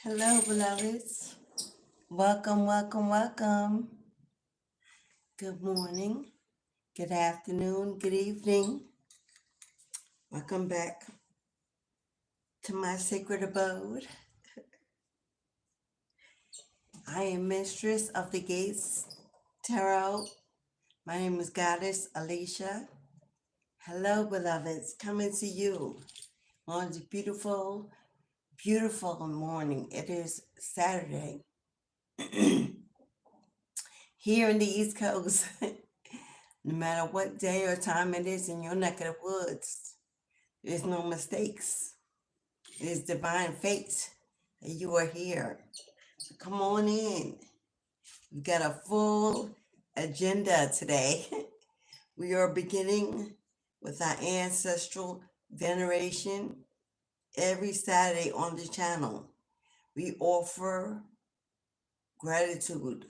Hello, beloveds. Welcome, welcome, welcome. Good morning, good afternoon, good evening. Welcome back to my sacred abode. I am Mistress of the Gates Tarot. My name is Goddess Alicia. Hello, beloveds. Coming to you on this beautiful, beautiful morning. It is Saturday. Here in the East Coast, no matter what day or time it is in your neck of the woods, there's no mistakes. It is divine fate that you are here. So come on in. We've got a full agenda today. We are beginning with our ancestral veneration every Saturday on the channel. We offer gratitude.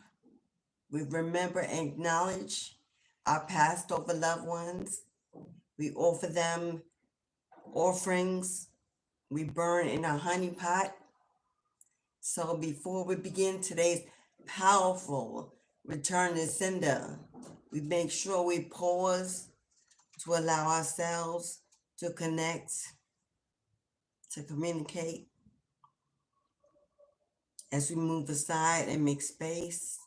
We remember and acknowledge our passed over loved ones. We offer them offerings. We burn in a honeypot. So before we begin today's powerful return to sender, we make sure we pause to allow ourselves to connect, to communicate, as we move aside and make space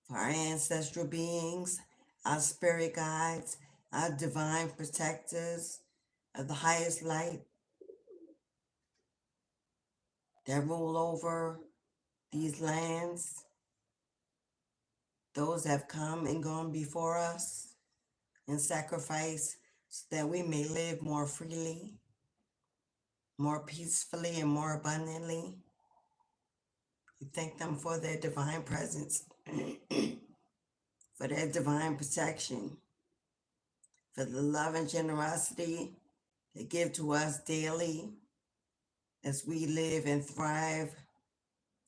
for our ancestral beings, our spirit guides, our divine protectors of the highest light that rule over these lands, those that have come and gone before us and sacrificed so that we may live more freely, more peacefully, and more abundantly. We thank them for their divine presence, for their divine protection, for the love and generosity they give to us daily as we live and thrive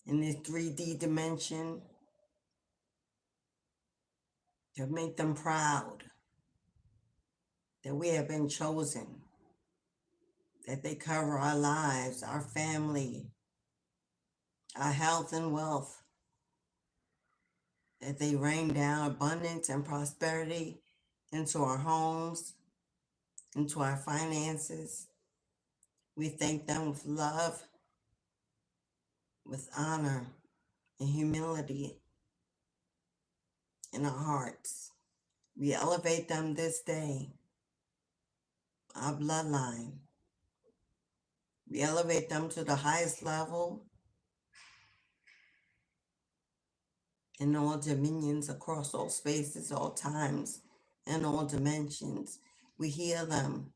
in this 3D dimension, to make them proud that we have been chosen, that they cover our lives, our family, our health and wealth, that they rain down abundance and prosperity into our homes, into our finances. We thank them with love, with honor and humility in our hearts. We elevate them this day, our bloodline. We elevate them to the highest level in all dominions, across all spaces, all times, and all dimensions. We hear them.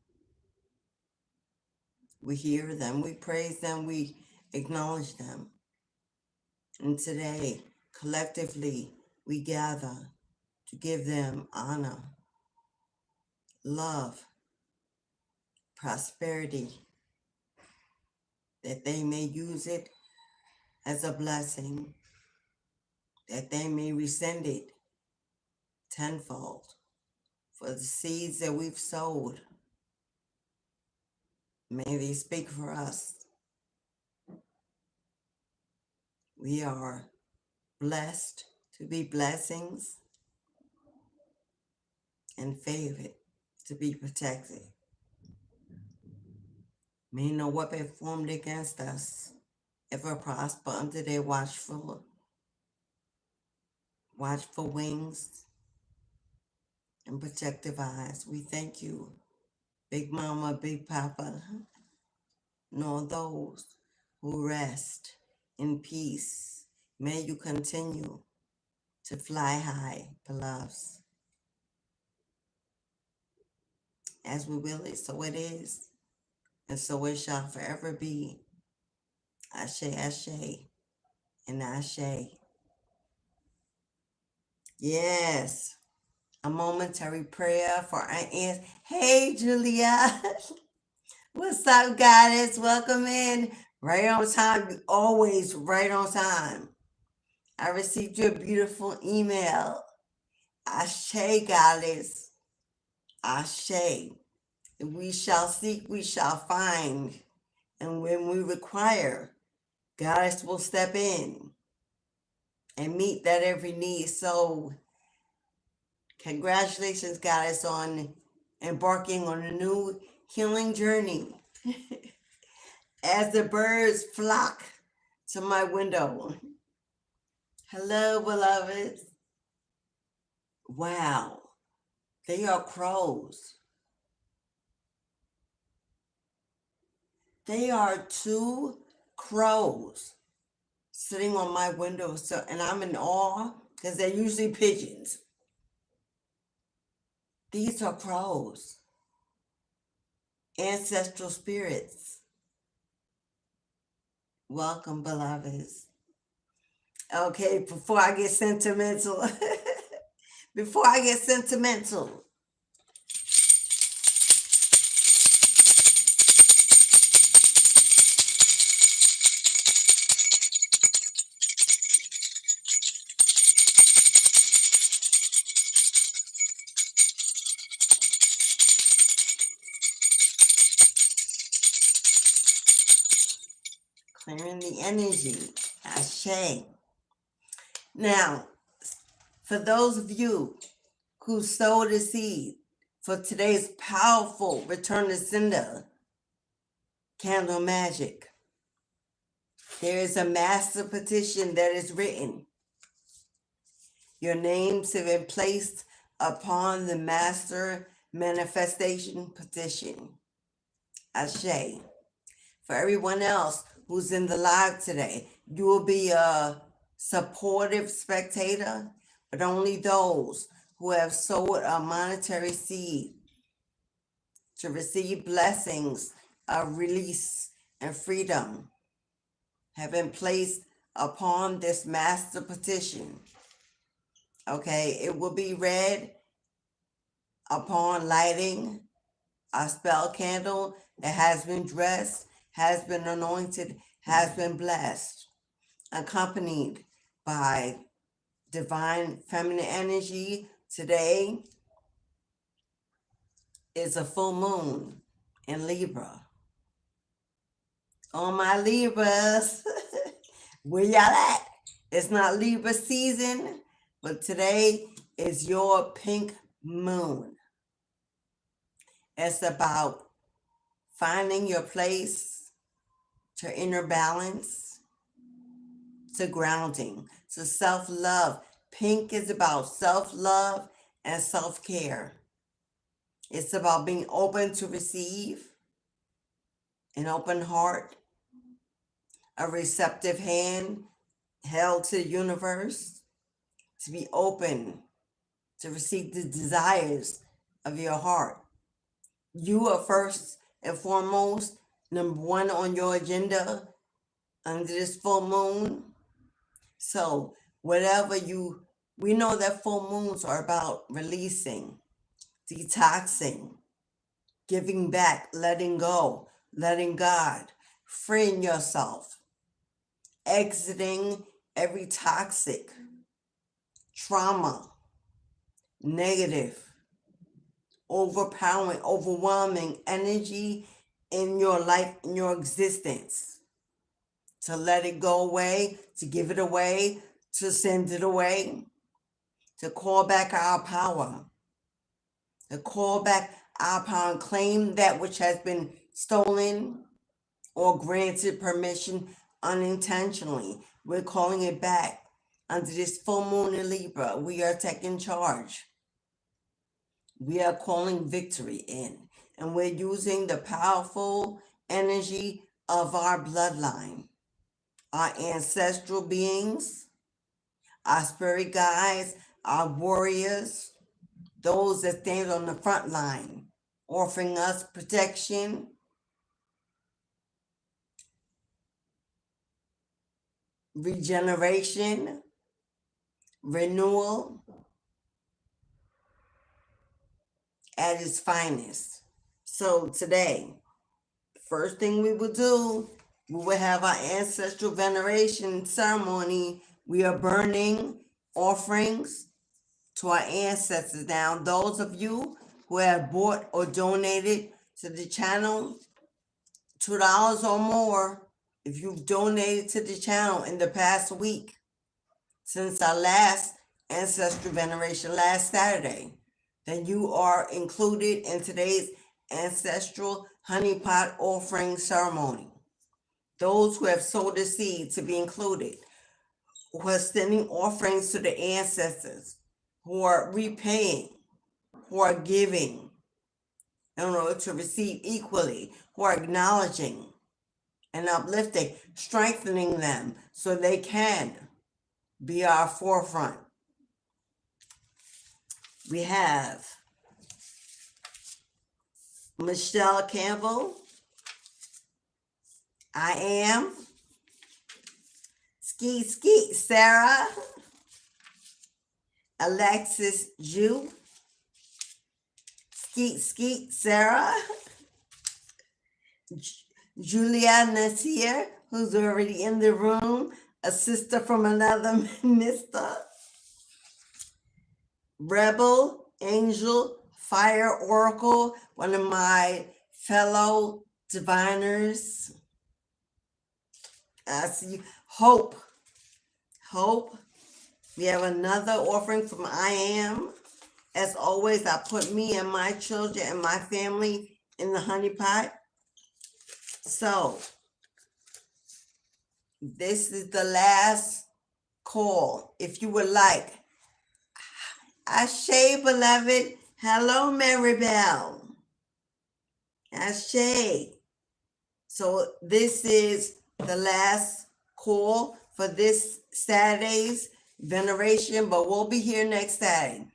We hear them. We praise them. We acknowledge them. And today, collectively, we gather to give them honor, love, prosperity, that they may use it as a blessing, that they may resend it tenfold for the seeds that we've sowed. May they speak for us. We are blessed to be blessings and favored to be protected. May no weapon formed against us ever prosper under their watchful wings and protective eyes. We thank you, Big Mama, Big Papa, and all those who rest in peace. May you continue to fly high, beloveds. As we will it, so it is, and so it shall forever be. Ashe, Ashe, and Ashe. Yes, a momentary prayer for our aunt. Hey, Julia. What's up, Goddess? Welcome in. Right on time. You always right on time. I received your beautiful email. Ashe, Goddess. Ashe. If we shall seek, we shall find. And when we require, Goddess will step in and meet that every need. So congratulations, Goddess, on embarking on a new healing journey. As the birds flock to my window. Hello, beloveds. Wow, they are crows. They are two crows sitting on my window, and I'm in awe because they're usually pigeons. These are crows, ancestral spirits. Welcome, beloveds. Okay, before I get sentimental, clearing the energy. Ashe. Now, for those of you who sowed a seed for today's powerful Return to Sender candle magic, there is a master petition that is written. Your names have been placed upon the master manifestation petition. Ashe. For everyone else who's in the live today, you will be a supportive spectator, but only those who have sowed a monetary seed to receive blessings of release and freedom have been placed upon this master petition. Okay, it will be read upon lighting a spell candle that has been dressed, has been anointed, has been blessed, accompanied by divine feminine energy. Today is a full moon in Libra. Oh, my Libras, where y'all at? It's not Libra season, but today is your pink moon. It's about finding your place, to inner balance, to grounding, to self-love. Pink is about self-love and self-care. It's about being open to receive, an open heart, a receptive hand held to the universe, to be open to receive the desires of your heart. You are first and foremost, number one on your agenda under this full moon. So whatever we know that full moons are about releasing, detoxing, giving back, letting go, letting God, freeing yourself, exiting every toxic, trauma, negative, overpowering, overwhelming energy in your life, in your existence. To let it go away, to give it away, to send it away, to call back our power, to call back our power and claim that which has been stolen or granted permission unintentionally. We're calling it back. Under this full moon in Libra, we are taking charge. We are calling victory in, and we're using the powerful energy of our bloodline, our ancestral beings, our spirit guides, our warriors, those that stand on the front line, offering us protection, regeneration, renewal at its finest. So today, first thing we will do, we will have our ancestral veneration ceremony. We are burning offerings to our ancestors. Now, those of you who have bought or donated to the channel, $2 or more, If you've donated to the channel in the past week, since our last ancestral veneration last Saturday, then you are included in today's ancestral honeypot offering ceremony. Those who have sowed a seed to be included, who are sending offerings to the ancestors, who are repaying, who are giving in order to receive equally, who are acknowledging and uplifting, strengthening them so they can be our forefront. We have Michelle Campbell, I am, Skeet Sarah, Alexis Jew, Skeet Sarah, Julia Nasir, who's already in the room, a sister from another mister, Rebel, Angel, Fire Oracle, one of my fellow diviners. I see Hope. We have another offering from I Am. As always, I put me and my children and my family in the honeypot. So, this is the last call. If you would like, Ashe, beloved. Hello, Maribel. Ashe. So, this is the last call for this Saturday's veneration, but we'll be here next Saturday.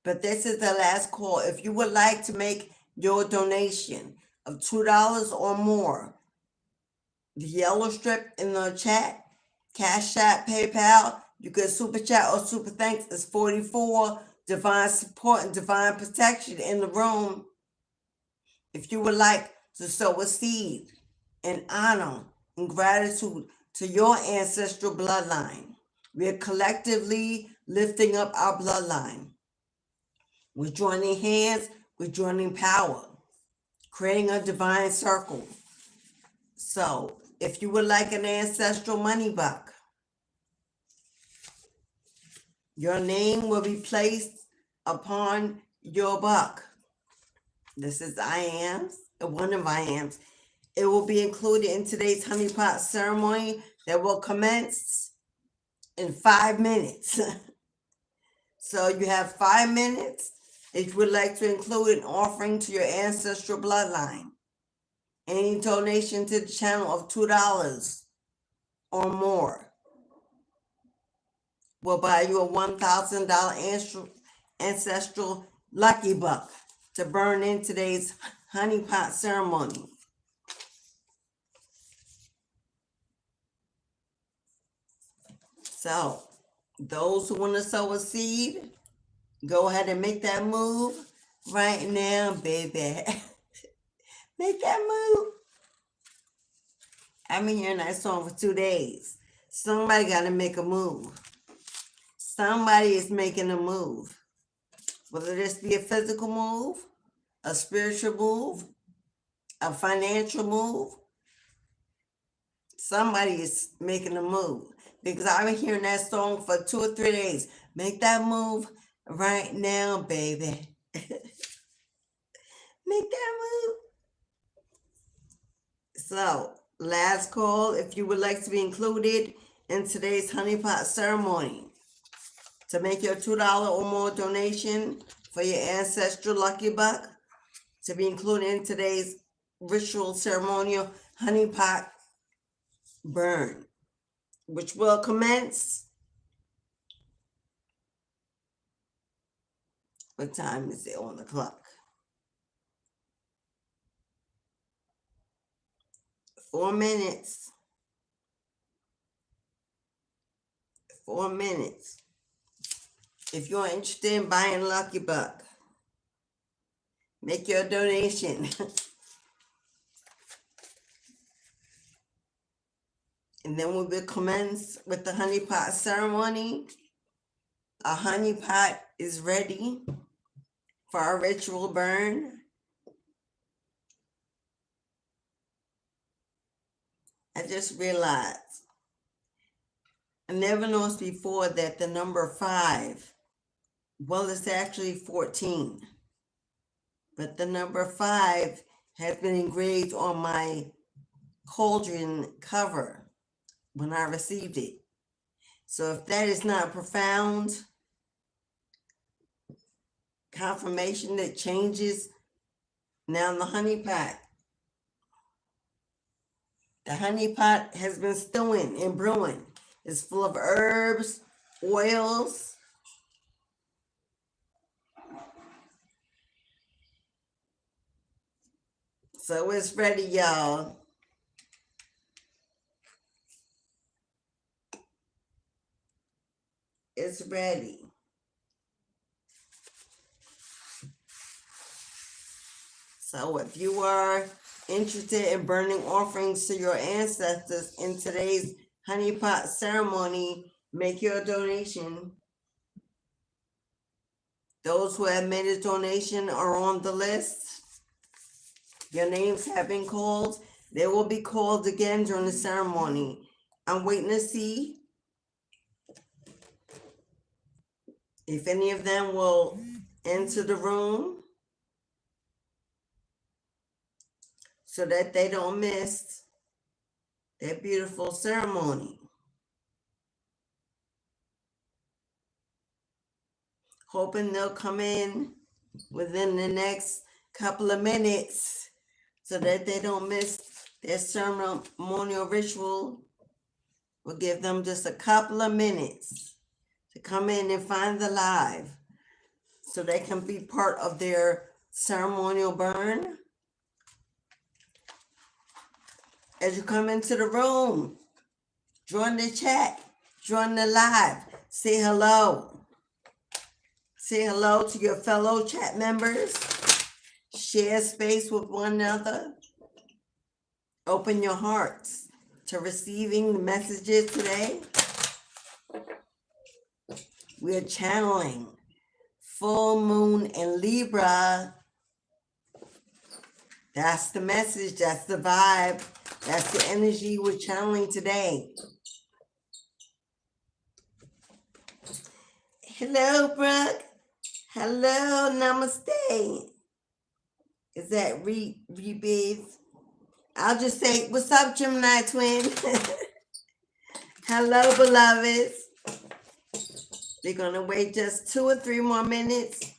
But this is the last call. If you would like to make your donation of $2 or more, the yellow strip in the chat, Cashapp, PayPal, you can super chat or super thanks is 44. Divine support and divine protection in the room. If you would like to sow a seed in honor and gratitude to your ancestral bloodline, we are collectively lifting up our bloodline. We're joining hands, we're joining power, creating a divine circle. So, if you would like an ancestral money buck, your name will be placed upon your buck. This is I Am, one of I Ams. It will be included in today's honeypot ceremony that will commence in 5 minutes. So you have 5 minutes if you would like to include an offering to your ancestral bloodline. Any donation to the channel of $2 or more will buy you a $1,000 ancestral lucky buck to burn in today's honeypot ceremony. So, those who want to sow a seed, go ahead and make that move right now, baby. Make that move. I've been hearing that song for 2 days. Somebody got to make a move. Somebody is making a move. Whether this be a physical move, a spiritual move, a financial move, somebody is making a move. Because I've been hearing that song for 2 or 3 days. Make that move right now, baby. Make that move. So, last call, if you would like to be included in today's honeypot ceremony, to make your $2 or more donation for your ancestral lucky buck, to be included in today's ritual ceremonial honeypot burn, which will commence. What time is it on the clock? 4 minutes. 4 minutes. If you're interested in buying Lucky Buck, make your donation. And then we will commence with the honeypot ceremony. A honeypot is ready for our ritual burn. I just realized I never noticed before that the number 5, well, it's actually 14, but the number 5 has been engraved on my cauldron cover when I received it. So if that is not profound confirmation that changes now in the honeypot. The honeypot has been stewing and brewing. It's full of herbs, oils. So it's ready, y'all. It's ready. So if you are interested in burning offerings to your ancestors in today's honeypot ceremony, make your donation. Those who have made a donation are on the list. Your names have been called. They will be called again during the ceremony. I'm waiting to see if any of them will enter the room so that they don't miss that beautiful ceremony. Hoping they'll come in within the next couple of minutes so that they don't miss their ceremonial ritual. We'll give them just a couple of minutes to come in and find the live so they can be part of their ceremonial burn. As you come into the room, join the chat, join the live, say hello. Say hello to your fellow chat members. Share space with one another. Open your hearts to receiving the messages today. We're channeling full moon in Libra. That's the message, that's the vibe, that's the energy we're channeling today. Hello, Brooke. Hello, namaste. Is that Rebirth? I'll just say, what's up, Gemini twin? Hello, beloveds. We're going to wait just 2 or 3 more minutes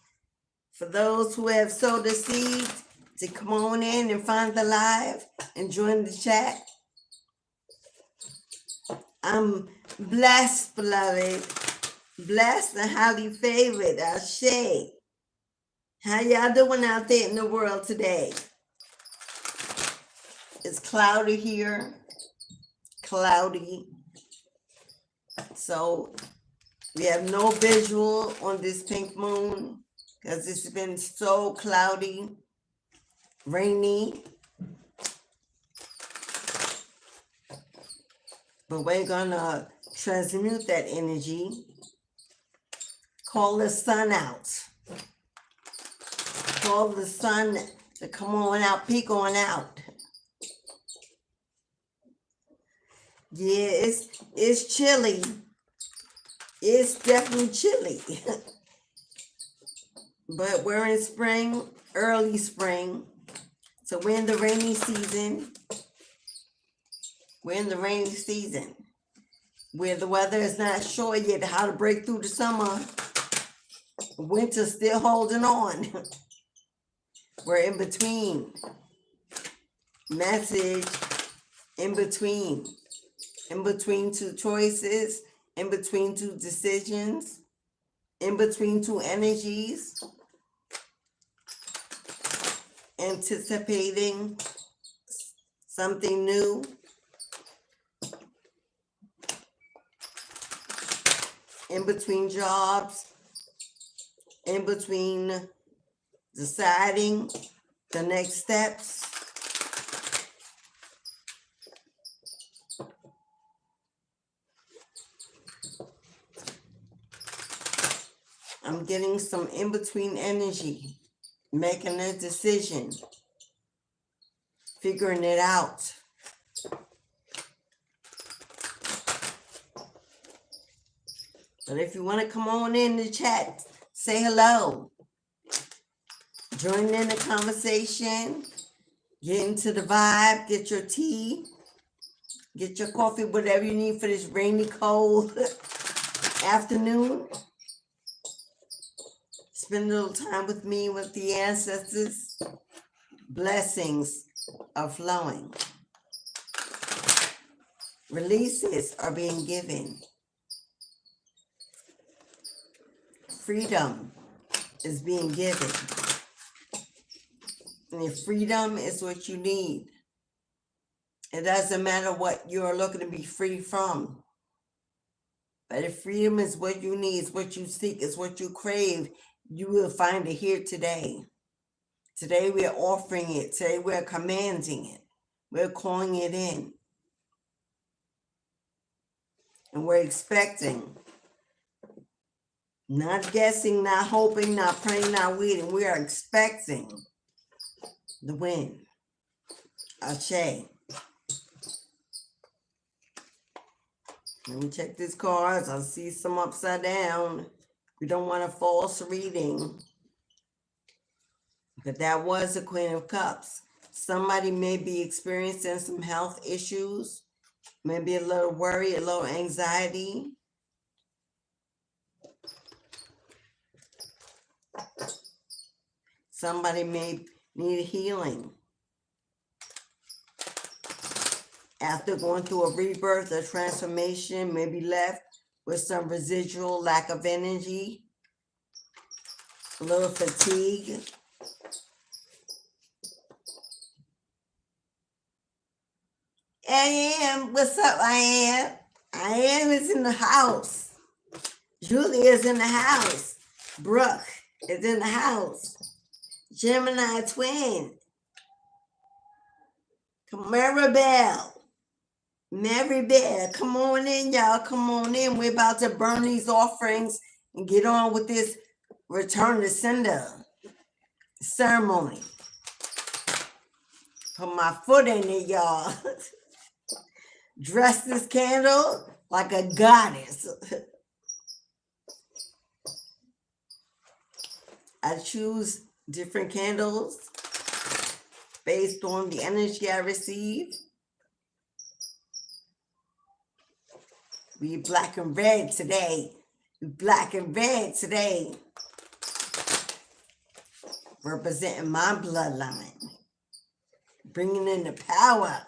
for those who have sowed the seed to come on in and find the live and join the chat. I'm blessed, beloved. Blessed and highly favored. Ashe. How y'all doing out there in the world today? It's cloudy here. Cloudy. So we have no visual on this pink moon because it's been so cloudy, rainy. But we're gonna transmute that energy. Call the sun out. Call the sun to come on out, peek on out. Yeah, it's chilly. It's definitely chilly. But we're in spring, early spring. So we're in the rainy season. We're in the rainy season where the weather is not sure yet how to break through the summer. Winter's still holding on. We're in between. Message in between. In between 2 choices. In between 2 decisions. In between 2 energies. Anticipating something new. In between jobs. In between deciding the next steps. I'm getting some in-between energy, making a decision, figuring it out. But if you want to come on in the chat, say hello. Join in the conversation. Get into the vibe. Get your tea. Get your coffee, whatever you need for this rainy, cold afternoon. Spend a little time with me, with the ancestors. Blessings are flowing. Releases are being given. Freedom is being given. And if freedom is what you need, it doesn't matter what you're looking to be free from. But if freedom is what you need, is what you seek, is what you crave, you will find it here today. Today we are offering it. Today we are commanding it. We're calling it in. And we're expecting. Not guessing, not hoping, not praying, not waiting. We are expecting the win. Ashe. Let me check these cards. I see some upside down. We don't want a false reading. But that was the Queen of Cups. Somebody may be experiencing some health issues. Maybe a little worry, a little anxiety. Somebody may need healing. After going through a rebirth, a transformation, may be left with some residual lack of energy, a little fatigue. I am. What's up, I am? I am is in the house. Julie is in the house. Brooke is in the house. Gemini twin. Maribel. Come on in, y'all. Come on in. We're about to burn these offerings and get on with this return to sender ceremony. Put my foot in it, y'all. Dress this candle like a goddess. I choose different candles based on the energy I receive. We black and red today. Black and red today. Representing my bloodline. Bringing in the power.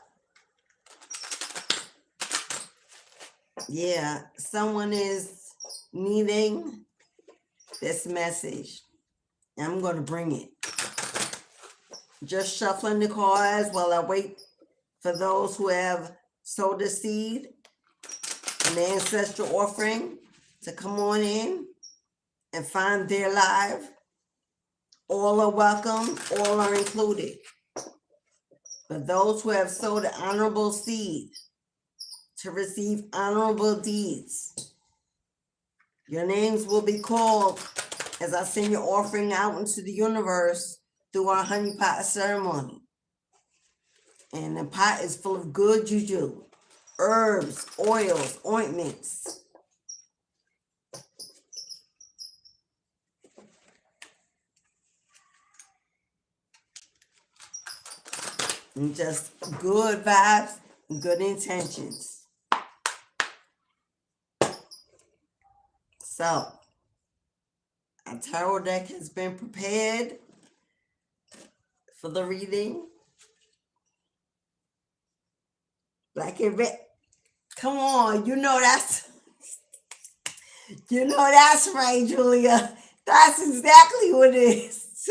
Yeah, someone is needing this message. I'm going to bring it. Just shuffling the cards while I wait for those who have sowed the seed and the ancestral offering to come on in and find their life. All are welcome. All are included. For those who have sowed an honorable seed to receive honorable deeds, your names will be called as I send your offering out into the universe through our Honeypot ceremony. And the pot is full of good juju, herbs, oils, ointments. And just good vibes and good intentions. So, our tarot deck has been prepared for the reading. Black and red. Come on, you know that's right, Julia. That's exactly what it is.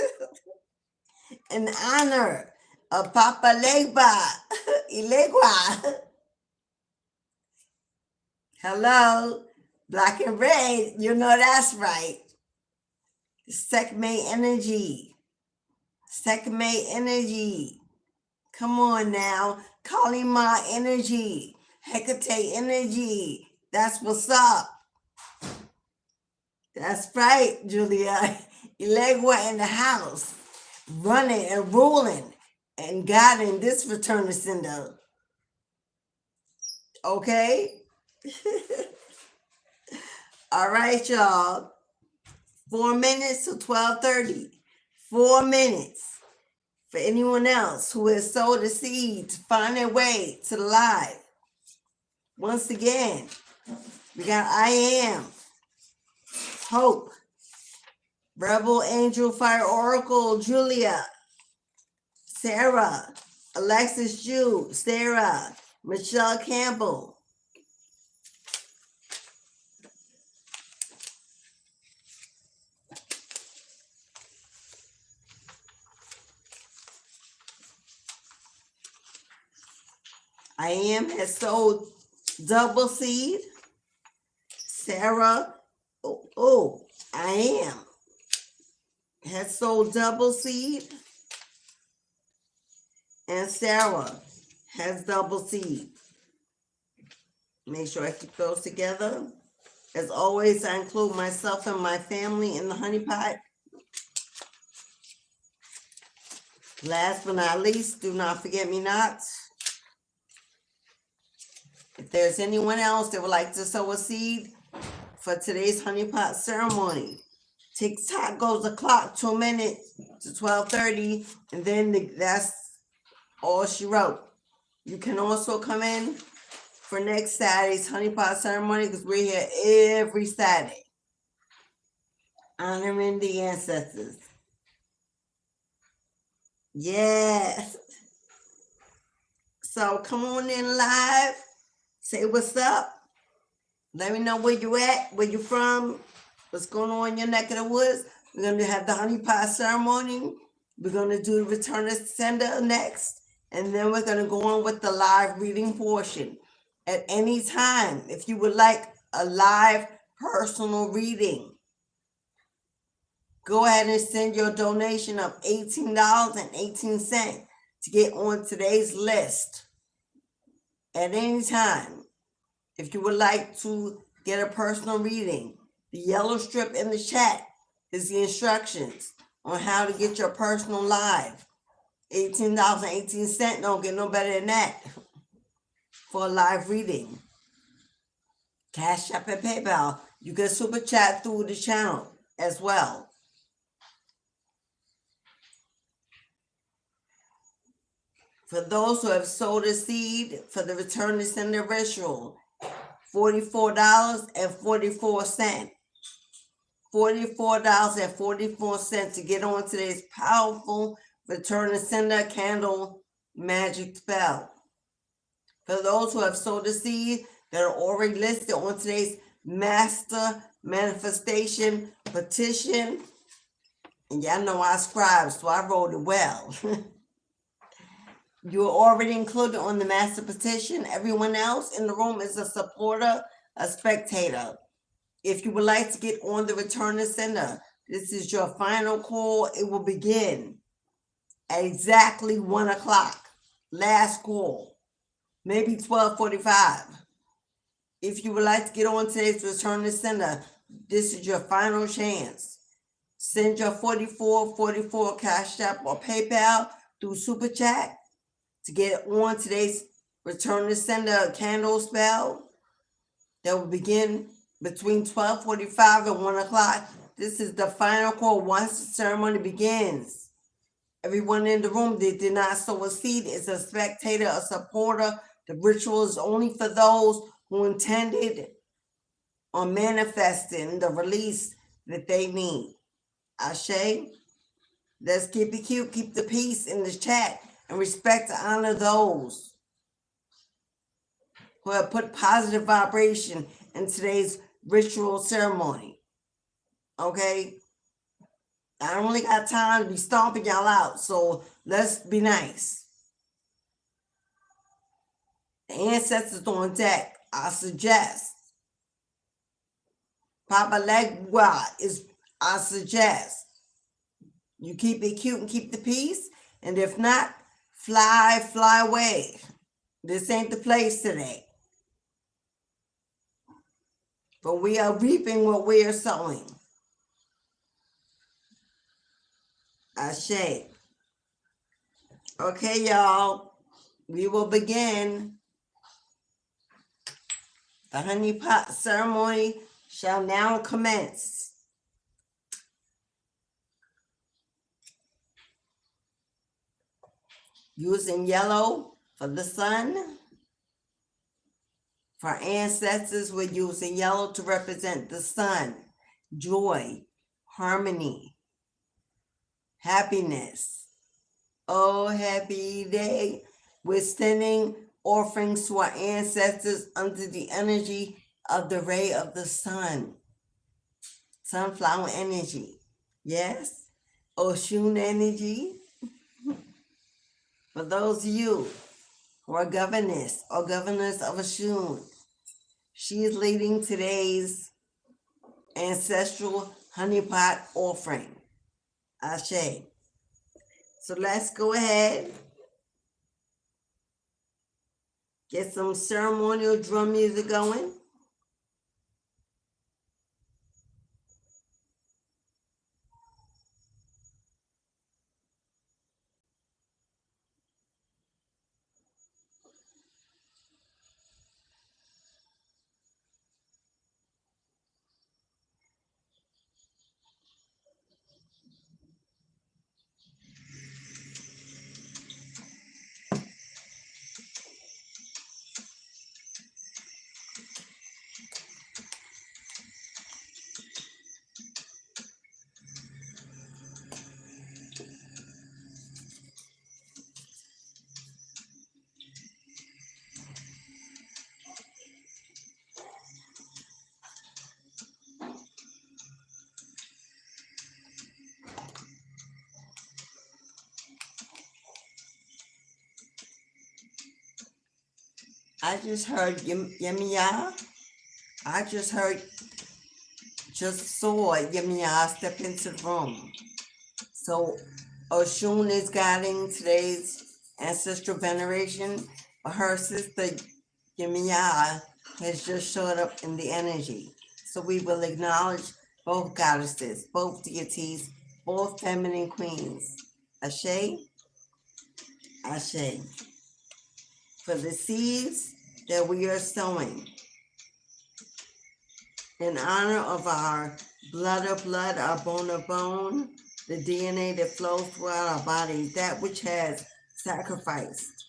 In honor of Papa Ilegua. Hello, black and red. You know that's right. Sekhmet energy. Sekhmet energy. Come on now. Kalima energy. Hecate energy. That's what's up. That's right, Julia. Ilegua in the house. Running and ruling and guiding this return to sender. Okay? All right, y'all. 4 minutes to 12:30. 4 minutes for anyone else who has sowed a seed to find their way to the live. Once again, we got I Am, Hope, Rebel Angel Fire Oracle, Julia, Sarah, Alexis Jew, Sarah, Michelle Campbell. I Am has sold double seed. Sarah, I Am has sold double seed. And Sarah has double seed. Make sure I keep those together. As always, I include myself and my family in the honeypot. Last but not least, do not forget me not. If there's anyone else that would like to sow a seed for today's honeypot ceremony, TikTok goes the clock 2 minutes to 12:30, and then that's all she wrote. You can also come in for next Saturday's honeypot ceremony because we're here every Saturday, honoring the ancestors. Yes. So come on in live. Say what's up. Let me know where you at, where you from, what's going on in your neck of the woods. We're going to have the honeypot ceremony. We're going to do the return to sender next. And then we're going to go on with the live reading portion. At any time, if you would like a live personal reading, go ahead and send your donation of $18.18 to get on today's list. At any time, if you would like to get a personal reading, the yellow strip in the chat is the instructions on how to get your personal live. $18.18, don't get no better than that for a live reading. Cashapp and PayPal. You can super chat through the channel as well. For those who have sold a seed for the return to sender ritual, $44.44. $44.44 to get on today's powerful return to sender candle magic spell. For those who have sold a seed that are already listed on today's master manifestation petition, and y'all know I scribe, so I wrote it well. You're already included on the master petition. Everyone else in the room is a supporter, a spectator. If you would like to get on the return to sender, this is your final call. It will begin at exactly 1 o'clock. Last call, maybe 12:45. If you would like to get on today's return to sender, this is your final chance. Send your 4444 Cash App or PayPal through Super Chat to get on today's return to sender candle spell that will begin between 12:45 and 1 o'clock. This is the final call once the ceremony begins. Everyone in the room that did not sow a seed is a spectator, a supporter. The ritual is only for those who intended on manifesting the release that they need. Ashe, let's keep it cute, keep the peace in the chat, and respect to honor those who have put positive vibration in today's ritual ceremony. Okay? I only got time to be stomping y'all out, so let's be nice. The ancestors on deck, I suggest. Papa Legua I suggest. You keep it cute and keep the peace, and if not, fly away. This ain't the place today. But we are reaping what we are sowing. Ashe. Okay, y'all. We will begin the honeypot ceremony shall now commence. Using yellow for the sun. For ancestors, we're using yellow to represent the sun, joy, harmony, happiness. Oh, happy day. We're sending offerings to our ancestors under the energy of the ray of the sun. Sunflower energy. Yes? Oshun energy. For those of you who are governess or governors of Oshun, she is leading today's ancestral honeypot offering. Ashe. So let's go ahead. Get some ceremonial drum music going. I just heard Yemiya. I just saw Yemiya step into the room. So Oshun is guiding today's ancestral veneration. Her sister Yemiya has just showed up in the energy. So we will acknowledge both goddesses, both deities, both feminine queens. Ashe, Ashe. For the seeds that we are sowing in honor of our blood of blood, our bone of bone, the DNA that flows throughout our bodies, that which has sacrificed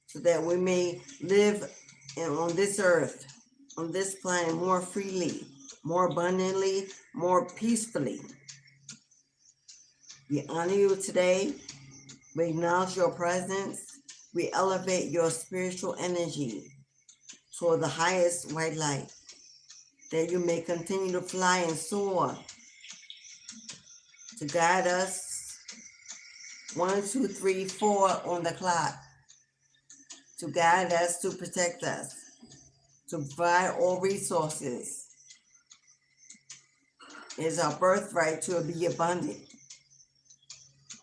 so that we may live on this earth, on this planet more freely, more abundantly, more peacefully. We honor you today. We acknowledge your presence. We elevate your spiritual energy toward the highest white light, that you may continue to fly and soar, to guide us 1, 2, 3, 4 on the clock, to guide us, to protect us, to provide all resources. It is our birthright to be abundant.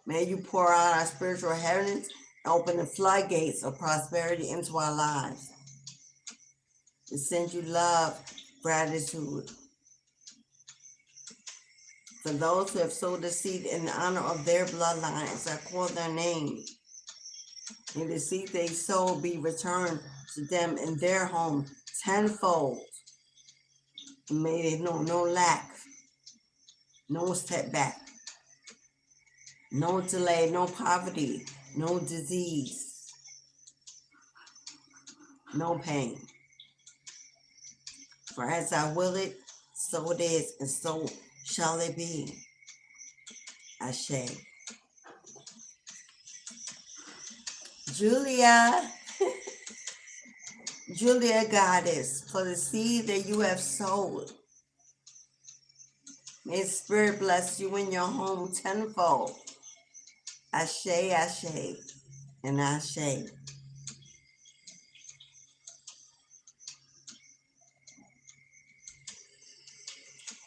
May you pour out our spiritual heavens and open the floodgates of prosperity into our lives. We send you love, gratitude. For those who have sowed the seed in honor of their bloodlines, I call their name. May the seed they sow be returned to them in their home tenfold. And may they know no lack, no setback, no delay, no poverty, no disease, no pain. For as I will it, so it is, and so shall it be. Ashe. Julia, Julia Goddess, for the seed that you have sowed, may Spirit bless you in your home tenfold. Ashe, Ashe, and Ashe.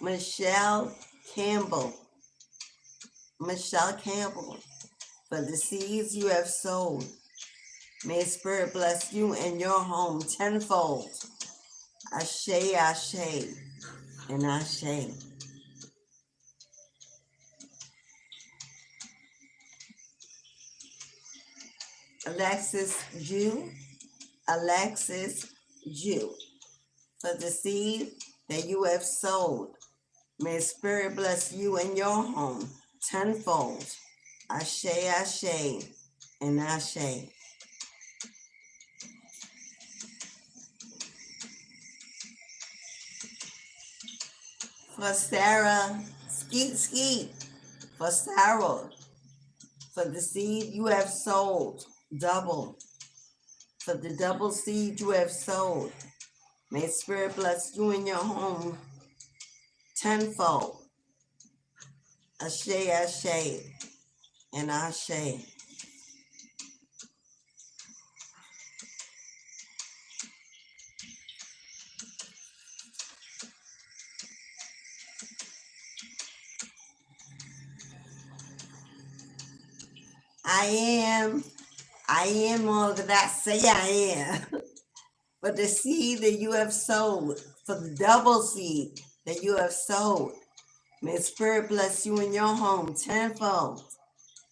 Michelle Campbell, for the seeds you have sowed, may Spirit bless you and your home tenfold. Ashe, Ashe, and Ashe. Alexis Jew, for the seed that you have sowed. May Spirit bless you and your home tenfold. Ashe, ashe, and ashe. For Sarah, skeet, skeet. For Sarah, for the seed you have sowed, double. For the double seed you have sowed. May Spirit bless you and your home tenfold. Ashe, ashe, and ashe. I am all that I say I am. For the seed that you have sowed, for the double seed that you have sowed, may Spirit bless you in your home tenfold.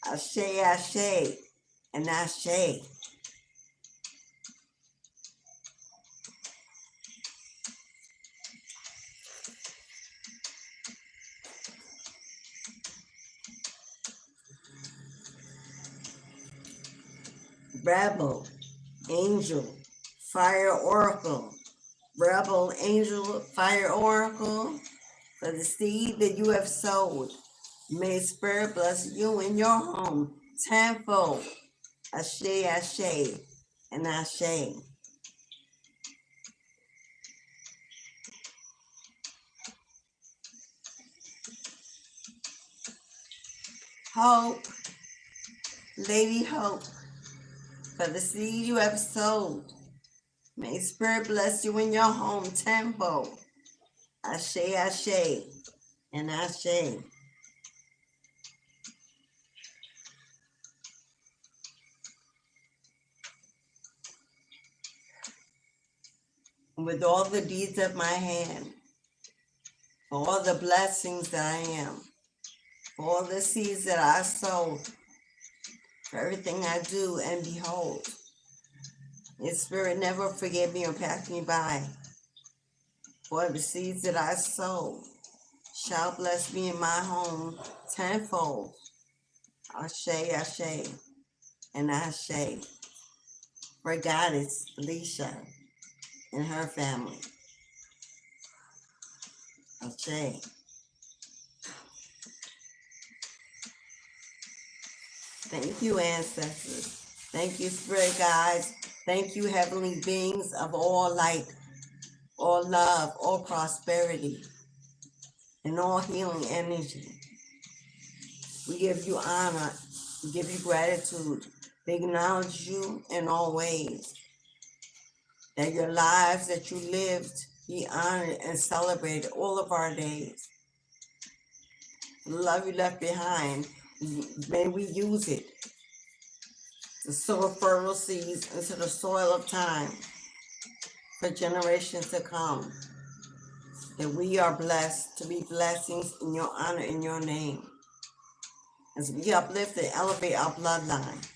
Ashe, ashe, and ashe. Rebel, angel, fire oracle. Rebel, angel, fire oracle. For the seed that you have sowed, may Spirit bless you in your home tenfold. Ashe, ashe, and ashe. Hope, Lady Hope, for the seed you have sowed, may Spirit bless you in your home tenfold. Ashe, ashe, and ashe. With all the deeds of my hand, for all the blessings that I am, for all the seeds that I sowed, for everything I do and behold, His Spirit never forget me or pass me by. For the seeds that I sow shall bless me in my home tenfold. Ashe, ashe, and ashe. For Goddess Felicia and her family. Ashe. Thank you, ancestors. Thank you, spirit guides. Thank you, heavenly beings of all light, all love, all prosperity, and all healing energy. We give you honor. We give you gratitude. We acknowledge you in all ways. That your lives that you lived be honored and celebrated all of our days. The love you left behind, may we use it to sow fertile seeds into the soil of time for generations to come. That we are blessed to be blessings in your honor, in your name. As we uplift and elevate our bloodline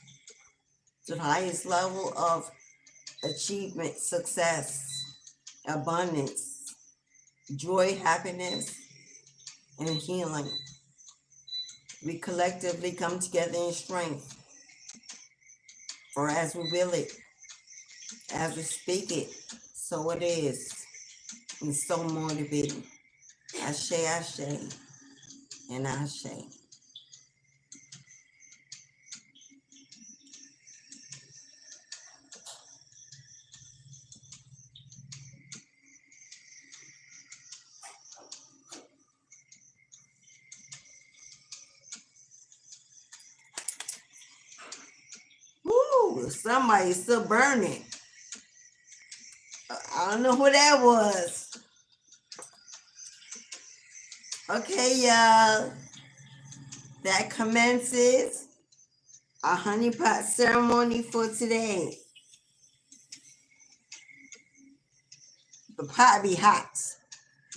to the highest level of achievement, success, abundance, joy, happiness, and healing. We collectively come together in strength. For as we will it, as we speak it, so it is, and so more to be. Ashe, ashe, and ashe. Woo! Somebody's still burning. I don't know who that was. Okay, y'all. That commences our honeypot ceremony for today. The pot be hot,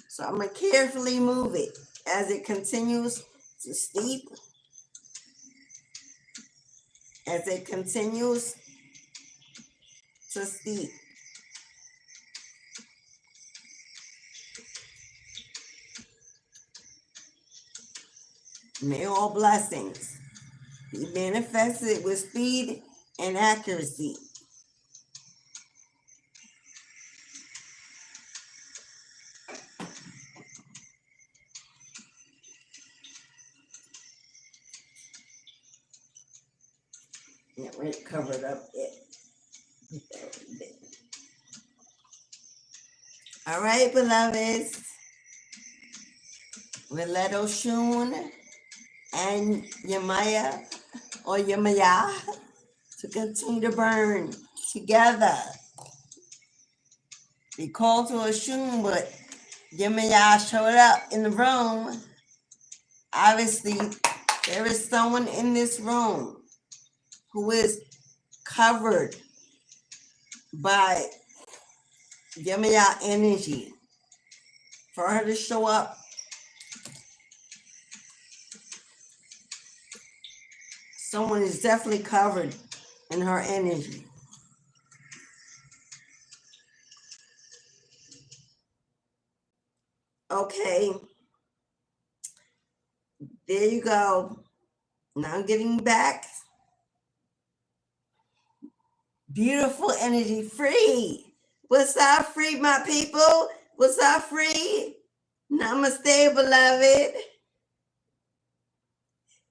so I'm going to carefully move it as it continues to steep, as it continues to steep. May all blessings be manifested with speed and accuracy. Yeah, we're covered up it. All right, beloveds. We'll let Oshun and Yemaya or Yemaya to continue to burn together. We called to Oshun, but Yemaya showed up in the room. Obviously, there is someone in this room who is covered by Yemaya energy. For her to show up, someone is definitely covered in her energy. Okay, there you go. Now getting back. Beautiful energy, free. What's up, free, my people? What's up, free? Namaste, beloved.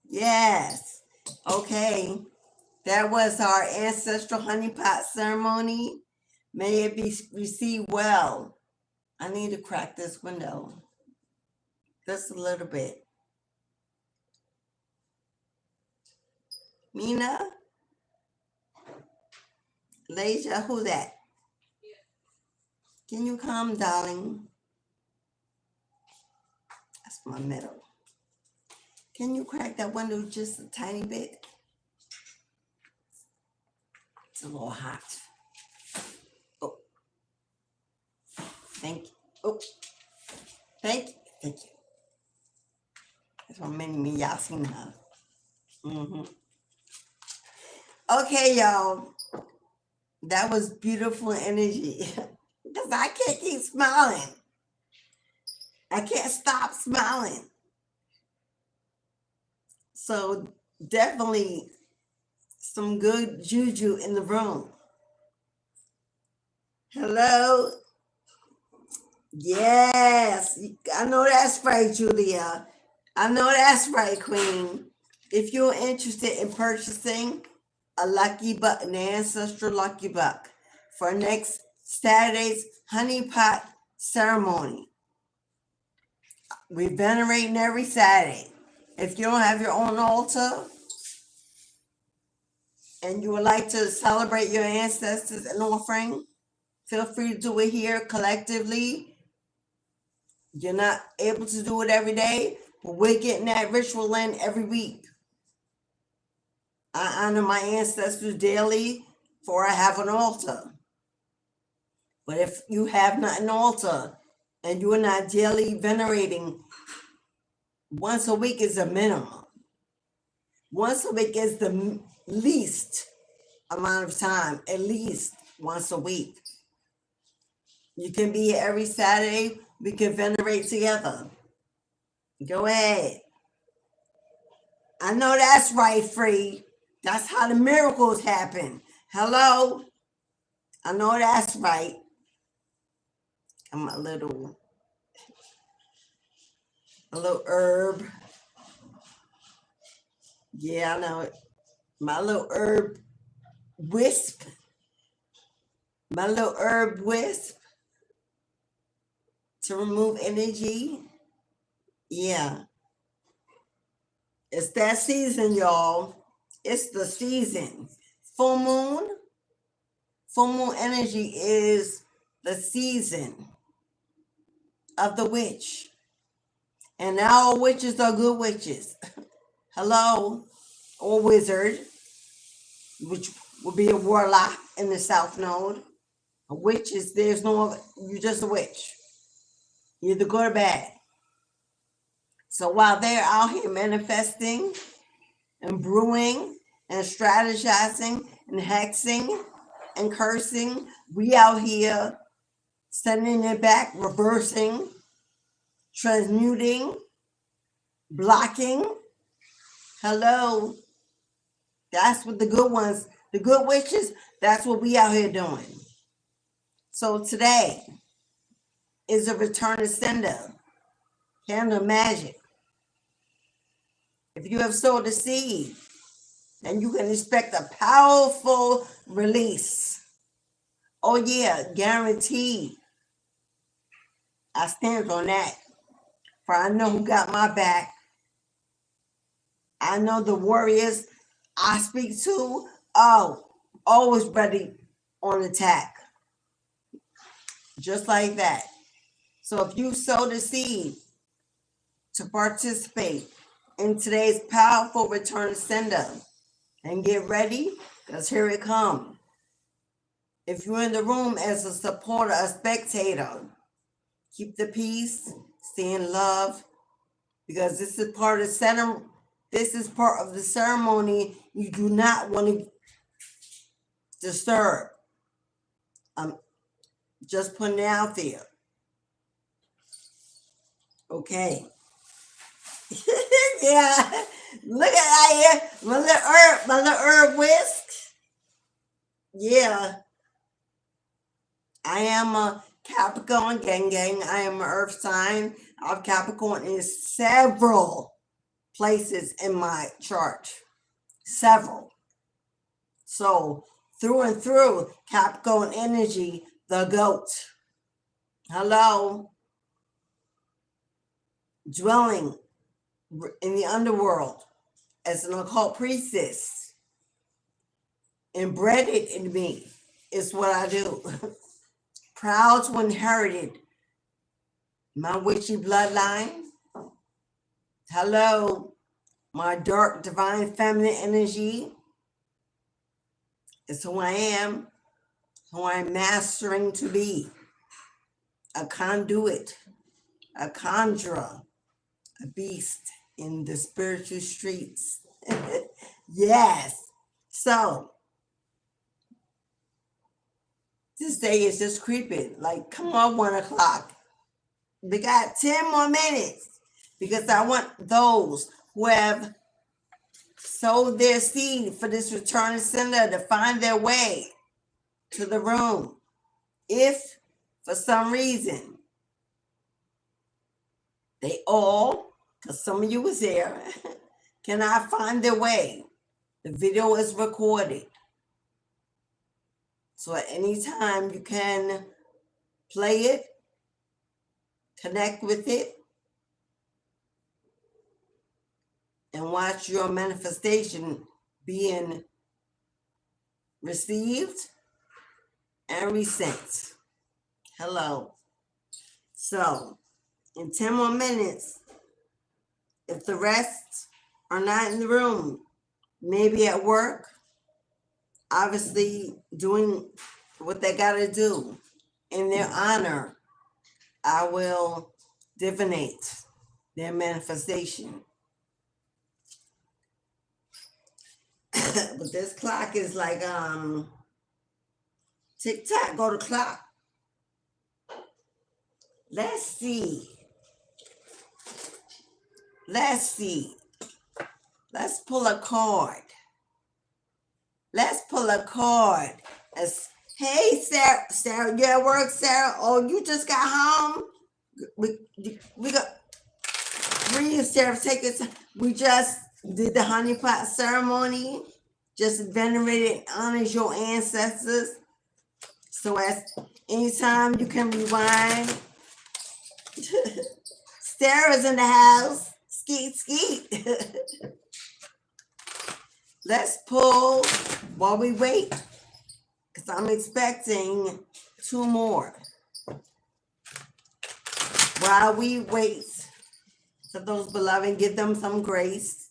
Yes. Okay. That was our ancestral honeypot ceremony. May it be received well. I need to crack this window just a little bit. Mina? Leisha, who that? Can you come, darling? That's my middle. Can you crack that window just a tiny bit? It's a little hot. Oh. Thank you. Oh. Thank you. Thank you. That's what made me y'all seen her. Okay, y'all. That was beautiful energy. Because I can't keep smiling. I can't stop smiling. So definitely some good juju in the room. Hello? Yes. I know that's right, Julia. I know that's right, Queen. If you're interested in purchasing a lucky buck, an ancestral lucky buck for next Saturday's honeypot ceremony, we're venerating every Saturday. If you don't have your own altar and you would like to celebrate your ancestors and offering, feel free to do it here collectively. You're not able to do it every day, but we're getting that ritual in every week. I honor my ancestors daily, for I have an altar. But if you have not an altar and you are not daily venerating, once a week is a minimum. Once a week is the least amount of time, at least once a week. You can be here every Saturday. We can venerate together. Go ahead. I know that's right, free. That's how the miracles happen. Hello? I know that's right. I'm a little herb. Yeah, I know it. My little herb wisp. My little herb wisp to remove energy. Yeah. It's that season, y'all. It's the season. Full moon. Full moon energy is the season of the witch. And now all witches are good witches. Hello? Or wizard, which would be a warlock in the South Node. A witch is, there's no other, you're just a witch. You're either good or bad. So while they're out here manifesting and brewing and strategizing and hexing and cursing, we out here sending it back, reversing, transmuting, blocking, Hello. That's what the good ones, the good witches, that's what we out here doing. So today is a return to sender. Candle magic. If you have sowed a seed, then you can expect a powerful release. Oh yeah, guaranteed. I stand on that. For I know who got my back. I know the warriors I speak to, always ready on attack. Just like that. So if you sow the seed to participate in today's powerful return sender, and get ready, because here it comes. If you're in the room as a supporter, a spectator, keep the peace, stay in love, because this is part of the ceremony you do not want to disturb. I'm just putting it out there. Okay. Yeah. Look at that here. My little herb whisk. Yeah. I am a Capricorn gang. I am an earth sign of Capricorn in several places in my chart. Several. So through and through, Capricorn energy, the goat. Hello. Dwelling in the underworld as an occult priestess. Embedded in me is what I do. Proud to inherit my witchy bloodline. Hello, my dark divine feminine energy is who I am, who I'm mastering to be. A conduit, a conjurer, a beast in the spiritual streets. Yes. So this day is just creeping. Like, come on, 1 o'clock. We got 10 more minutes because I want those who have sowed their seed for this return sender to find their way to the room. If for some reason they all, because some of you was there, cannot find their way, the video is recorded. So at any time you can play it, connect with it, and watch your manifestation being received and resent. Hello. So in 10 more minutes, if the rest are not in the room, maybe at work, obviously doing what they got to do in their honor, I will divinate their manifestation. But this clock is like tick tock, go to clock. Let's see. Let's pull a card. Hey, Sarah, you at work, Sarah? Oh, you just got home? We got read, Sarah, take it. We just did the Honeypot ceremony. Just venerated and honors your ancestors. So as anytime you can rewind. Sarah's in the house. Skeet. Let's pull while we wait, because I'm expecting 2 more. While we wait for those beloved, give them some grace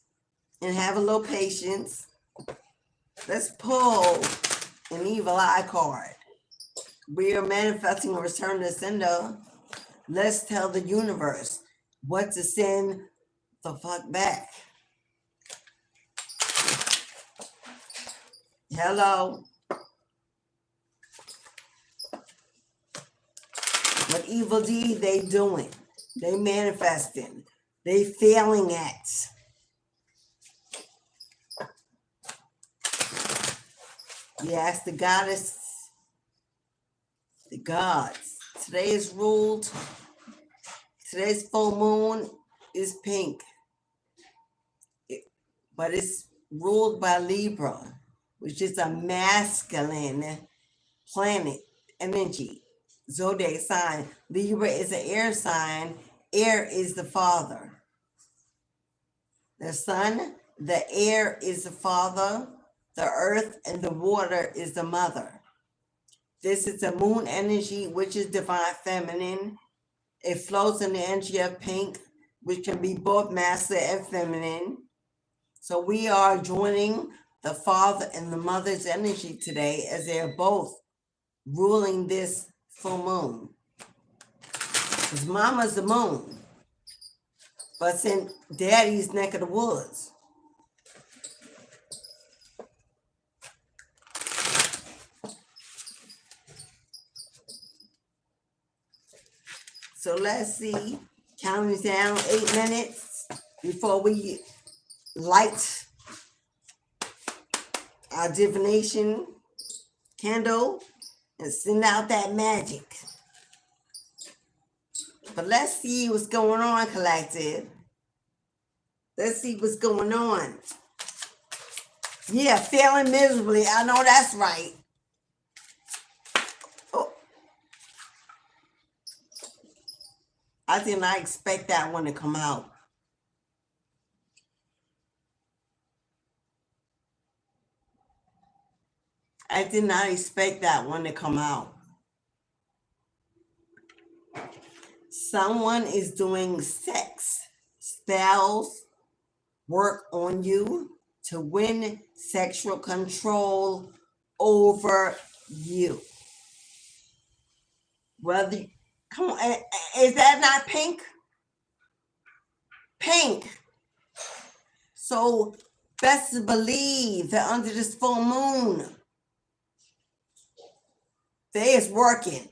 and have a little patience. Let's pull an evil eye card. We are manifesting a return to sender. Let's tell the universe what to send the fuck back. Hello. What evil deed they doing? They manifesting. They failing at. We ask the goddess, the gods. Today's full moon is pink, but it's ruled by Libra, which is a masculine planet energy, zodiac sign. Libra is an air sign. Air is the father. The sun, the air is the father. The earth and the water is the mother. This is the moon energy, which is divine feminine. It flows in the energy of pink, which can be both masculine and feminine. So we are joining the father and the mother's energy today, as they are both ruling this full moon. Because mama's the moon, but it's in daddy's neck of the woods. So let's see, counting down 8 minutes before we light our divination candle and send out that magic. But let's see what's going on, collective. Let's see what's going on. Yeah, failing miserably. I know that's right. Oh. I did not expect that one to come out. I did not expect that one to come out. Someone is doing sex spells, work on you to win sexual control over you. Whether you, come on, is that not pink? Pink. So best to believe that under this full moon, they is working,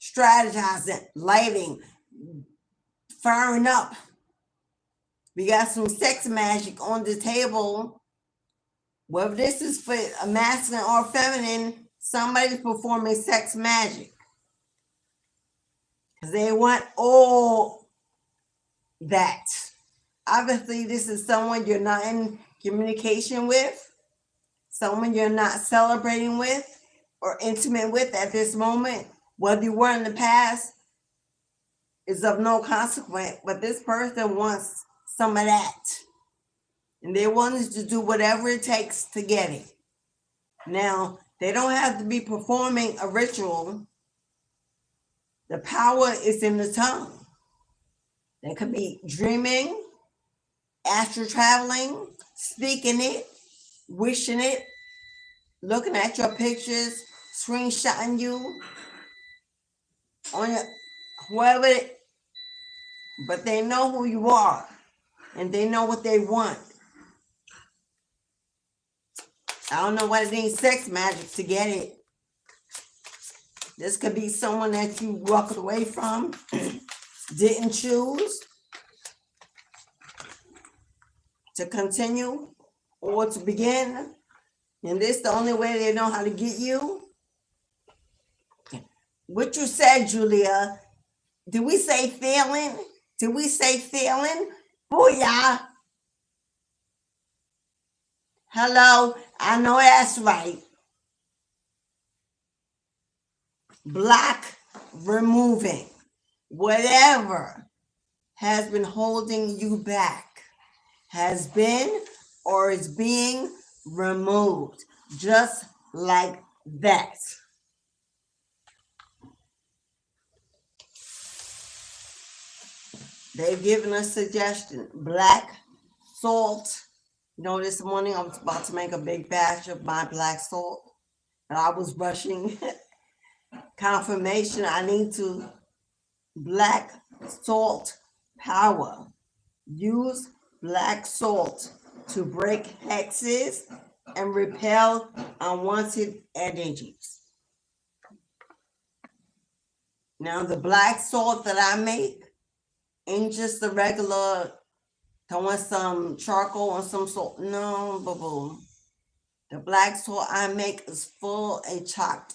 strategizing, lighting, firing up. We got some sex magic on the table. Whether this is for a masculine or feminine, somebody's performing sex magic. Because they want all that. Obviously, this is someone you're not in communication with, someone you're not celebrating with or intimate with at this moment. Whether you were in the past is of no consequence, but this person wants some of that. And they want us to do whatever it takes to get it. Now, they don't have to be performing a ritual. The power is in the tongue. They could be dreaming, astral traveling, speaking it, wishing it, looking at your pictures, screenshotting you on your, whoever, but they know who you are and they know what they want. I don't know why they need sex magic to get it. This could be someone that you walked away from, didn't choose to continue or to begin. And this is the only way they know how to get you. What you said, Julia, did we say failing? Did we say failing? Booyah. Hello, I know that's right. Block, removing whatever has been holding you back, has been or is being removed, just like that. They've given us suggestion. Black salt. You know, this morning I was about to make a big batch of my black salt, and I was rushing confirmation. I need to black salt power. Use black salt to break hexes and repel unwanted energies. Now, the black salt that I make ain't just the regular, throwing some charcoal and some salt. No, boo-boo. The black soil I make is full and chocked,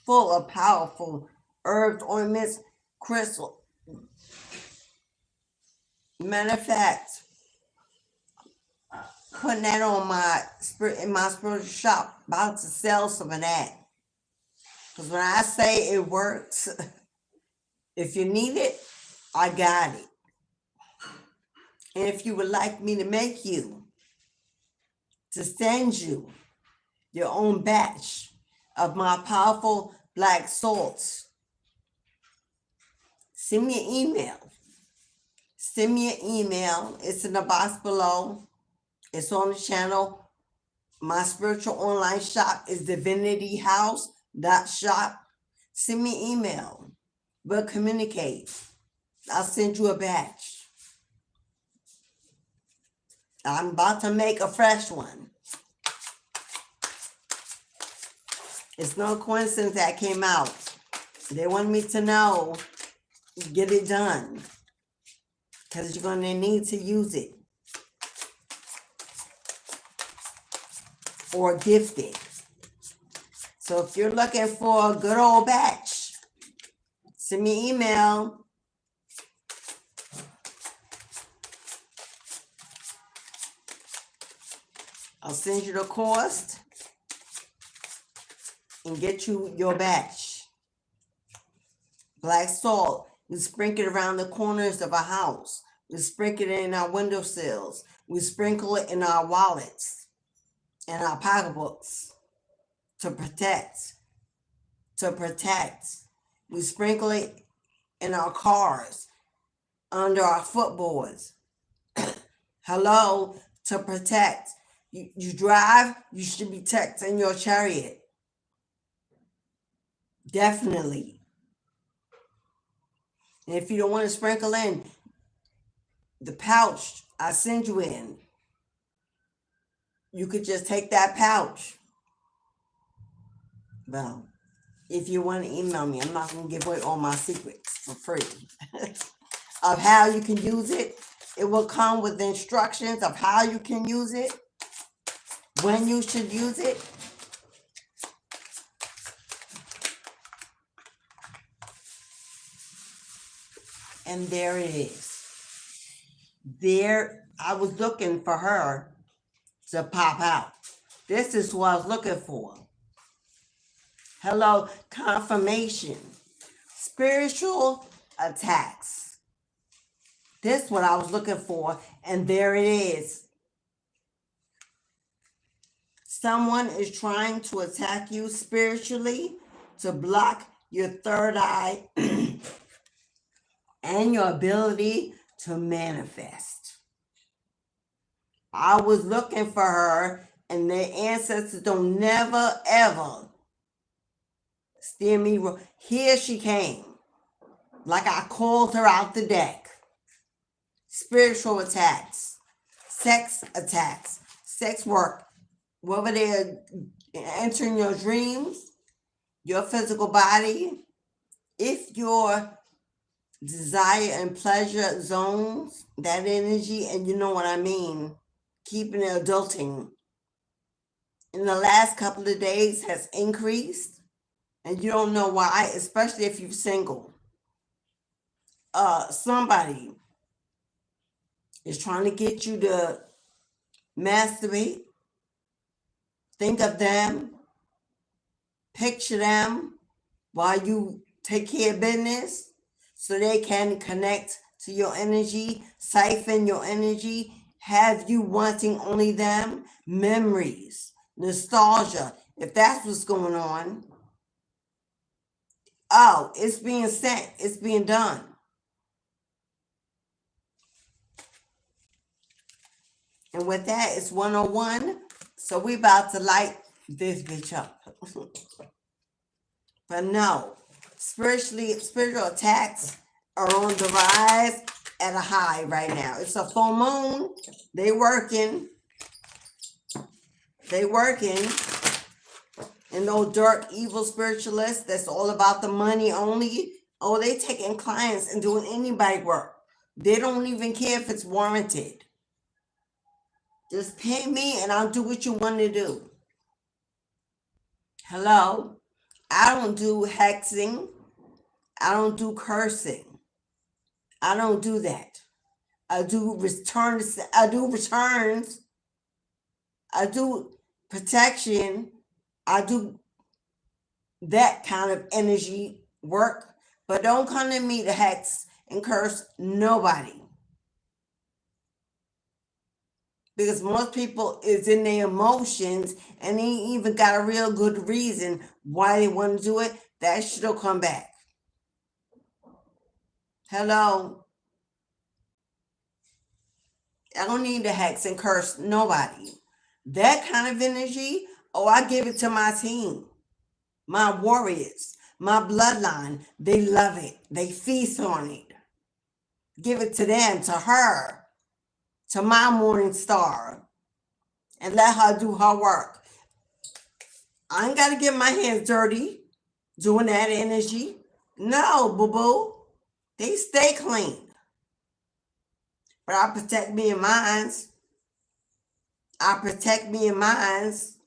full of powerful herbs, ointments, crystal. Matter of fact, putting that on my in my spiritual shop, about to sell some of that. Because when I say it works, if you need it, I got it. And if you would like me to make you, to send you your own batch of my powerful black salts, send me an email. Send me an email. It's in the box below. It's on the channel. My spiritual online shop is divinityhouse.shop. Send me an email. We'll communicate. I'll send you a batch. I'm about to make a fresh one. It's no coincidence that came out. They want me to know, get it done. Because you're going to need to use it. Or gift it. So if you're looking for a good old batch, send me an email. I'll send you the cost and get you your batch. Black salt, we sprinkle it around the corners of a house. We sprinkle it in our windowsills. We sprinkle it in our wallets and our pocketbooks to protect. We sprinkle it in our cars, under our footboards. Hello, to protect. You drive, you should be protecting your chariot. Definitely. And if you don't want to sprinkle in, the pouch I send you in, you could just take that pouch. Well, if you want to email me, I'm not going to give away all my secrets for free of how you can use it. It will come with instructions of how you can use it, when you should use it. And there it is. There, I was looking for her to pop out. This is what I was looking for. Hello, confirmation. Spiritual attacks. This is what I was looking for, and there it is. Someone is trying to attack you spiritually to block your third eye and your ability to manifest. I was looking for her, and their ancestors don't never, ever steer me wrong. Here she came, like I called her out the deck. Spiritual attacks, sex work, whether they're entering your dreams, your physical body, if your desire and pleasure zones, that energy, and you know what I mean, keeping it adulting, in the last couple of days has increased, and you don't know why, especially if you're single. Somebody is trying to get you to masturbate. Think of them, picture them while you take care of business so they can connect to your energy, siphon your energy, have you wanting only them, memories, nostalgia, if that's what's going on. Oh, it's being sent, it's being done. And with that, it's 101. So we about to light this bitch up. But no, spiritual attacks are on the rise at a high right now. It's a full moon. They working. And those dark, evil spiritualists that's all about the money only. Oh, they taking clients and doing anybody work. They don't even care if it's warranted. Just pay me and I'll do what you want to do. Hello? I don't do hexing. I don't do cursing. I don't do that. I do returns. I do returns. I do protection. I do that kind of energy work. But don't come to me to hex and curse nobody. Because most people is in their emotions and they ain't even got a real good reason why they want to do it. That shit'll come back. Hello? I don't need to hex and curse nobody. That kind of energy, oh, I give it to my team, my warriors, my bloodline. They love it. They feast on it. Give it to them, to her, to my morning star, and let her do her work. I ain't got to get my hands dirty doing that energy. No, boo-boo. They stay clean. But I protect me and mines. I protect me and mines.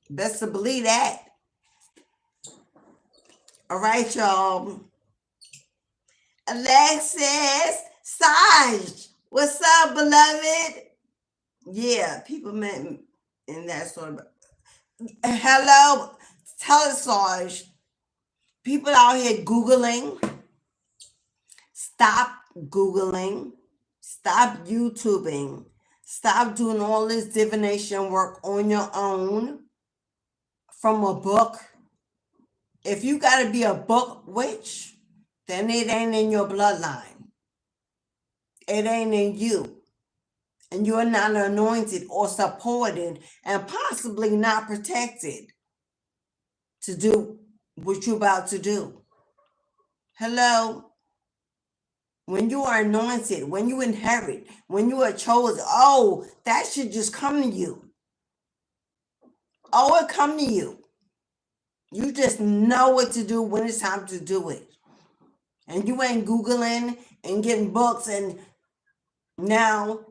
Best to believe that. All right, y'all. Alexis, Saj, what's up, beloved? Yeah, people meant in that sort of. Hello, tell us, Saj. People out here Googling. Stop Googling. Stop YouTubing. Stop doing all this divination work on your own from a book. If you got to be a book witch, then it ain't in your bloodline. It ain't in you. And you're not anointed or supported and possibly not protected to do what you're about to do. Hello? When you are anointed, when you inherit, when you are chosen, oh, that should just come to you. Oh, it come to you. You just know what to do when it's time to do it. And you ain't Googling and getting books. And now,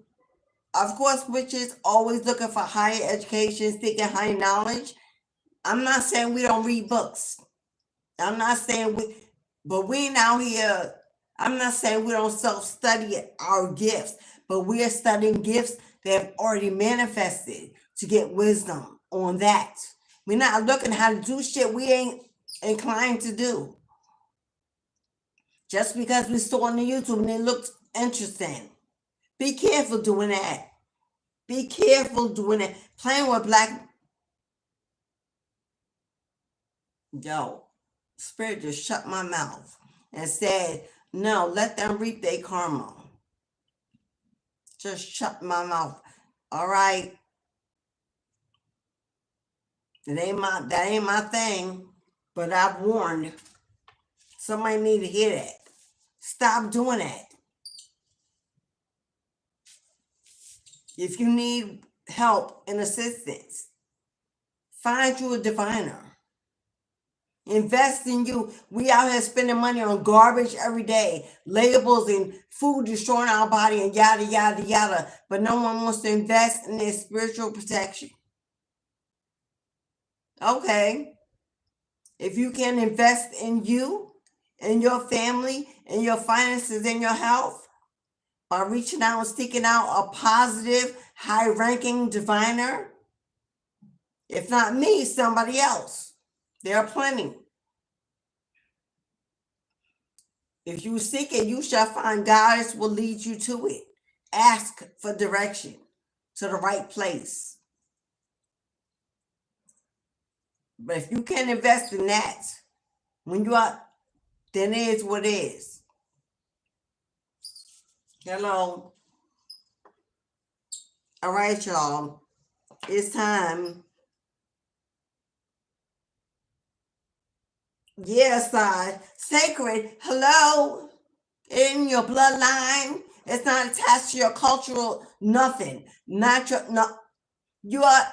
of course, witches always looking for higher education, seeking higher knowledge. I'm not saying we don't read books. I'm not saying but we out here, I'm not saying we don't self-study our gifts, but we are studying gifts that have already manifested to get wisdom on that. We're not looking how to do shit we ain't inclined to do. Just because we saw on the YouTube and it looked interesting. Be careful doing that. Be careful doing it. Playing with black. Yo, Spirit just shut my mouth and said, no, let them reap their karma. Just shut my mouth. All right. That ain't my thing. But I've warned. Somebody need to hear that. Stop doing that. If you need help and assistance, find you a diviner. Invest in you. We out here spending money on garbage every day, labels and food destroying our body and yada, yada, yada. But no one wants to invest in their spiritual protection. Okay. If you can invest in you, in your family, in your finances, in your health, by reaching out and seeking out a positive, high-ranking diviner, if not me, somebody else. There are plenty. If you seek it, you shall find. God will lead you to it. Ask for direction to the right place. But if you can't invest in that, when you are, then it is what it is. Hello. All right, y'all. It's time. Yes, sacred. Hello. In your bloodline. It's not attached to your cultural nothing. Not your, no. You are.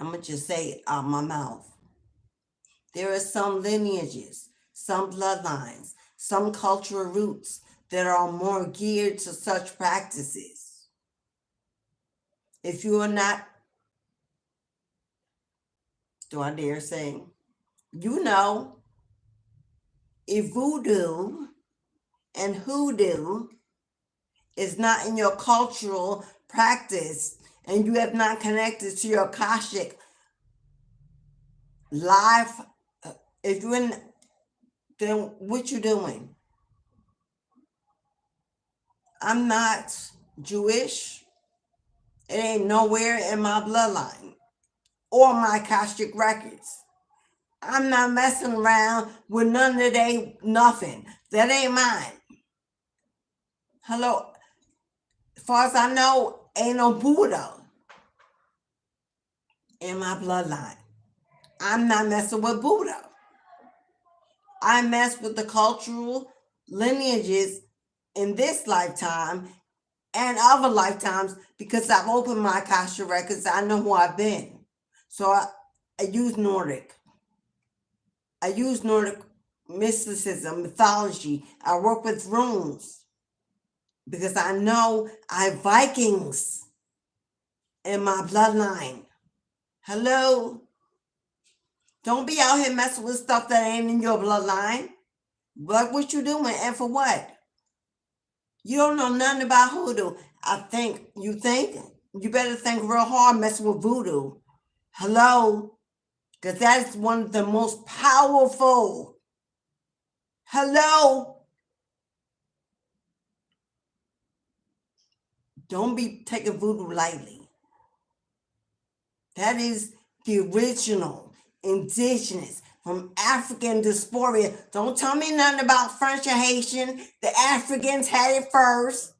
I'm going to just say it out my mouth. There are some lineages, some bloodlines, some cultural roots that are more geared to such practices. If you are not, do I dare say, you know, if voodoo and hoodoo is not in your cultural practice and you have not connected to your Akashic life, if you're in, then what you doing? I'm not Jewish. It ain't nowhere in my bloodline or my Akashic records. I'm not messing around with none of they nothing. That ain't mine. Hello. As far as I know, ain't no Buddha in my bloodline. I'm not messing with Buddha. I mess with the cultural lineages in this lifetime and other lifetimes because I've opened my Akasha records. I know who I've been. So I use Nordic. I use Nordic mysticism, mythology. I work with runes because I know I have Vikings in my bloodline. Hello? Don't be out here messing with stuff that ain't in your bloodline. But what you doing and for what? You don't know nothing about hoodoo. You better think real hard messing with voodoo. Hello? Because that is one of the most powerful. Hello? Don't be taking voodoo lightly. That is the original, indigenous, from African diaspora. Don't tell me nothing about French or Haitian. The Africans had it first.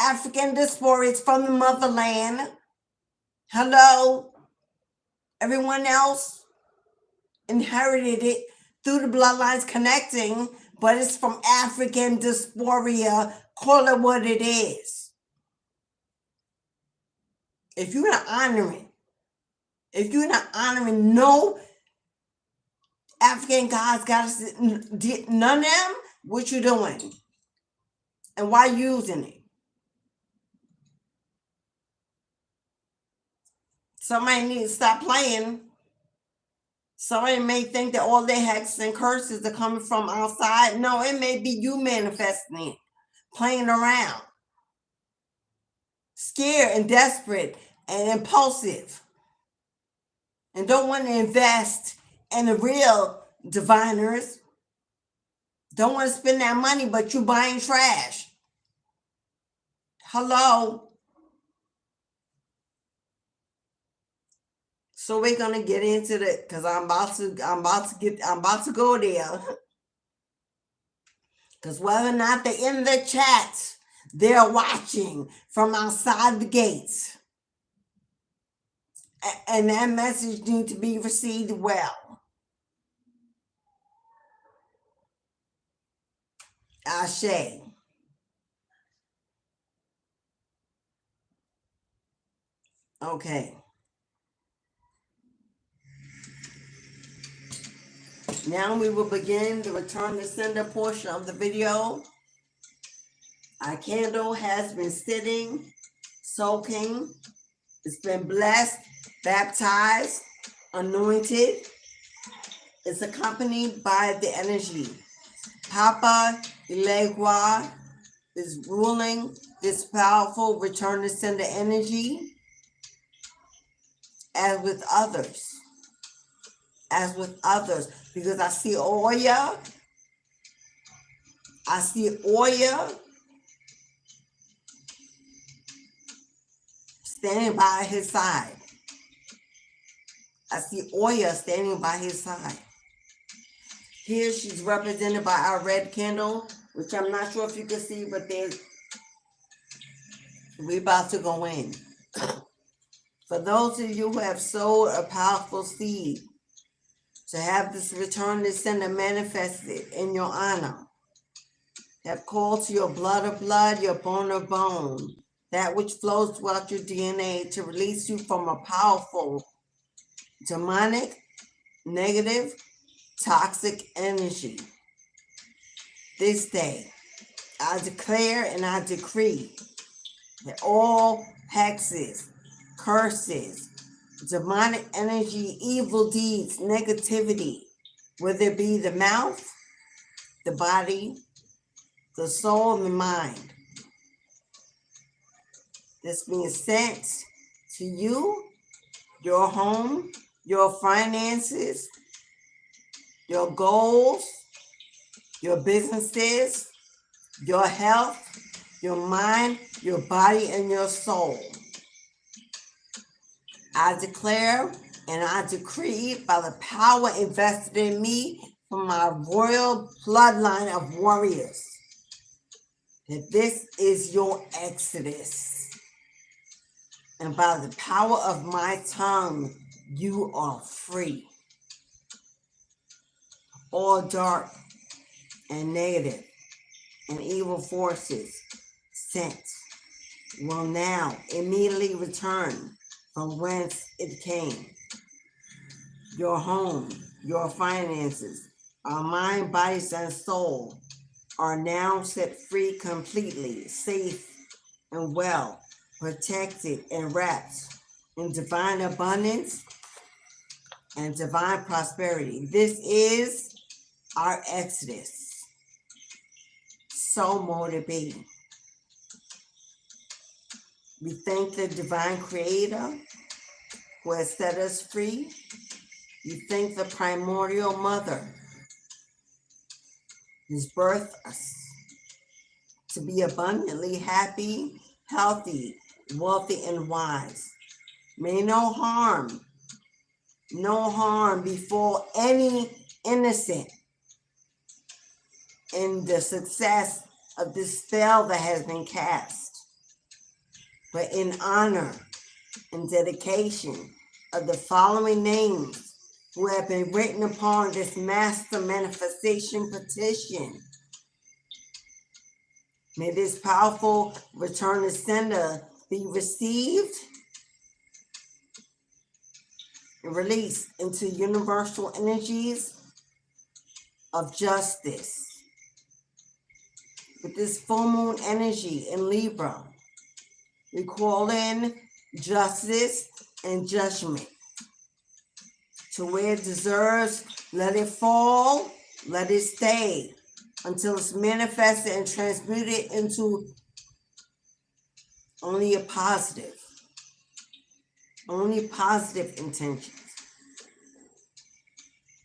African diaspora is from the motherland. Hello? Everyone else inherited it through the bloodlines connecting, but it's from African diaspora. Call it what it is. If you're not honoring no African gods, goddesses, none of them, what you doing? And why using it? Somebody needs to stop playing. Somebody may think that all their hexes and curses are coming from outside. No, it may be you manifesting it, playing around, scared and desperate and impulsive, and don't want to invest in the real diviners. Don't want to spend that money, but you buying trash. Hello? So we're gonna get into it because I'm about to go there. Because whether or not they're in the chat, they're watching from outside the gates. And that message needs to be received well. Ashe. Okay. Now we will begin the return to sender portion of the video. Our candle has been sitting, soaking. It's been blessed, baptized, anointed. It's accompanied by the energy. Papa Ilegua is ruling this powerful return to sender energy as with others. Because I see Oya. Standing by his side. I see Oya standing by his side. Here she's represented by our red candle, which I'm not sure if you can see, but we're about to go in. For those of you who have sowed a powerful seed to have this return to sender manifested in your honor, have called to your blood of blood, your bone of bone, that which flows throughout your DNA to release you from a powerful, demonic, negative, toxic energy. This day, I declare and I decree that all hexes, curses, demonic energy, evil deeds, negativity, whether it be the mouth, the body, the soul, and the mind, this being sent to you, your home, your finances, your goals, your businesses, your health, your mind, your body, and your soul. I declare and I decree by the power invested in me from my royal bloodline of warriors that this is your exodus. And by the power of my tongue, you are free. All dark and negative and evil forces sent will now immediately return from whence it came. Your home, your finances, our mind, bodies, and soul are now set free completely, safe and well, protected and wrapped in divine abundance and divine prosperity. This is our exodus. So mote it be. We thank the divine creator who has set us free. We thank the primordial mother who's birthed us to be abundantly happy, healthy, wealthy, and wise. May no harm befall any innocent in the success of this spell that has been cast. But in honor and dedication of the following names who have been written upon this master manifestation petition, may this powerful return to sender be received and released into universal energies of justice. With this full moon energy in Libra, we call in justice and judgment to where it deserves. Let it fall, let it stay until it's manifested and transmuted into only positive intentions.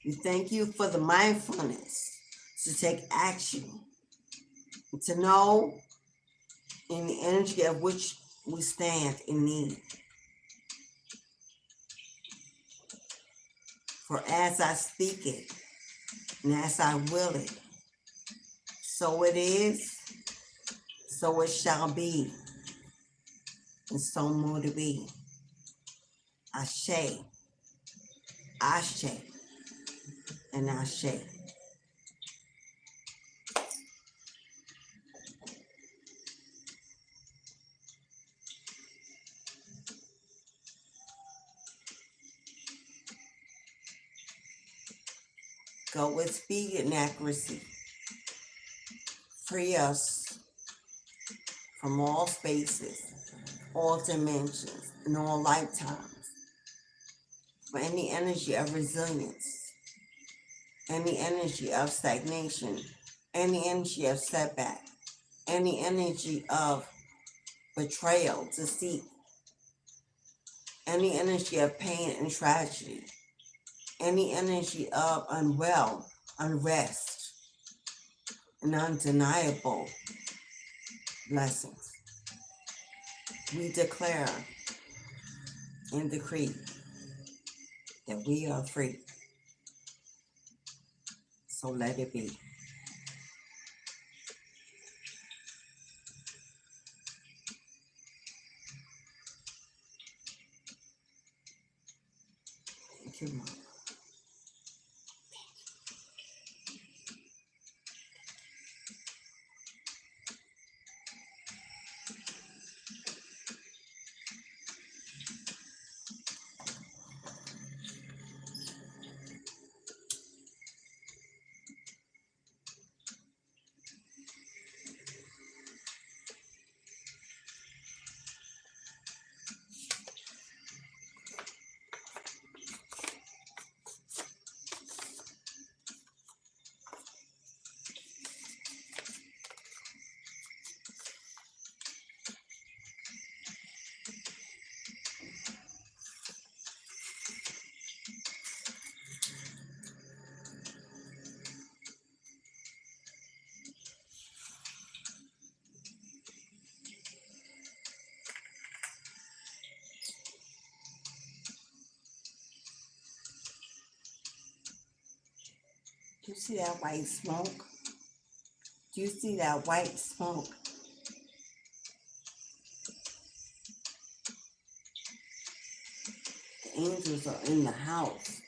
We thank you for the mindfulness to take action, to know in the energy of which we stand in need. For as I speak it, and as I will it, so it is, so it shall be, and so more to be. Ashe, Ashe, and Ashe. Go with speed and accuracy. Free us from all spaces, all dimensions, and all lifetimes. For any energy of resilience, any energy of stagnation, any energy of setback, any energy of betrayal, deceit, any energy of pain and tragedy, any energy of unrest, and undeniable blessings. We declare and decree that we are free. So let it be. Thank you, Mom. Do you see that white smoke? Do you see that white smoke? The angels are in the house.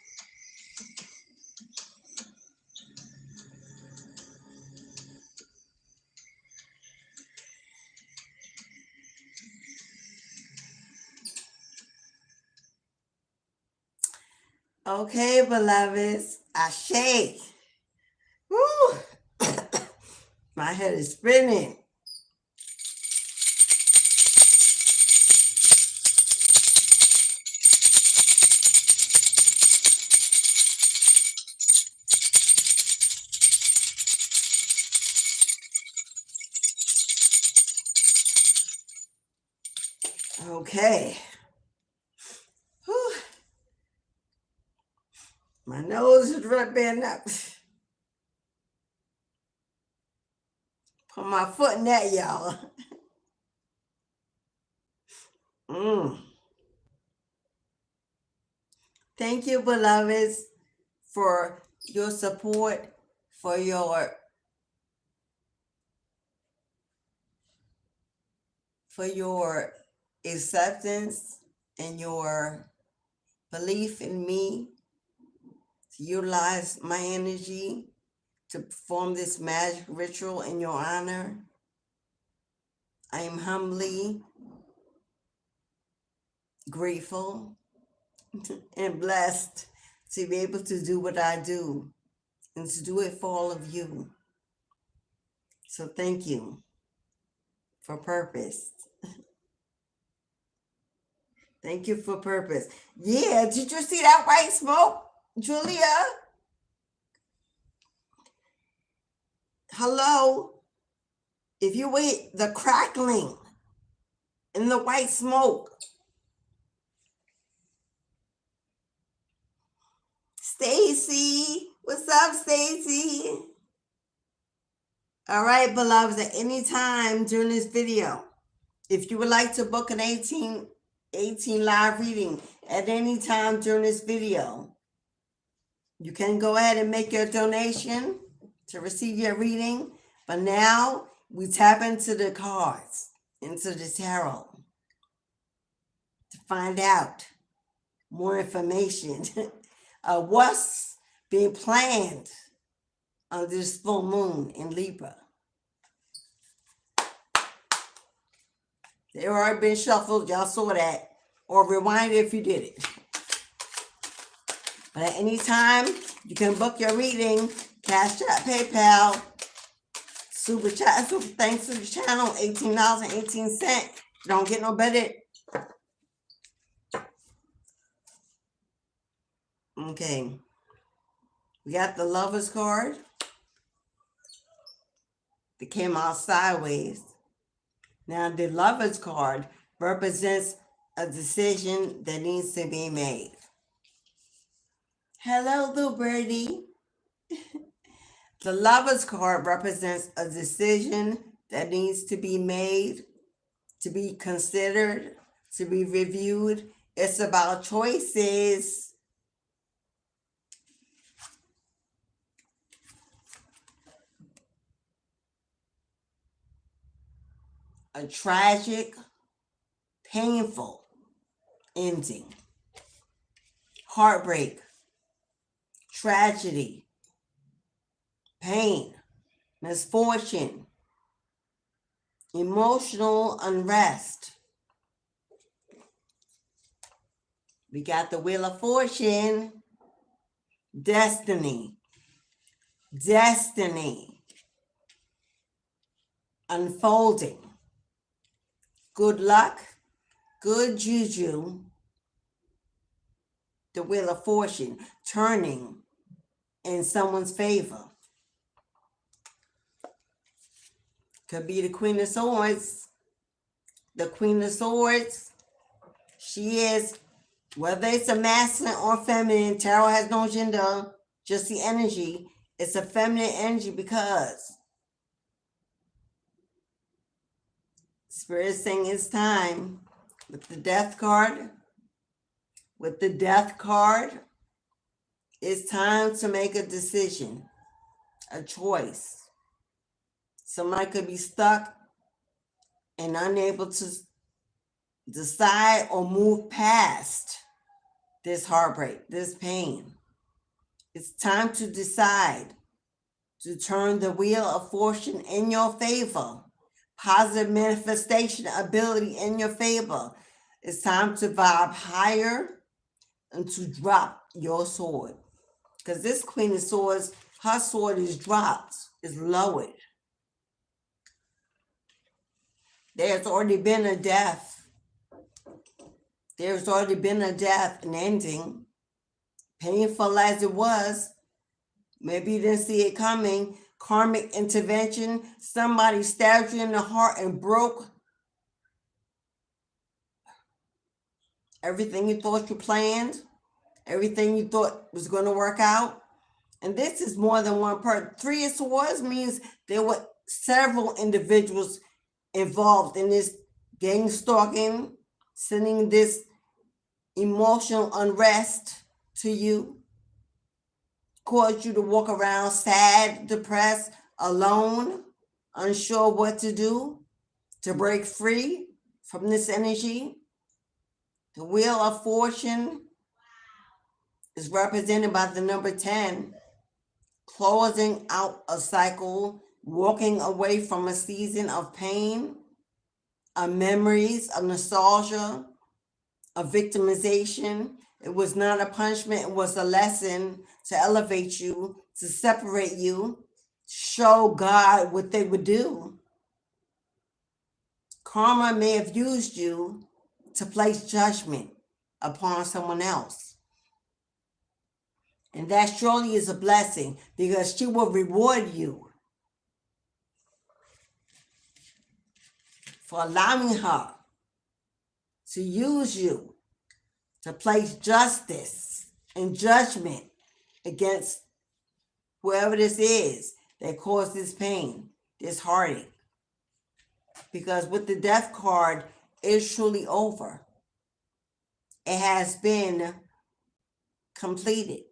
Okay, beloveds, Ashe. Woo! My head is spinning. Okay. Whew. My nose is rubbing up. Put my foot in that, y'all. Thank you, beloveds, for your support, for your acceptance and your belief in me to utilize my energy to perform this magic ritual in your honor. I am humbly grateful and blessed to be able to do what I do and to do it for all of you. So thank you for purpose. Thank you for purpose. Yeah, did you see that white smoke, Julia? Hello? If you wait, the crackling and the white smoke. Stacy, what's up, Stacy? All right, beloveds, at any time during this video, if you would like to book an 18 live reading at any time during this video, you can go ahead and make your donation to receive your reading. But now we tap into the cards, into the tarot, to find out more information of what's being planned on this full moon in Libra. They already been shuffled, y'all saw that, or rewind it if you did it. But at any time, you can book your reading, Cashapp, PayPal, Super Chat, Super Thanks to the channel, $18.18. Don't get no better. Okay. We got the Lover's card that came out sideways. Now, the Lover's card represents a decision that needs to be made. Hello, little birdie. The Lover's card represents a decision that needs to be made, to be considered, to be reviewed. It's about choices. A tragic, painful ending. Heartbreak, tragedy, pain, misfortune, emotional unrest. We got the Wheel of Fortune, destiny, unfolding, good luck, good juju, the Wheel of Fortune turning in someone's favor. Could be the Queen of Swords. The Queen of Swords, she is, whether it's a masculine or feminine, tarot has no gender, just the energy. It's a feminine energy because Spirit is saying it's time. With the Death card, it's time to make a decision. a choice. Somebody could be stuck and unable to decide or move past this heartbreak, this pain. It's time to decide to turn the wheel of fortune in your favor. Positive manifestation ability in your favor. It's time to vibe higher and to drop your sword. Because this Queen of Swords, her sword is dropped, is lowered. There's already been a death. There's already been a death, an ending. Painful as it was, maybe you didn't see it coming. Karmic intervention, somebody stabbed you in the heart and broke everything you thought you planned, everything you thought was going to work out. And this is more than one person. 3 of Swords means there were several individuals involved in this gang stalking, sending this emotional unrest to you, caused you to walk around sad, depressed, alone, unsure what to do to break free from this energy. The Wheel of Fortune is represented by the number 10, closing out a cycle, walking away from a season of pain, of memories, of nostalgia, of victimization. It was not a punishment, it was a lesson to elevate you, to separate you, show God what they would do. Karma may have used you to place judgment upon someone else. And that surely is a blessing, because she will reward you for allowing her to use you to place justice and judgment against whoever this is that caused this pain, this heartache. Because with the Death card, it's truly over. It has been completed.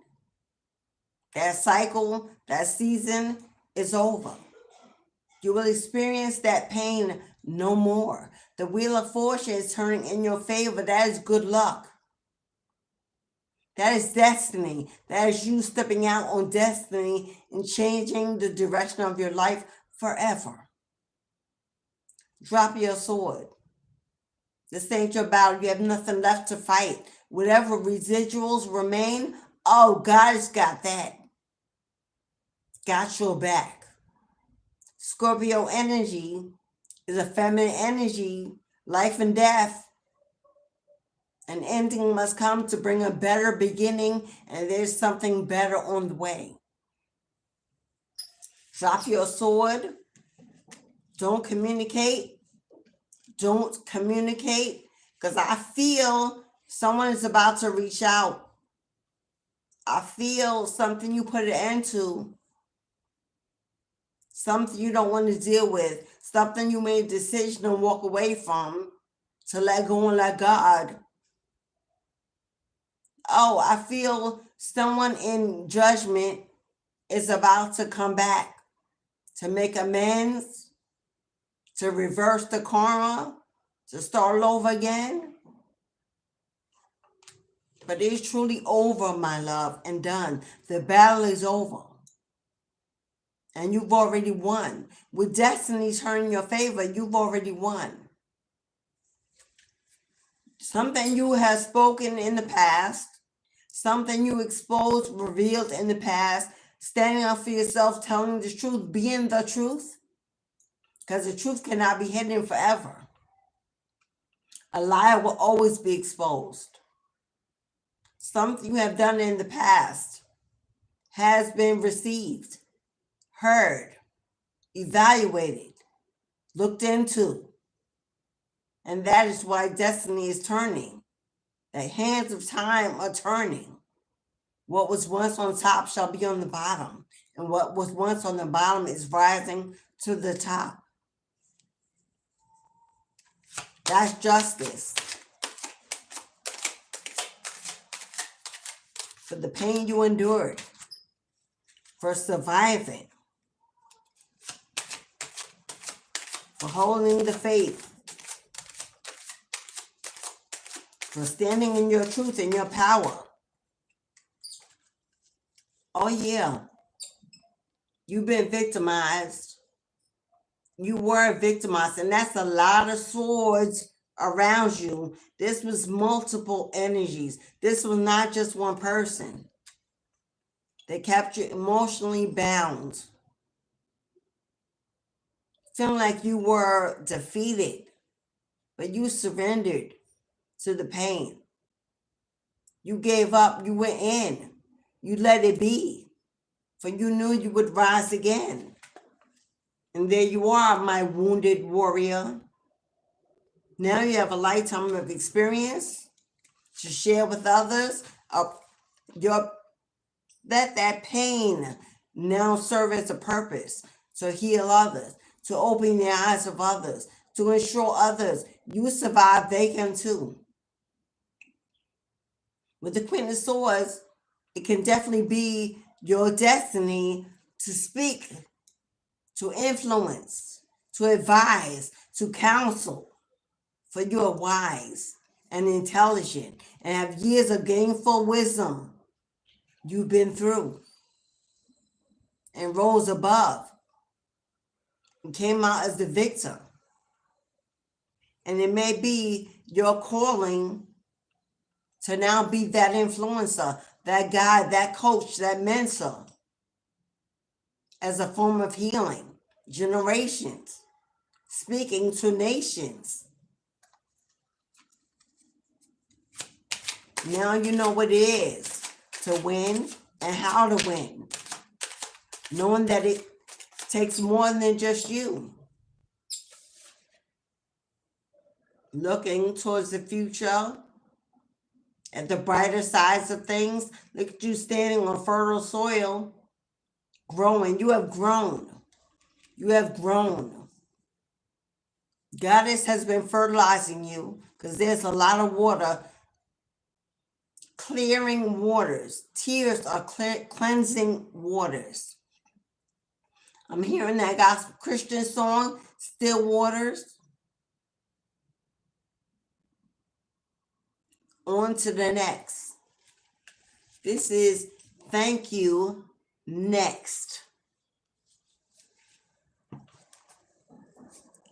That cycle, that season is over. You will experience that pain no more. The Wheel of Fortune is turning in your favor. That is good luck. That is destiny. That is you stepping out on destiny and changing the direction of your life forever. Drop your sword. This ain't your battle. You have nothing left to fight. Whatever residuals remain, oh, God has got that. Got your back. Scorpio energy is a feminine energy, life and death. An ending must come to bring a better beginning, and there's something better on the way. Drop your sword. Don't communicate. Don't communicate, because I feel someone is about to reach out. I feel something you put an end to, something you don't want to deal with, something you made a decision to walk away from, to let go and let God. Oh, I feel someone in judgment is about to come back to make amends, to reverse the karma, to start over again. But it's truly over, my love, and done. The battle is over. And you've already won. With destiny turning in your favor, you've already won. Something you have spoken in the past, something you exposed, revealed in the past, standing up for yourself, telling the truth, being the truth, because the truth cannot be hidden forever. A liar will always be exposed. Something you have done in the past has been received, heard, evaluated, looked into. And that is why destiny is turning. The hands of time are turning. What was once on top shall be on the bottom. And what was once on the bottom is rising to the top. That's justice. For the pain you endured. For surviving. for holding the faith, for standing in your truth and your power. Oh yeah, you've been victimized. You were victimized, and that's a lot of swords around you. This was multiple energies. This was not just one person. They kept you emotionally bound, feeling like you were defeated, but you surrendered to the pain. You gave up, you went in, you let it be, for you knew you would rise again. And there you are, my wounded warrior. Now you have a lifetime of experience to share with others. Let that pain now serve as a purpose to heal others, to open the eyes of others, to ensure others you survive, they can too. With the Queen of Swords, it can definitely be your destiny to speak, to influence, to advise, to counsel, for you are wise and intelligent and have years of gainful wisdom you've been through and rose above and came out as the victor. And it may be your calling to now be that influencer, that guide, that coach, that mentor, as a form of healing generations, speaking to nations. Now you know what it is to win and how to win, knowing that it takes more than just you. Looking towards the future, at the brighter sides of things. Look at you standing on fertile soil, growing. You have grown. You have grown. Goddess has been fertilizing you because there's a lot of water, clearing waters. Tears are cleansing waters. I'm hearing that gospel Christian song, Still Waters. On to the next. This is Thank You Next.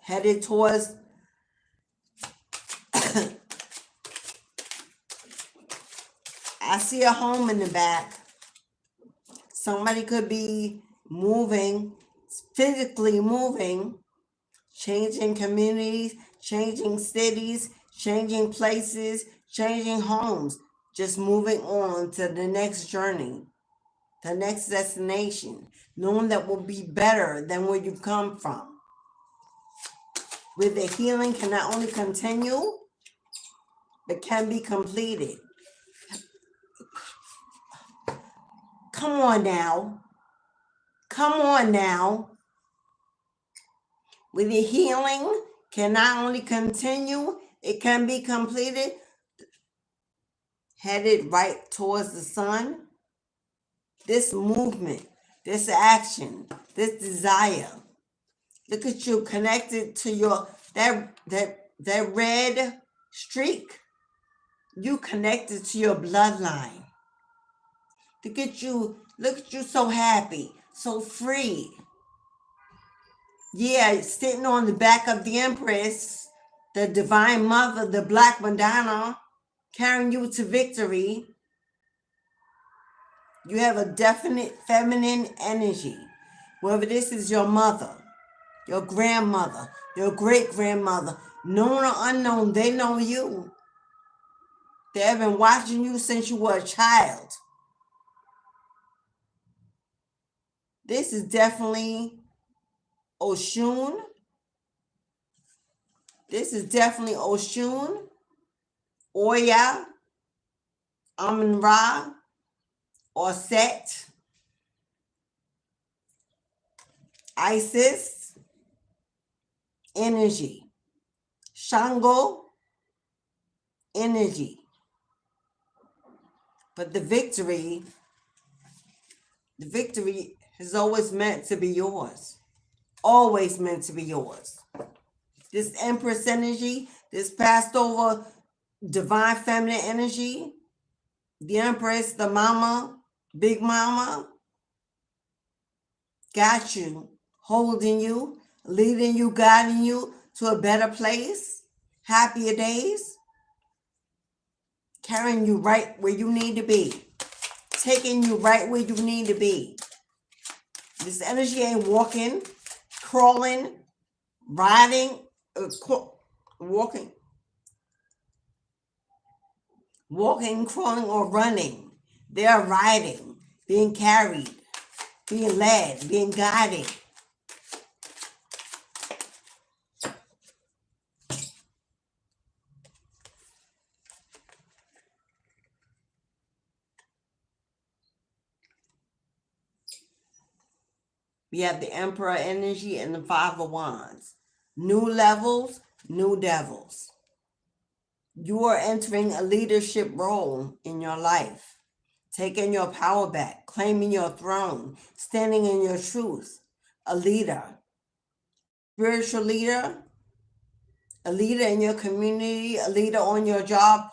Headed towards I see a home in the back. Somebody could be moving, physically moving, changing communities, changing cities, changing places, changing homes, just moving on to the next journey, the next destination, knowing that will be better than where you've come from. Where the healing can not only continue, but can be completed. Come on now. Come on now. Where the healing can not only continue, it can be completed. Headed right towards the sun. This movement, this action, this desire. Look at you connected to your that red streak. You connected to your bloodline. Look at you so happy, so free. Yeah, sitting on the back of the Empress, the Divine Mother, the Black Madonna, carrying you to victory. You have a definite feminine energy. Whether this is your mother, your grandmother, your great-grandmother, known or unknown, they know you. They have been watching you since you were a child. This is definitely Oshun. This is definitely Oshun, Oya, Amun-Ra, or Set, Isis, energy, Shango, energy. But the victory is always meant to be yours. always meant to be yours. This Empress energy, this passed over divine feminine energy, the Empress, the mama, big mama, got you, holding you, leading you, guiding you to a better place, happier days, carrying you right where you need to be, taking you right where you need to be. This energy ain't walking, crawling, riding, walking, crawling, or running. They are riding, being carried, being led, being guided. We have the Emperor energy and the Five of Wands. New levels, new devils. You are entering a leadership role in your life, taking your power back, claiming your throne, standing in your truth. A leader, spiritual leader, a leader in your community, a leader on your job,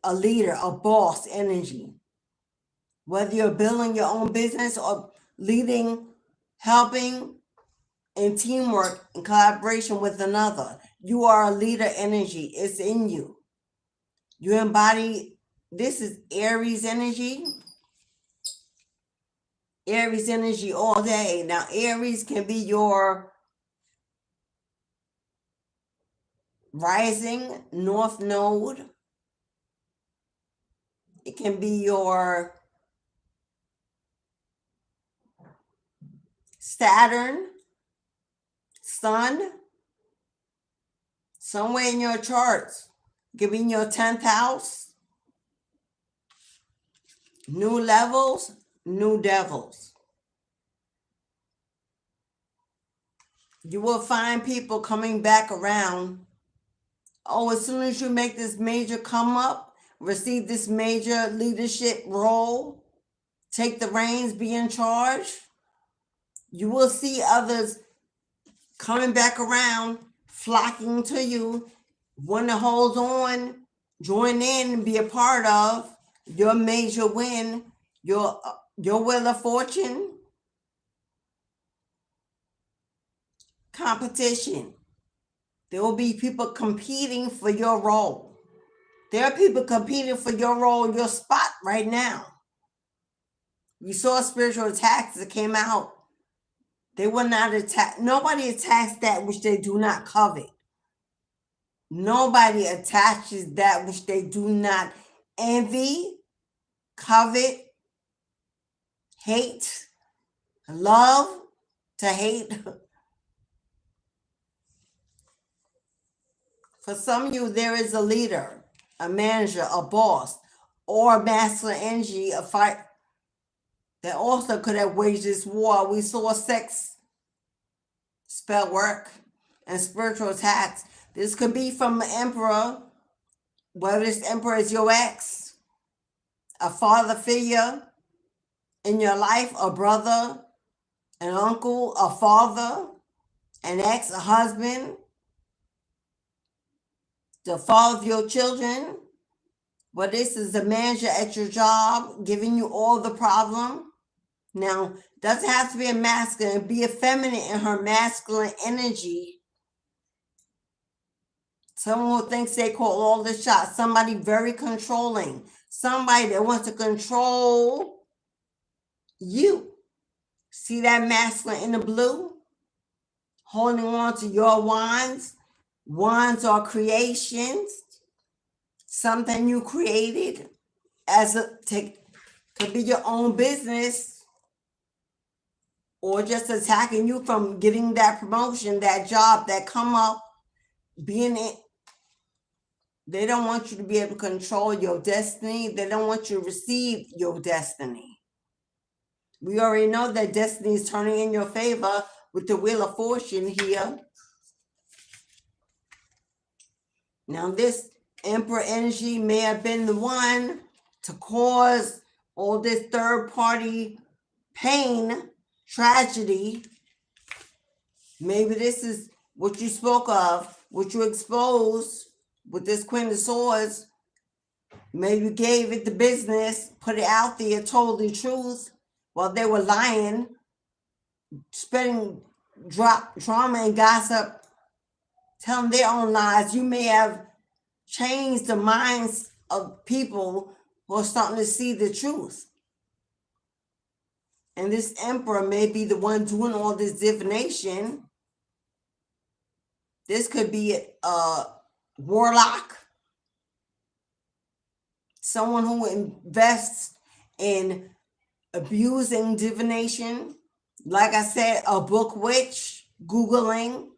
a leader, a boss energy. Whether you're building your own business or leading, helping in teamwork and collaboration with another, you are a leader energy. It's in you. You embody, this is Aries energy. Aries energy all day. Now, Aries can be your rising north node. It can be your Saturn, Sun, somewhere in your charts. Giving your 10th house. New levels, new devils. You will find people coming back around. Oh, as soon as you make this major come up, receive this major leadership role, take the reins, be in charge, you will see others coming back around, flocking to you, want to hold on, join in, and be a part of your major win, your Wheel of Fortune competition. There will be people competing for your role. There are people competing for your role, your spot right now. You saw spiritual attacks that came out. They were not attacked. Nobody attacks that which they do not covet. Nobody attaches that which they do not envy, covet, hate, love, to hate. For some of you, there is a leader, a manager, a boss, or a masculine energy, a fight that also could have waged this war. We saw sex, spell work, and spiritual attacks. This could be from an emperor, whether this emperor is your ex, a father figure in your life, a brother, an uncle, a father, an ex, a husband, the father of your children. But this is the manager at your job giving you all the problem. Now, doesn't have to be a masculine, be a feminine in her masculine energy. Someone who thinks they call all the shots, somebody very controlling, somebody that wants to control you. See that masculine in the blue? Holding on to your wands. Wands are creations, something you created as could be your own business, or just attacking you from getting that promotion, that job, that come up, being it. They don't want you to be able to control your destiny. They don't want you to receive your destiny. We already know that destiny is turning in your favor with the Wheel of Fortune here. Now, this Emperor energy may have been the one to cause all this third-party pain, tragedy, Maybe this is what you spoke of, what you exposed with this Queen of Swords. Maybe you gave it the business, put it out there, told the truth while they were lying, spreading drama and gossip, telling their own lies. You may have changed the minds of people who are starting to see the truth. And this emperor may be the one doing all this divination. This could be a warlock, someone who invests in abusing divination. Like I said, a book witch, Googling,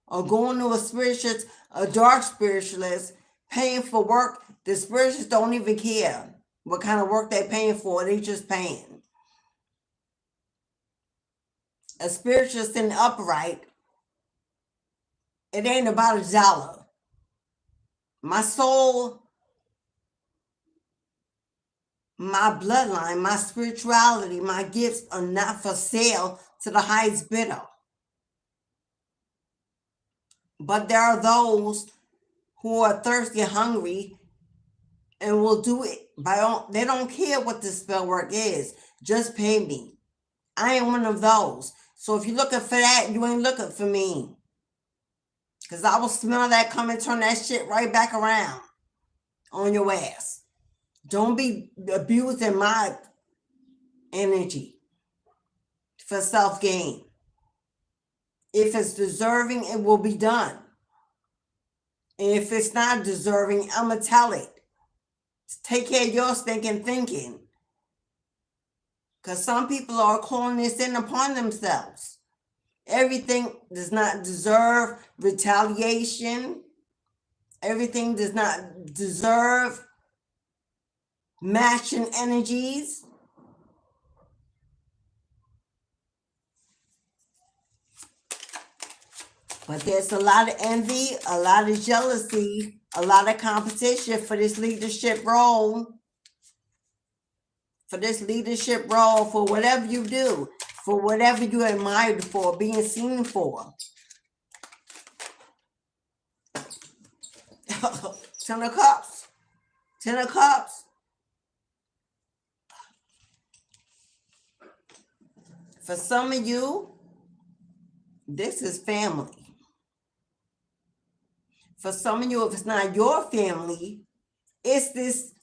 or going to a spiritualist, a dark spiritualist, paying for work. The spiritualists don't even care what kind of work they're paying for. They just paying. A spiritualist in the upright, it ain't about $1. My soul, my bloodline, my spirituality, my gifts are not for sale to the highest bidder. But there are those who are thirsty, hungry, and will do it by all. They don't care what the spell work is. Just pay me. I ain't one of those. So if you're looking for that, you ain't looking for me. Because I will smell that come and turn that shit right back around on your ass. Don't be abusing my energy for self-gain. If it's deserving, it will be done. And if it's not deserving, I'm going to tell it. Take care of your stinking thinking. Because some people are calling this in upon themselves. Everything does not deserve retaliation. Everything does not deserve matching energies. But there's a lot of envy, a lot of jealousy, a lot of competition for this leadership role. For this leadership role, for whatever you do, for whatever you're admired for, being seen for. 10 of Cups. 10 of Cups. For some of you, this is family. For some of you, if it's not your family, it's this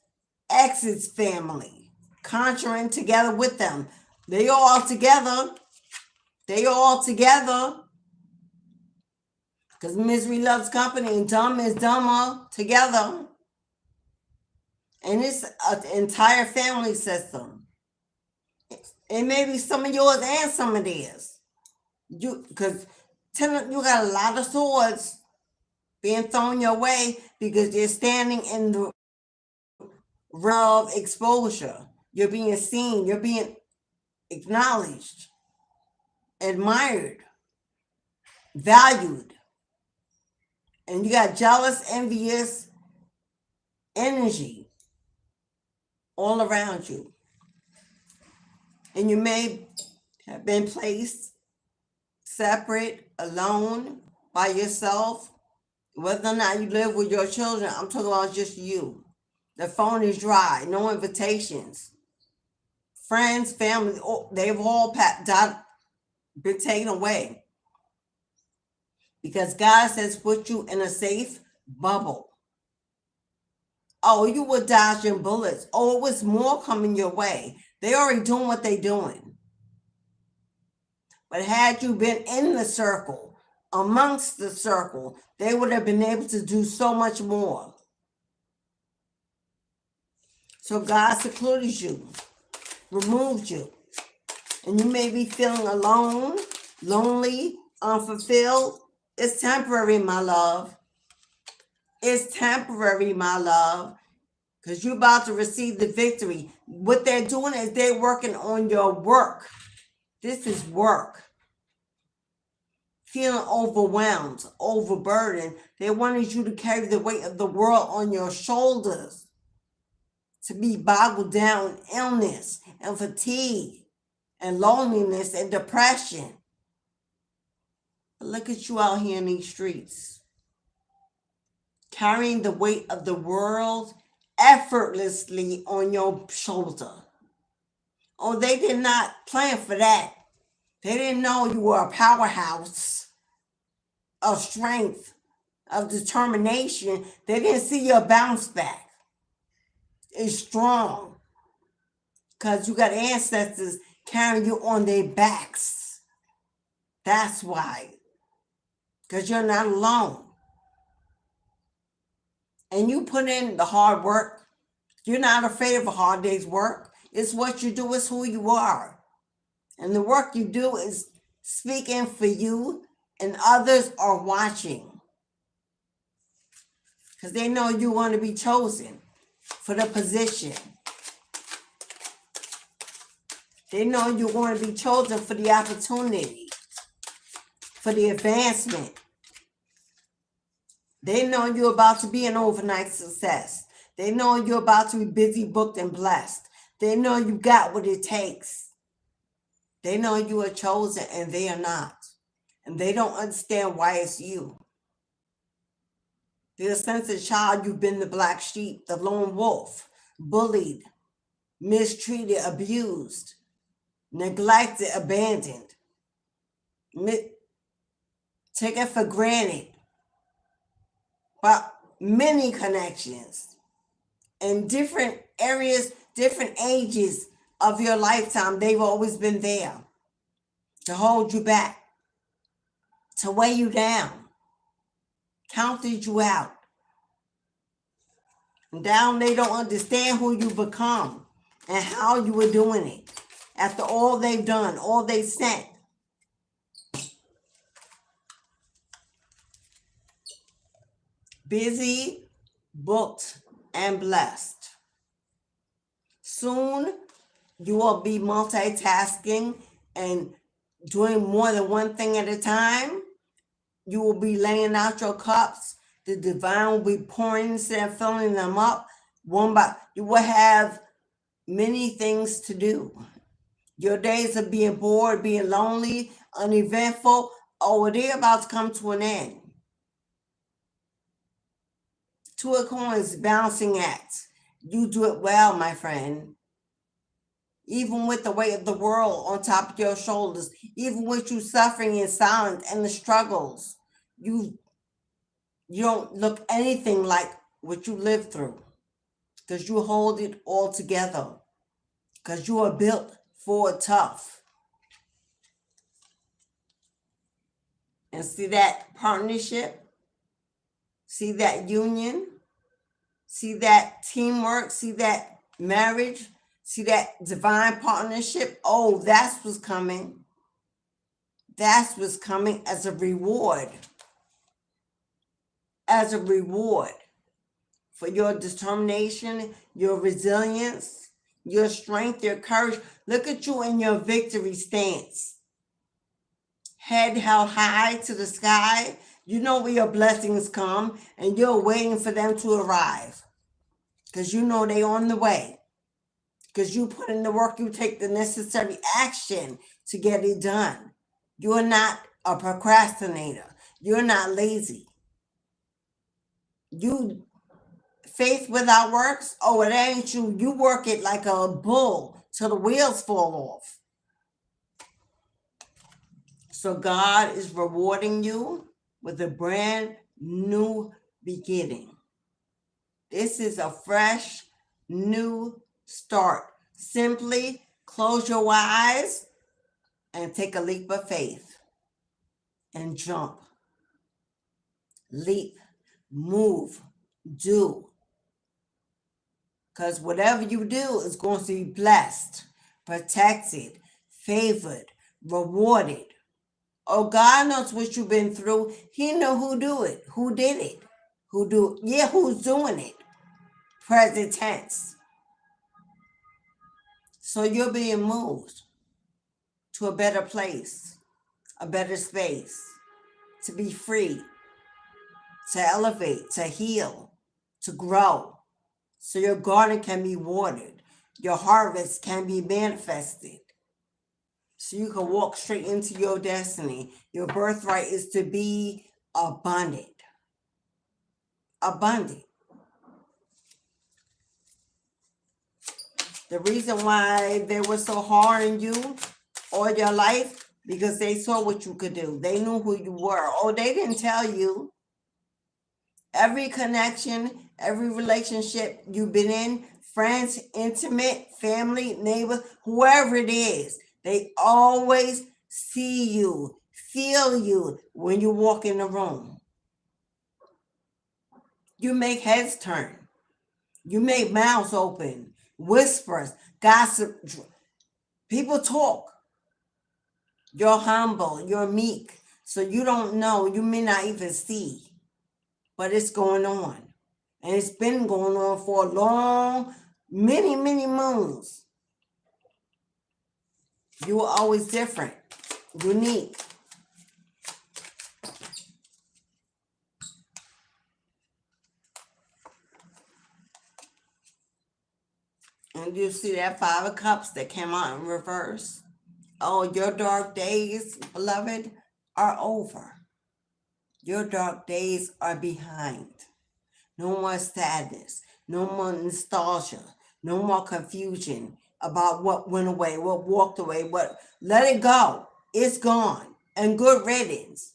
ex's family. Conjuring together with them. They all together. They all together. Because misery loves company and dumb is dumber together. And it's an entire family system. It may be some of yours and some of theirs. Because you got a lot of swords being thrown your way because you're standing in the realm of exposure. You're being seen. You're being acknowledged, admired, valued. And you got jealous, envious energy all around you. And you may have been placed separate, alone, by yourself. Whether or not you live with your children, I'm talking about just you. The phone is dry, no invitations. Friends, family, they've all been taken away. Because God says put you in a safe bubble. Oh, you were dodging bullets. Oh, it was more coming your way. They already doing what they're doing. But had you been in the circle, amongst the circle, they would have been able to do so much more. So God secluded you, removed you. And you may be feeling alone, lonely, unfulfilled. It's temporary, my love. It's temporary, my love. Because you're about to receive the victory. What they're doing is they're working on your work. This is work. Feeling overwhelmed, overburdened. They wanted you to carry the weight of the world on your shoulders. To be boggled down in illness and fatigue and loneliness and depression. But look at you out here in these streets, carrying the weight of the world effortlessly on your shoulder. Oh, they did not plan for that. They didn't know you were a powerhouse of strength, of determination. They didn't see your bounce back. It's strong because you got ancestors carrying you on their backs. That's why. Because you're not alone. And you put in the hard work. You're not afraid of a hard day's work. It's what you do, it's who you are. And the work you do is speaking for you, and others are watching. Because they know you want to be chosen for the position. They know you want to be chosen for the opportunity, for the advancement. They know you're about to be an overnight success. They know you're about to be busy, booked, and blessed. They know you got what it takes. They know you are chosen and they are not. And they don't understand why it's you. There's a sense of child, you've been the black sheep, the lone wolf, bullied, mistreated, abused, neglected, abandoned, taken for granted. But many connections in different areas, different ages of your lifetime, they've always been there to hold you back, to weigh you down, counted you out. And down they don't understand who you become and how you were doing it. After all they've done, all they sent. Busy, booked, and blessed. Soon you will be multitasking and doing more than one thing at a time. You will be laying out your cups. The divine will be pouring and filling them up one by. You will have many things to do. Your days of being bored, being lonely, uneventful, they're about to come to an end. Two of Coins, balancing act. You do it well, my friend. Even with the weight of the world on top of your shoulders, even with you suffering in silence and the struggles, you don't look anything like what you lived through, because you hold it all together, because you are built for tough. And see that partnership, see that union, see that teamwork, see that marriage, see that divine partnership. Oh, that's what's coming. That's what's coming as a reward. As a reward for your determination, your resilience, your strength, your courage. Look at you in your victory stance. Head held high to the sky. You know where your blessings come, and you're waiting for them to arrive. Because you know they're on the way. Because you put in the work, you take the necessary action to get it done. You're not a procrastinator. You're not lazy. You faith without works, it ain't you. You work it like a bull till the wheels fall off. So God is rewarding you with a brand new beginning. This is a fresh, new start. Simply close your eyes and take a leap of faith and jump. Leap, move, do. Because whatever you do is going to be blessed, protected, favored, rewarded. Oh, God knows what you've been through. He know who did it, who's doing it. Present tense. So you're being moved to a better place, a better space, to be free, to elevate, to heal, to grow. So your garden can be watered, your harvest can be manifested. so you can walk straight into your destiny. Your birthright is to be abundant. Abundant. The reason why they were so hard on you all your life, because they saw what you could do. They knew who you were. Oh, they didn't tell you. Every connection, every relationship you've been in, friends, intimate, family, neighbors, whoever it is, they always see you, feel you when you walk in the room. You make heads turn. You make mouths open, whispers, gossip. People talk. You're humble, you're meek, so you don't know, you may not even see, but it's going on. And it's been going on for a long, many, many moons. You were always different, unique. And you see that Five of Cups that came out in reverse. Oh, your dark days, beloved, are over. Your dark days are behind. No more sadness, no more nostalgia, no more confusion about what went away, what walked away, what let it go. It's gone. And good riddance.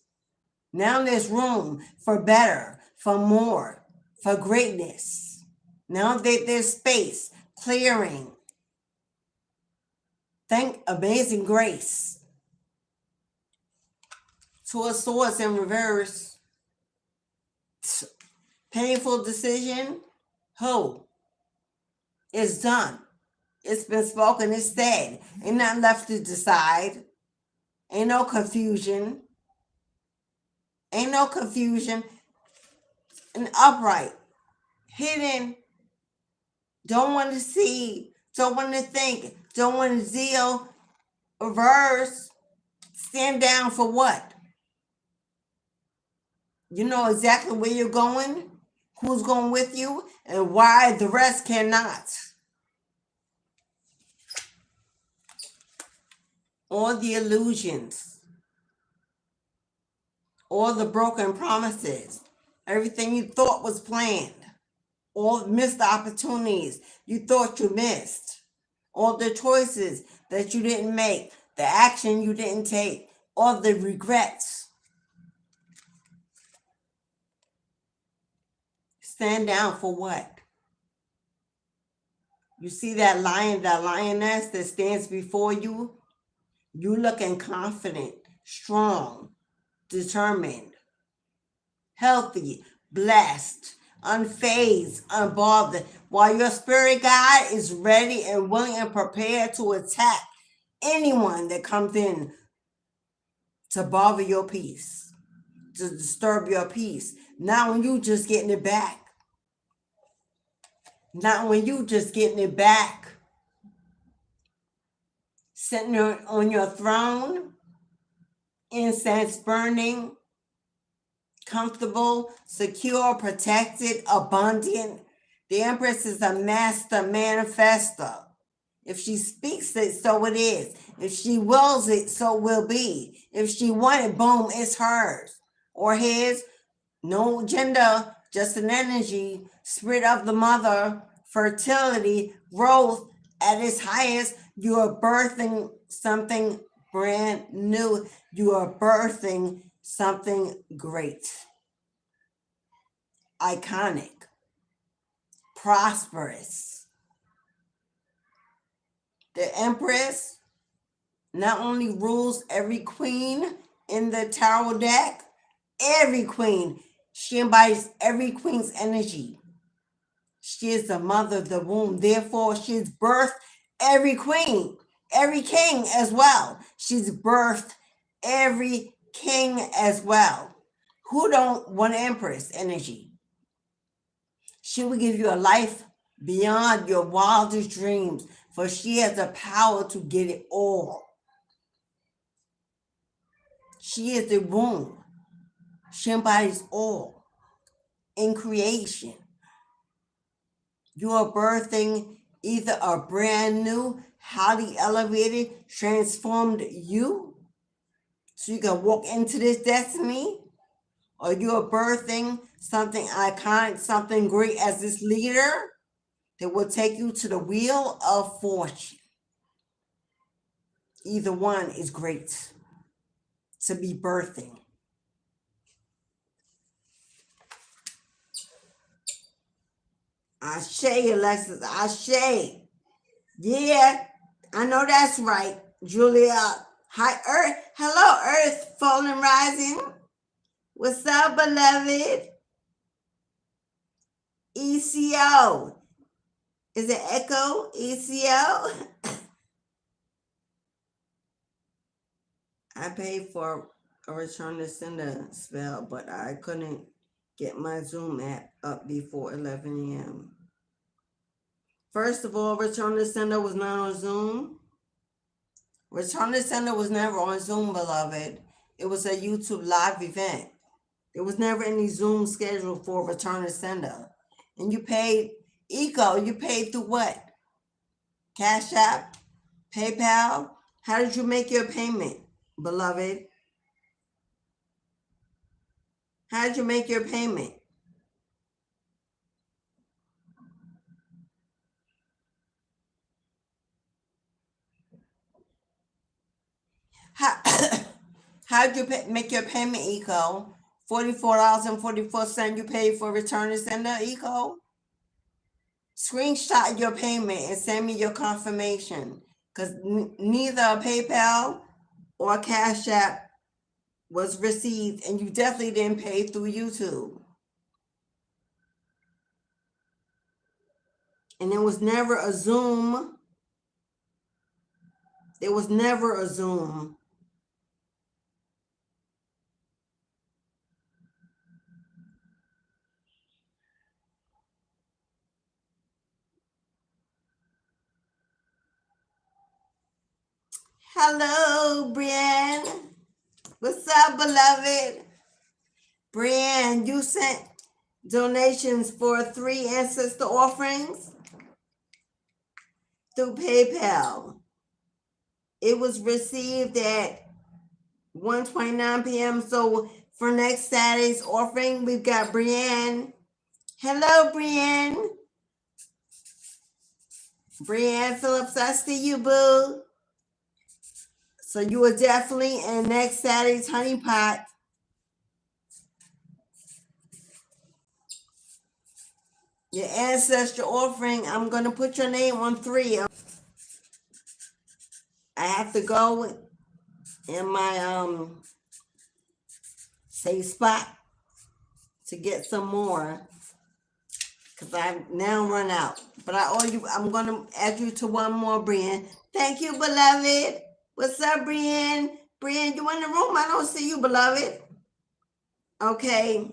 Now there's room for better, for more, for greatness. Now that there's space, clearing. Thank amazing grace. Two of Swords in reverse. Painful decision. Who? It's done. It's been spoken. It's said. Ain't nothing left to decide. Ain't no confusion. Ain't no confusion. And upright. Hidden. Don't want to see. Don't want to think. Don't want to zeal. Reverse. Stand down for what? You know exactly where you're going, who's going with you, and why the rest cannot. All the illusions, all the broken promises, everything you thought was planned, all missed opportunities you thought you missed, all the choices that you didn't make, the action you didn't take, all the regrets. Stand down for what? You see that lion, that lioness that stands before you? You looking confident, strong, determined, healthy, blessed, unfazed, unbothered, while your spirit guide is ready and willing and prepared to attack anyone that comes in to bother your peace, to disturb your peace. Not when you just getting it back. Not when you just getting it back. Sitting on your throne, incense burning, comfortable, secure, protected, abundant. The Empress is a master manifester. If she speaks it, so it is. If she wills it, so it will be. If she wants it, boom, it's hers or his. No gender, just an energy, spirit of the mother, fertility, growth at its highest. You are birthing something brand new. You are birthing something great, iconic, prosperous. The Empress not only rules every queen in the tarot deck, every queen. She embodies every queen's energy. She is the mother of the womb. Therefore, she's birthed every queen, every king as well. She's birthed every king as well. Who don't want Empress energy? She will give you a life beyond your wildest dreams, for she has the power to get it all. She is the womb. She embodies all in creation. You are birthing either a brand new, highly elevated, transformed you, so you can walk into this destiny, or you're birthing something iconic, something great as this leader that will take you to the wheel of fortune. Either one is great to be birthing. Ashe, Alexis, Ashe. Yeah, I know that's right, Julia. Hi, Earth. Hello, Earth, fallen rising. What's up, beloved? ECO. Is it Echo? ECO? I paid for a return to sender spell, but I couldn't get my Zoom app up before 11 a.m. First of all, return to sender was not on Zoom. Return to sender was never on Zoom, beloved. It was a YouTube live event. There was never any Zoom scheduled for return to sender. And you paid Eco, you paid through what? Cash App? PayPal? How did you make your payment, beloved? How did you make your payment? How, how did you make your payment, Eco? $44.44 you paid for return to sender, Eco? Screenshot your payment and send me your confirmation, because neither PayPal or Cash App was received, and you definitely didn't pay through YouTube. And there was never a Zoom. There was never a Zoom. Hello, Brienne. What's up, beloved? Brienne, you sent donations for 3 ancestor offerings through PayPal. It was received at 1:29 p.m. So for next Saturday's offering, we've got Brienne. Hello, Brienne. Brienne Phillips, I see you, boo. So you are definitely in next Saturday's Honeypot. Your ancestral offering, I'm going to put your name on 3. I have to go in my safe spot to get some more, because I've now run out. But I owe you, I'm going to add you to one more, Brienne. Thank you, beloved. What's up, Brienne? Brienne, you in the room? I don't see you, beloved. Okay.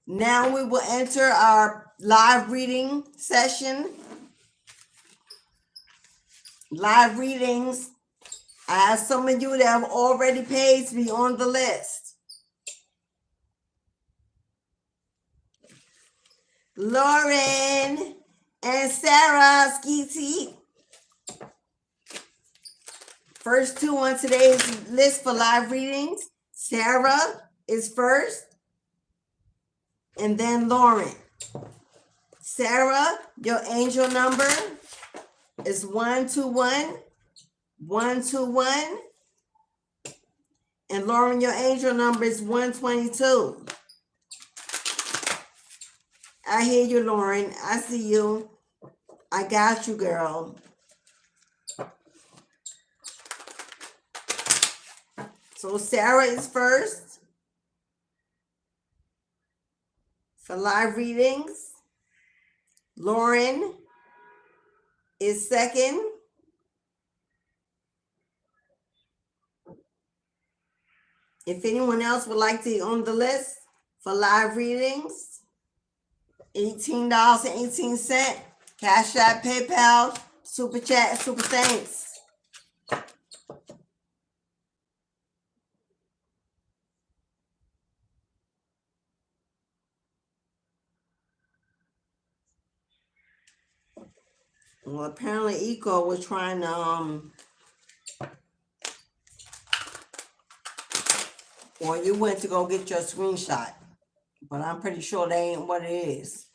Now we will enter our live reading session. Live readings. I have some of you that have already paid to be on the list. Lauren and Sarah Skeety. First 2 on today's list for live readings. Sarah is first, and then Lauren. Sarah, your angel number is 121, 121. And Lauren, your angel number is 122. I hear you, Lauren. I see you. I got you, girl. So Sarah is first for live readings. Lauren is second. If anyone else would like to be on the list for live readings, $18.18. Cash App, PayPal, Super Chat, Super Thanks. Well, apparently Eco was trying to, or you went to go get your screenshot, but I'm pretty sure that ain't what it is.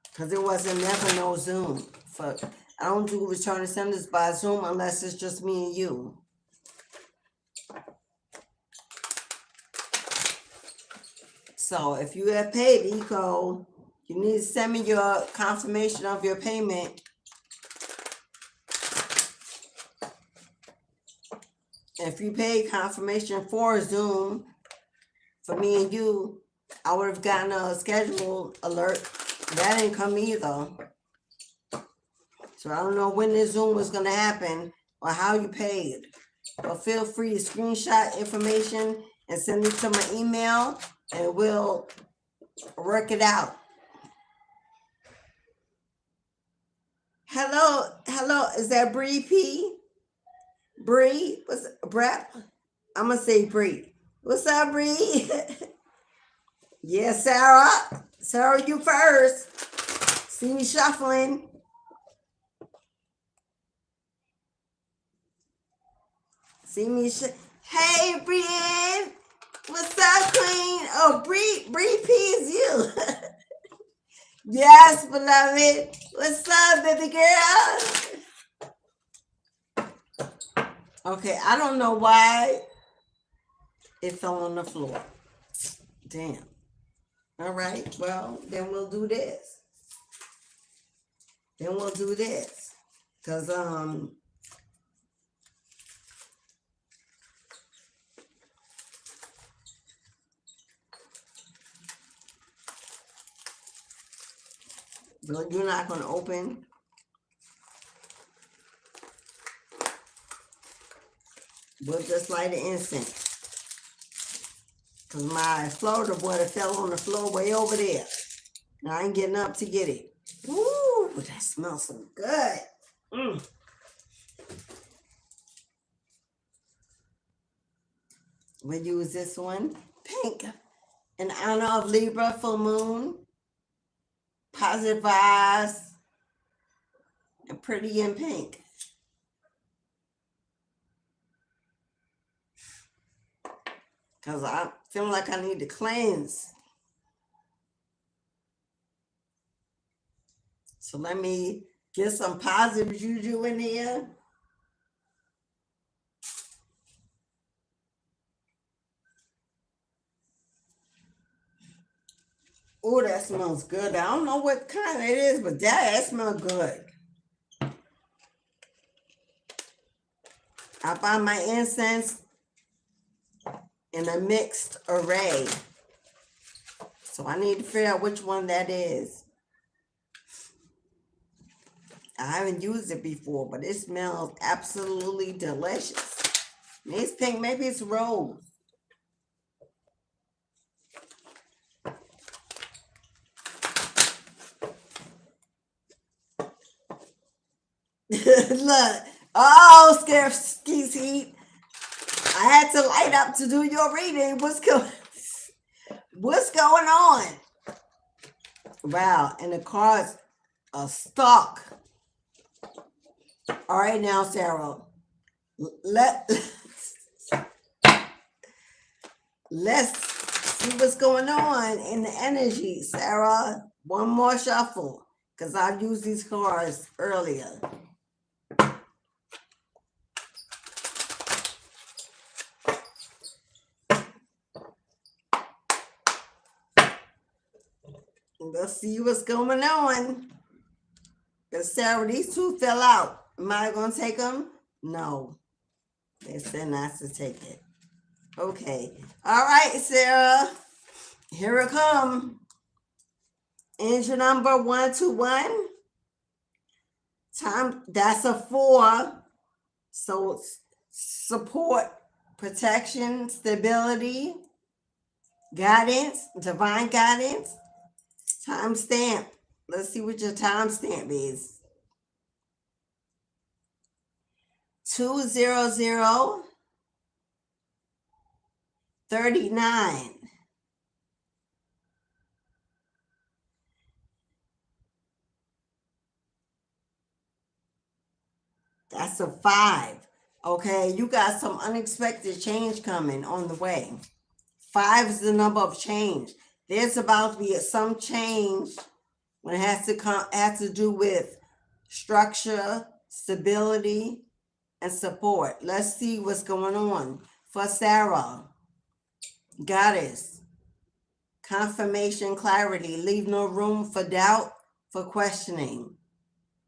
Because it wasn't never no Zoom. I don't do return to senders by Zoom unless it's just me and you. So if you have paid Eco, you need to send me your confirmation of your payment. If you paid confirmation for Zoom, for me and you, I would have gotten a schedule alert. That didn't come either. So I don't know when this Zoom was going to happen or how you paid. But feel free to screenshot information and send it to my email, and we'll work it out. Hello, is that Bree P? Bree? What's Brett? I'm gonna say Bree. What's up, Bree? Yeah, Sarah. Sarah, you first. See me shuffling. See me Hey, Brienne. What's up, Queen? Oh, Bree P is you. Yes, beloved. What's up, baby girl? Okay, I don't know why it fell on the floor. Damn. All right, well, then we'll do this. Because, well, you're not going to open. We'll just light the incense. Because my Florida water fell on the floor way over there. Now I ain't getting up to get it. Woo, that smells so good. We'll use this one. Pink. In honor of Libra, full moon. Positive vibes. And pretty in pink. Because I feel like I need to cleanse. So let me get some positive juju in here. Oh, that smells good. I don't know what kind it is, but that smells good. I buy my incense in a mixed array. So I need to figure out which one that is. I haven't used it before, but it smells absolutely delicious. Maybe it's pink, maybe it's rose. Look, oh, skis heat. I had to light up to do your reading. What's going on? Wow, and the cards are stuck. All right, now, Sarah, let's see what's going on in the energy, Sarah. One more shuffle, because I used these cards earlier. Let's see what's going on. Because Sarah, these two fell out. Am I going to take them? No. They said not to take it. Okay. All right, Sarah. Here it comes. Angel number 121. Time, that's a 4. So support, protection, stability, guidance, divine guidance. Time stamp. Let's see what your time stamp is. 20039. That's a 5. Okay, you got some unexpected change coming on the way. 5 is the number of change. There's about to be some change when it has to do with structure, stability, and support. Let's see what's going on for Sarah. Goddess, confirmation, clarity. Leave no room for doubt, for questioning.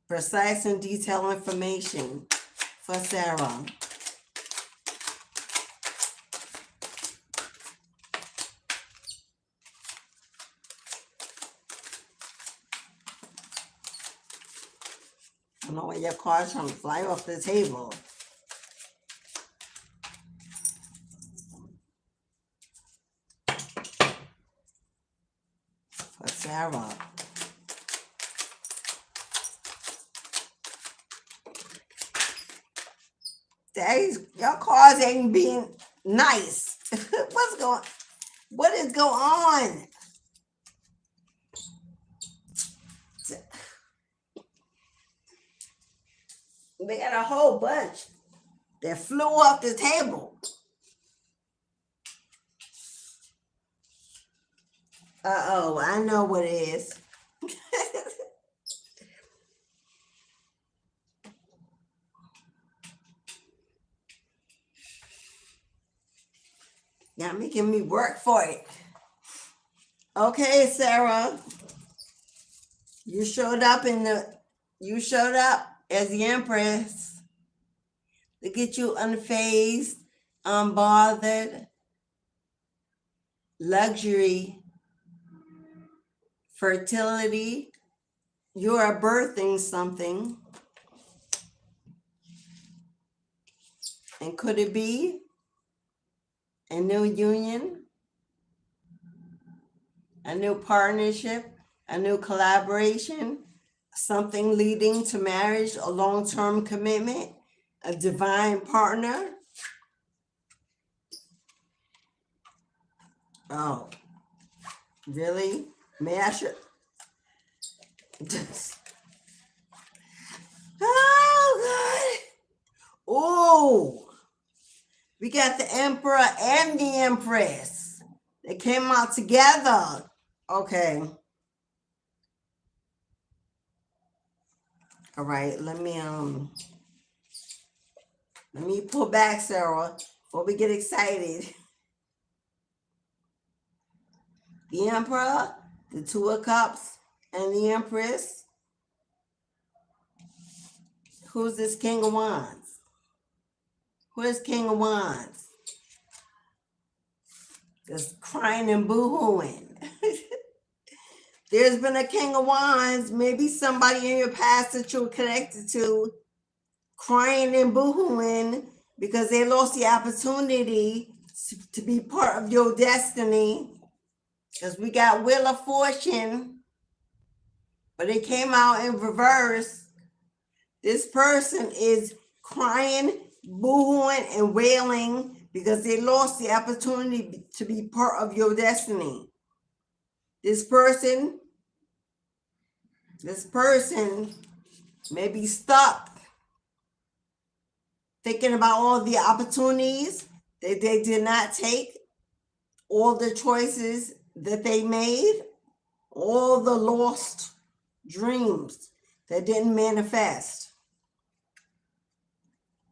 Precise and detailed information for Sarah. I don't know why your card's trying to fly off the table. For Sarah. Your cards ain't being nice. What is going on? They got a whole bunch that flew off the table. Uh-oh, I know what it is. Y'all making me work for it. Okay, Sarah. You showed up as the Empress to get you unfazed, unbothered, luxury, fertility. You are birthing something. And could it be a new union, a new partnership, a new collaboration, something leading to marriage, a long-term commitment, a divine partner? Oh, really? May I should? Oh, God. Oh. We got the Emperor and the Empress. They came out together. Okay. All right, let me pull back, Sarah, before we get excited. The Emperor, the Two of Cups, and the Empress. Who's this King of Wands? Who is King of Wands? Just crying and boo-hooing. There's been a King of Wands, maybe somebody in your past that you're connected to, crying and boo-hooing because they lost the opportunity to be part of your destiny. Because we got Wheel of Fortune, but it came out in reverse. This person is crying, boo-hooing, and wailing because they lost the opportunity to be part of your destiny. This person may be stuck thinking about all the opportunities that they did not take, all the choices that they made, all the lost dreams that didn't manifest.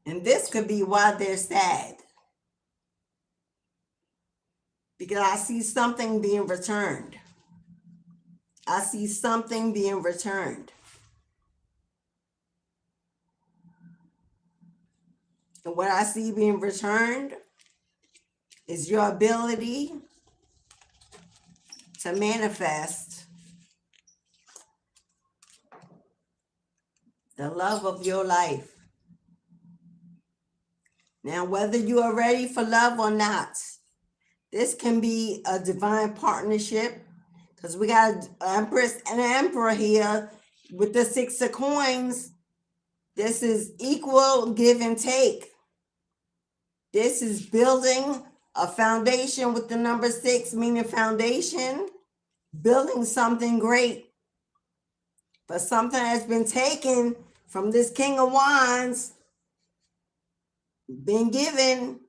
And this could be why they're sad. Because I see something being returned. I see something being returned. And what I see being returned is your ability to manifest the love of your life. Now, whether you are ready for love or not, this can be a divine partnership because we got an Empress and an Emperor here with the 6 of coins. This is equal give and take. This is building a foundation with the number 6, meaning foundation, building something great. But something has been taken from this King of Wands been given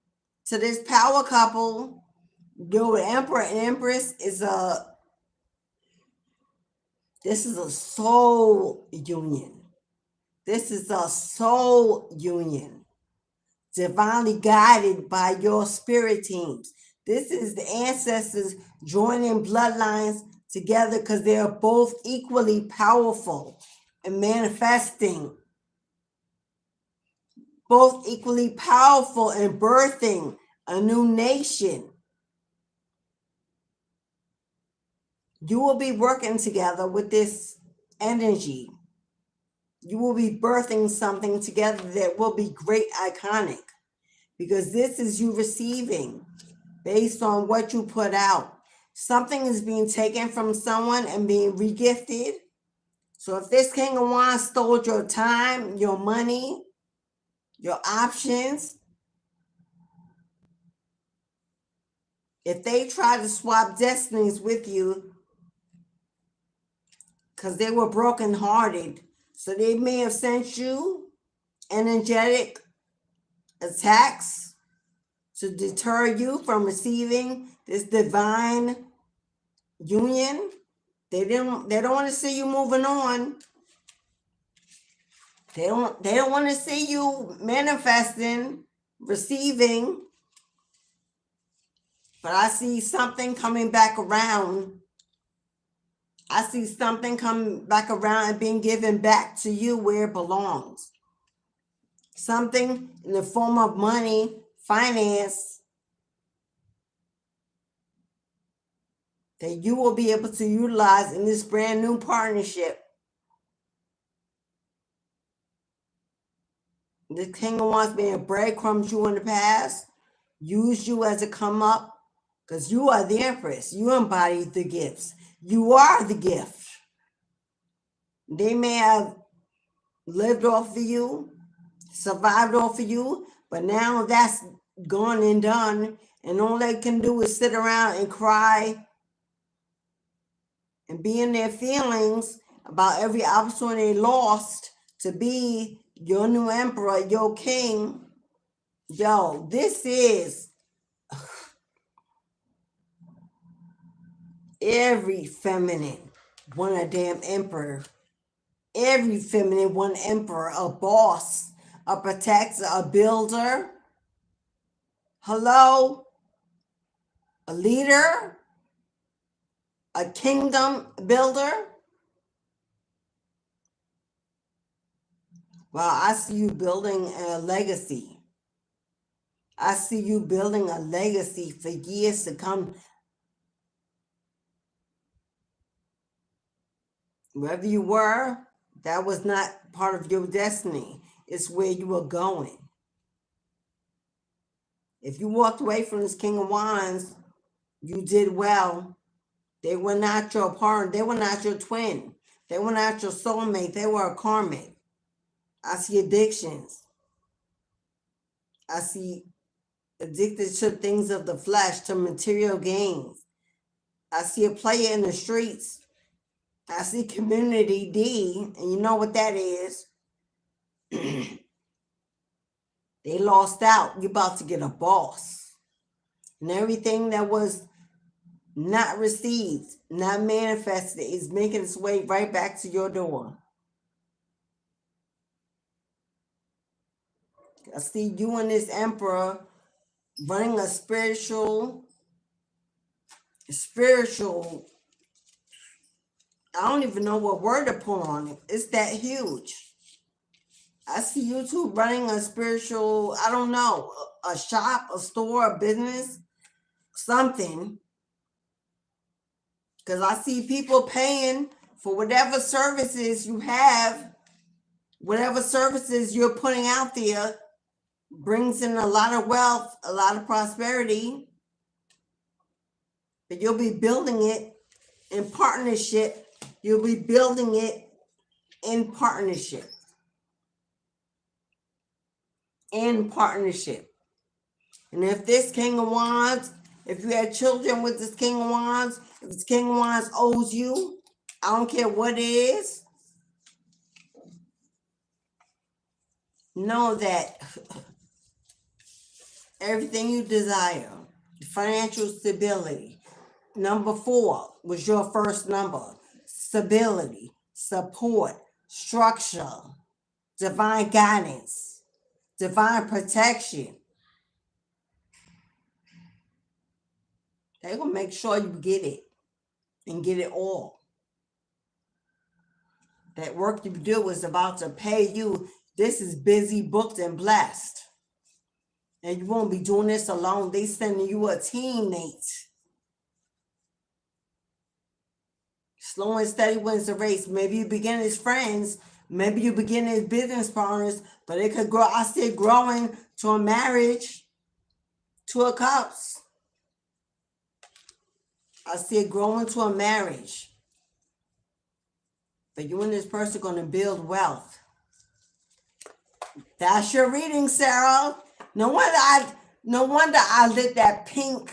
to this power couple. The Emperor and Empress is this is a soul union. This is a soul union, divinely guided by your spirit teams. This is the ancestors joining bloodlines together because they are both equally powerful and manifesting, both equally powerful and birthing a new nation. You will be working together with this energy. You will be birthing something together that will be great, iconic, because this is you receiving based on what you put out. Something is being taken from someone and being regifted. So if this King of Wands stole your time, your money, your options, if they try to swap destinies with you because they were brokenhearted, so they may have sent you energetic attacks to deter you from receiving this divine union. They don't want to see you moving on. They don't want to see you manifesting, receiving. But I see something coming back around. I see something coming back around and being given back to you where it belongs. Something in the form of money, finance, that you will be able to utilize in this brand new partnership. The King of Wands may have breadcrumbs you in the past, use you as a come up, because you are the Empress. You embody the gifts. You are the gift. They may have lived off of you, survived off of you, but now that's gone and done, and all they can do is sit around and cry and be in their feelings about every opportunity they lost to be your new emperor, your king. Yo, this is every feminine want a damn emperor. Every feminine want emperor, a boss, a protector, a builder. Hello? A leader? A kingdom builder? Well, I see you building a legacy. I see you building a legacy for years to come. Wherever you were, that was not part of your destiny. It's where you were going. If you walked away from this King of Wands, you did well. They were not your partner. They were not your twin. They were not your soulmate. They were a karmic. I see addictions. I see addicted to things of the flesh, to material gains. I see a player in the streets. I see community D, and you know what that is. They lost out. You're about to get a boss. And everything that was not received, not manifested, is making its way right back to your door. I see you and this emperor running a spiritual, I don't even know what word to put on it. It's that huge. I see you two running a spiritual, I don't know, a shop, a store, a business, something. Because I see people paying for whatever services you have, whatever services you're putting out there brings in a lot of wealth, a lot of prosperity. But you'll be building it in partnership. You'll be building it in partnership. In partnership. And if this King of Wands, if you had children with this King of Wands, if this King of Wands owes you, I don't care what it is, know that everything you desire. Financial stability. Number 4 was your first number. Stability, support, structure, divine guidance, divine protection. They're going to make sure you get it and get it all. That work you do is about to pay you. This is busy, booked, and blessed. And you won't be doing this alone. They sending you a teammate. Slow and steady wins the race. Maybe you begin as friends. Maybe you begin as business partners. But it could grow. I see it growing to a marriage. 2 of Cups. I see it growing to a marriage. But you and this person are going to build wealth. That's your reading, Sarah. No wonder I lit that pink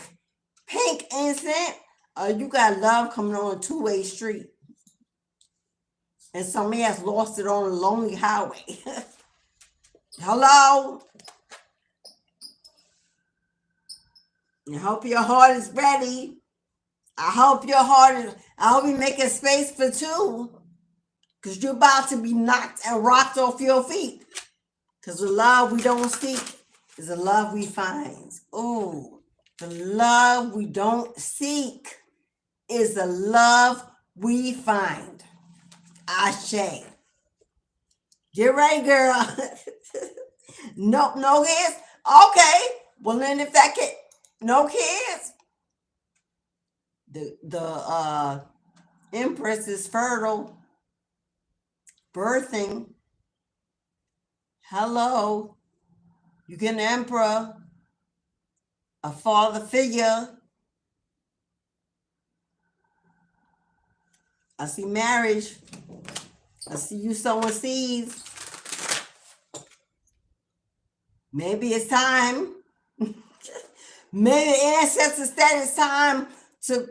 incense. You got love coming on a 2-way street. And somebody has lost it on a lonely highway. Hello? I hope your heart is ready. I hope you make a space for 2. Because you're about to be knocked and rocked off your feet. Because the love we don't seek is the love we find. Oh, the love we don't seek is the love we find. Ashe. Get ready, girl. Nope, no kids. Okay. Well, then if that kid, no kids. The Empress is fertile. Birthing. Hello. You get an emperor, a father figure. I see marriage. I see you sowing seeds. Maybe it's time. Maybe the ancestors said it's time to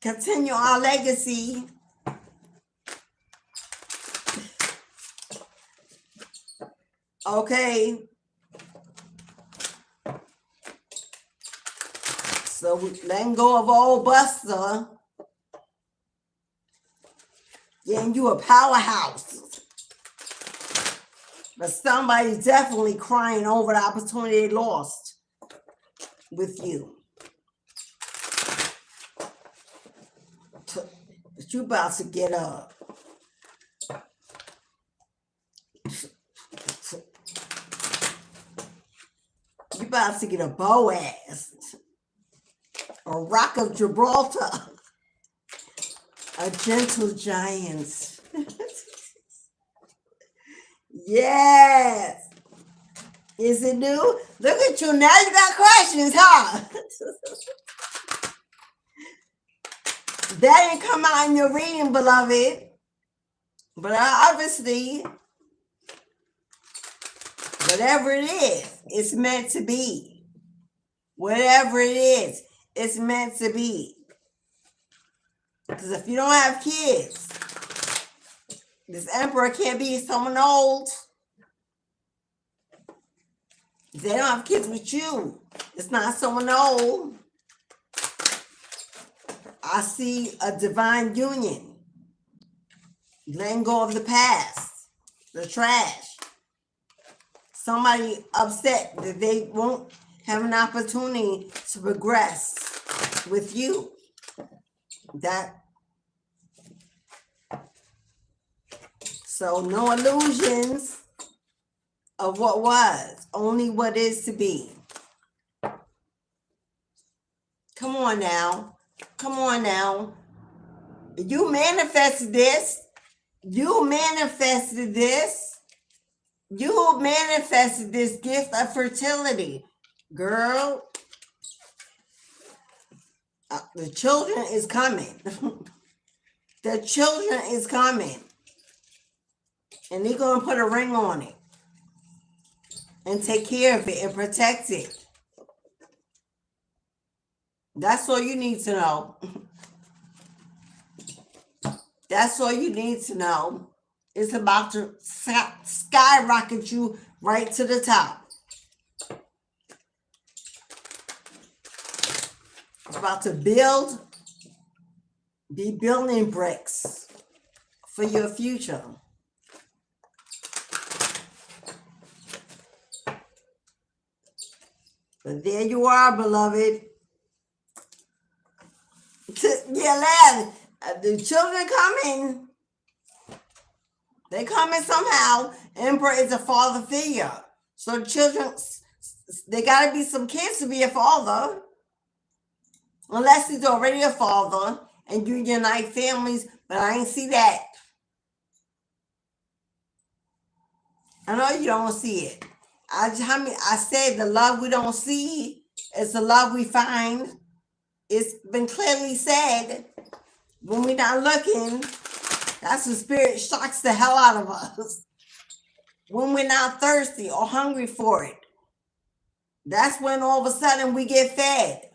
continue our legacy. Okay. So we letting go of old Buster. Getting you a powerhouse. But somebody's definitely crying over the opportunity they lost with you. But you about to get up. You about to get a Boaz. A Rock of Gibraltar. A gentle giant. Yes. Is it new? Look at you. Now you got questions, huh? That didn't come out in your reading, beloved. But obviously, whatever it is, it's meant to be. Whatever it is, it's meant to be. Because if you don't have kids, this emperor can't be someone old. If they don't have kids with you, it's not someone old. I see a divine union. Letting go of the past, the trash. Somebody upset that they won't have an opportunity to progress with you. So no illusions of what was, only what is to be. Come on now. Come on now. You manifested this. You manifested this. You manifested this gift of fertility. Girl, the children is coming. The children is coming. And they're going to put a ring on it. And take care of it and protect it. That's all you need to know. That's all you need to know. It's about to skyrocket you right to the top. It's about to build, be building bricks for your future. But there you are, beloved. Yeah, lad, the children coming. They coming somehow. Emperor is a father figure. So children, there got to be some kids to be a father. Unless he's already a father and you unite families, but I ain't see that. I know you don't see it. I said the love we don't see is the love we find. It's been clearly said. When we're not looking, that's when spirit shocks the hell out of us. When we're not thirsty or hungry for it, that's when all of a sudden we get fed.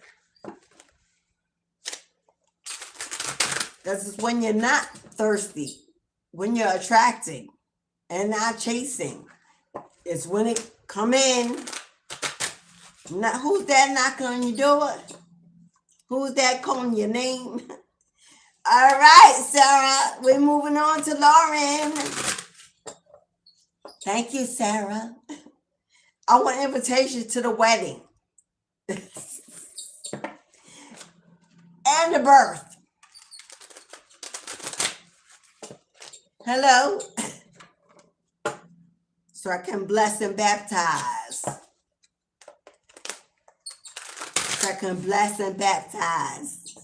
This is when you're not thirsty, when you're attracting and not chasing. It's when it come in. Not, who's that knocking on your door? Who's that calling your name? All right, Sarah, we're moving on to Lauren. Thank you, Sarah. I want an invitation to the wedding and the birth. Hello. So I can bless and baptize. So I can bless and baptize.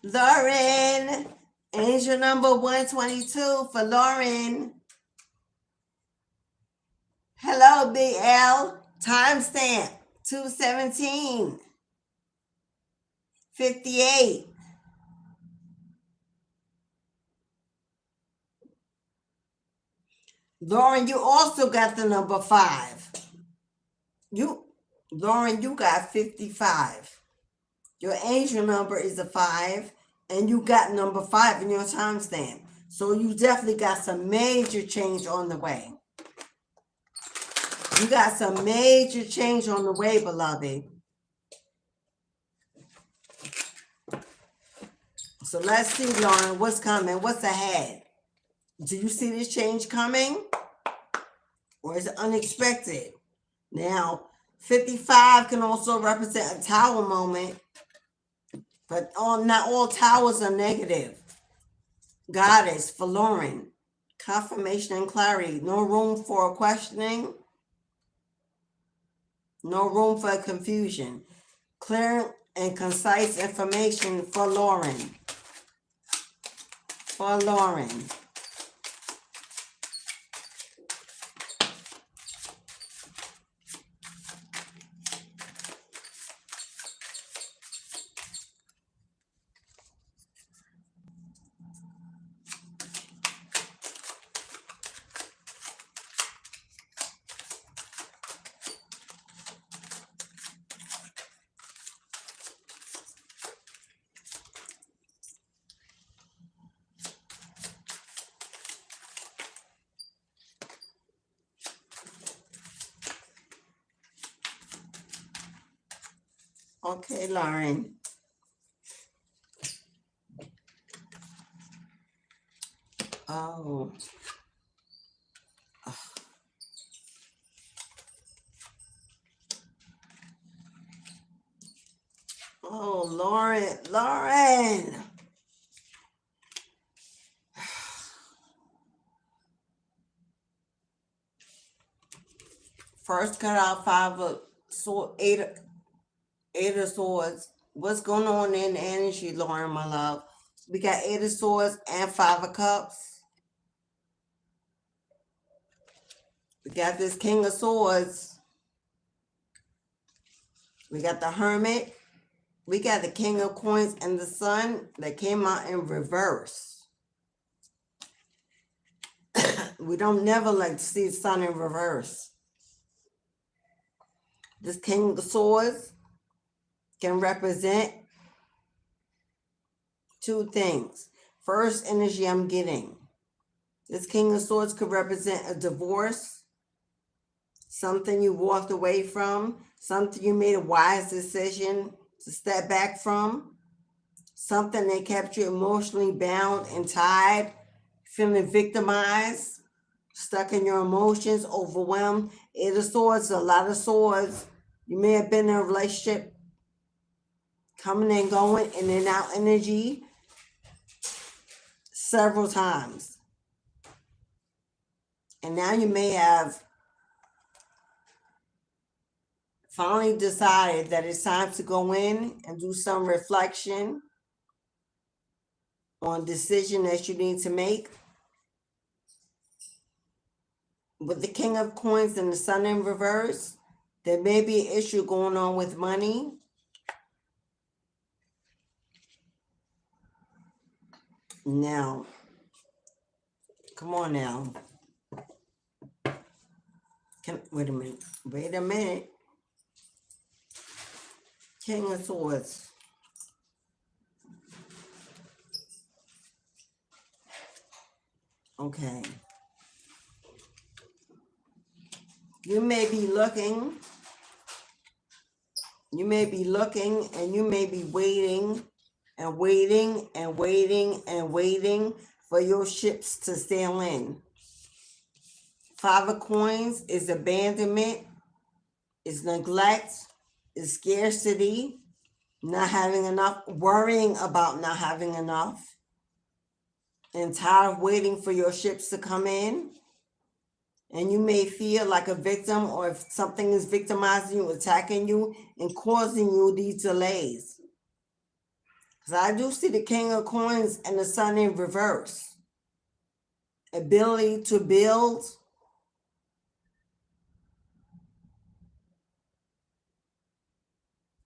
Lauren, angel number 122 for Lauren. Hello, Big L. Timestamp 2/17/58. Lauren, you also got the number 5. Lauren, you got 55. Your angel number is a 5, and you got number 5 in your timestamp. So you definitely got some major change on the way. You got some major change on the way, beloved. So let's see, Lauren, what's coming? What's ahead? Do you see this change coming? Or is it unexpected? Now, 55 can also represent a tower moment. But not all towers are negative. Goddess for Lauren. Confirmation and clarity. No room for questioning. No room for confusion. Clear and concise information for Lauren. For Lauren. Okay, Lauren. Oh. Oh, Lauren. First cut out 8 of swords. What's going on in the energy, Lauren, my love? We got 8 of swords and 5 of cups. We got this King of Swords. We got the Hermit. We got the King of Coins and the Sun that came out in reverse. We don't never like to see the Sun in reverse. This King of Swords can represent 2 things. First energy I'm getting. This King of Swords could represent a divorce something you walked away from, something you made a wise decision to step back from, something that kept you emotionally bound and tied, feeling victimized, stuck in your emotions, overwhelmed. Eight of Swords, a lot of swords. You may have been in a relationship coming and going, in and out energy several times. And now you may have finally decided that it's time to go in and do some reflection on a decision that you need to make. With the King of Coins and the Sun in reverse, there may be an issue going on with money. Now, come on now. Wait a minute. King of Swords. Okay. You may be looking and you may be waiting and waiting and waiting and waiting for your ships to sail in. Five of Coins is abandonment, is neglect, is scarcity, not having enough, worrying about not having enough, and tired of waiting for your ships to come in. And you may feel like a victim, or if something is victimizing you, attacking you, and causing you these delays. Because I do see the King of Coins and the Sun in reverse. Ability to build.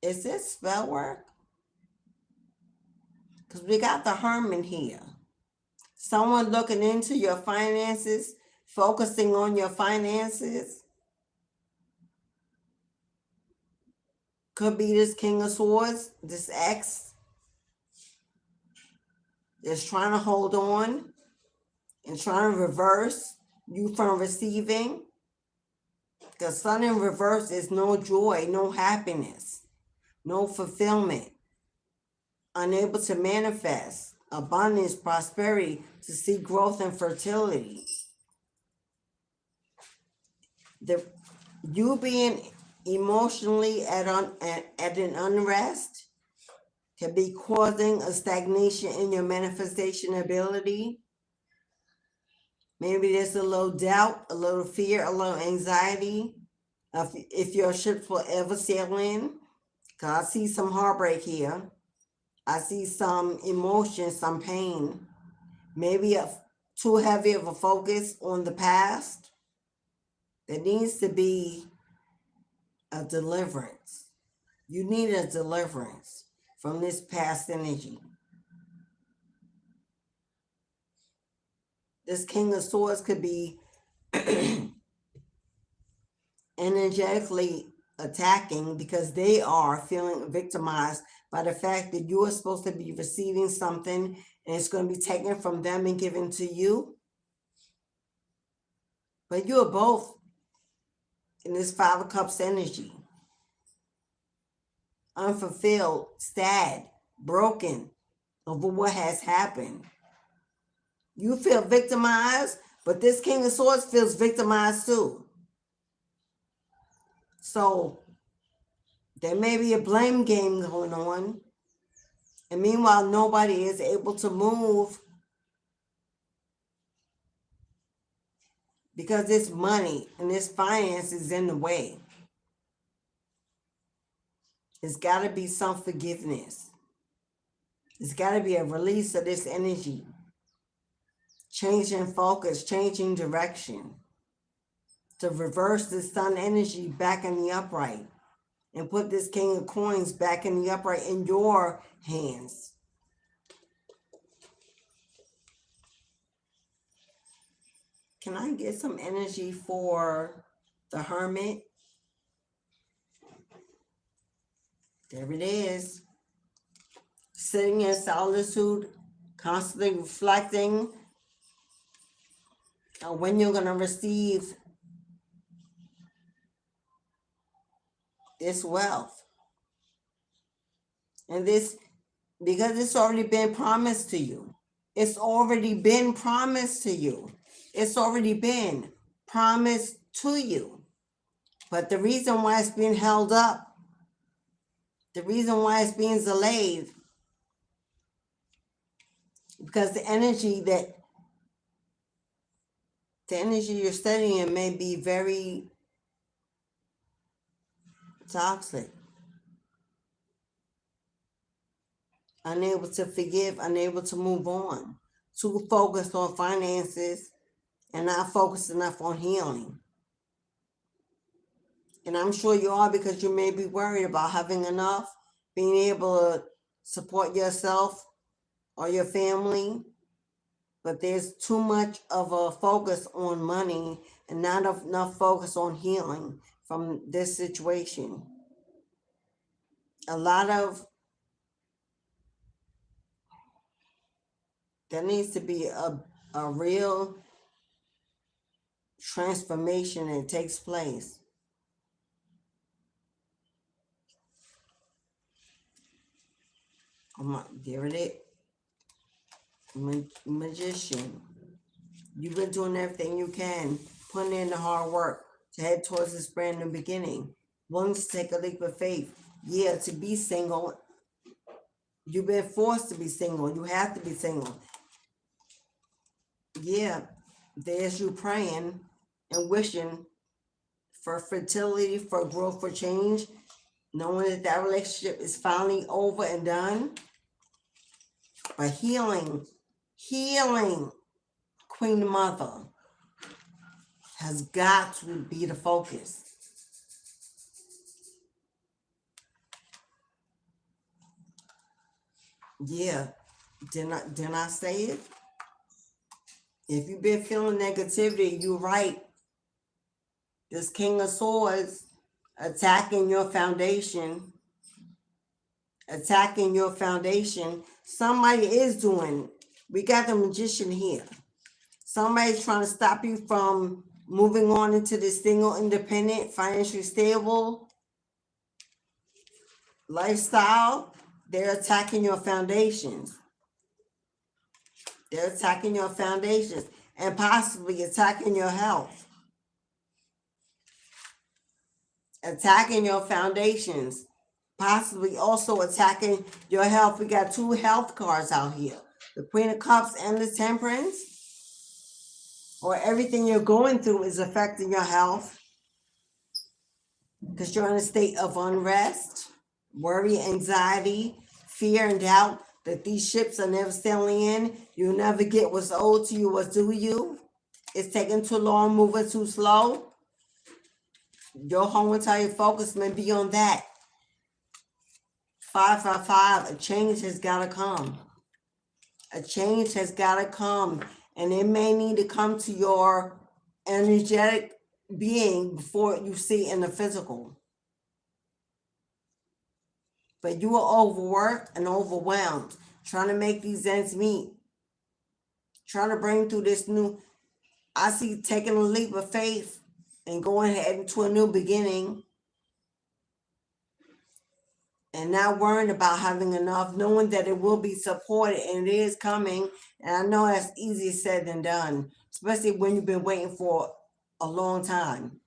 Is this spell work? Because we got the Hermit here. Someone looking into your finances, focusing on your finances. Could be this King of Swords, this ex is trying to hold on and trying to reverse you from receiving. Because Sun in reverse is no joy, no happiness, no fulfillment, unable to manifest abundance, prosperity, to see growth and fertility. You being emotionally at an unrest can be causing a stagnation in your manifestation ability. Maybe there's a little doubt, a little fear, a little anxiety of if your ships will ever sail in. Because I see some heartbreak here. I see some emotion, some pain. Maybe too heavy of a focus on the past. There needs to be a deliverance. You need a deliverance from this past energy. This King of Swords could be energetically attacking because they are feeling victimized by the fact that you are supposed to be receiving something and it's going to be taken from them and given to you. But you are both in this Five of Cups energy. Unfulfilled, sad, broken over what has happened. You feel victimized, but this King of Swords feels victimized too. So there may be a blame game going on. And meanwhile, nobody is able to move because this money and this finance is in the way. There's got to be some forgiveness. There's got to be a release of this energy. Changing focus, changing direction. To reverse the Sun energy back in the upright. And put this King of Coins back in the upright in your hands. Can I get some energy for the Hermit? There it is. Sitting in solitude, constantly reflecting on when you're going to receive It's wealth. And this, because it's already been promised to you. It's already been promised to you. It's already been promised to you. But the reason why it's being held up, the reason why it's being delayed, because the energy you're studying may be very toxic. Unable to forgive, unable to move on, too focused on finances and not focused enough on healing. And I'm sure you are, because you may be worried about having enough, being able to support yourself or your family. But there's too much of a focus on money and not enough focus on healing from this situation. There needs to be a real transformation that takes place. There it is. Magician. You've been doing everything you can, putting in the hard work to head towards this brand new beginning. Willing to take a leap of faith. Yeah, to be single. You've been forced to be single. You have to be single. Yeah, there's you praying and wishing for fertility, for growth, for change, knowing that that relationship is finally over and done. But healing, Queen Mother, has got to be the focus. Yeah, didn't I say it? If you've been feeling negativity, you're right. This King of Swords attacking your foundation. Somebody is doing. We got the Magician here. Somebody's trying to stop you from moving on into this single, independent, financially stable lifestyle. They're attacking your foundations. And possibly attacking your health. Attacking your foundations. Possibly also attacking your health. We got two health cards out here. The Queen of Cups and the Temperance. Or everything you're going through is affecting your health. Because you're in a state of unrest, worry, anxiety, fear, and doubt that these ships are never sailing in. You'll never get what's owed to you, what's due you. It's taking too long, moving too slow. Your whole entire focus may be on that. 555, a change has got to come. And it may need to come to your energetic being before you see in the physical. But you are overworked and overwhelmed, trying to make these ends meet. Trying to bring through this new, I see taking a leap of faith and going ahead into a new beginning. And not worrying about having enough, knowing that it will be supported and it is coming. And I know that's easier said than done, especially when you've been waiting for a long time.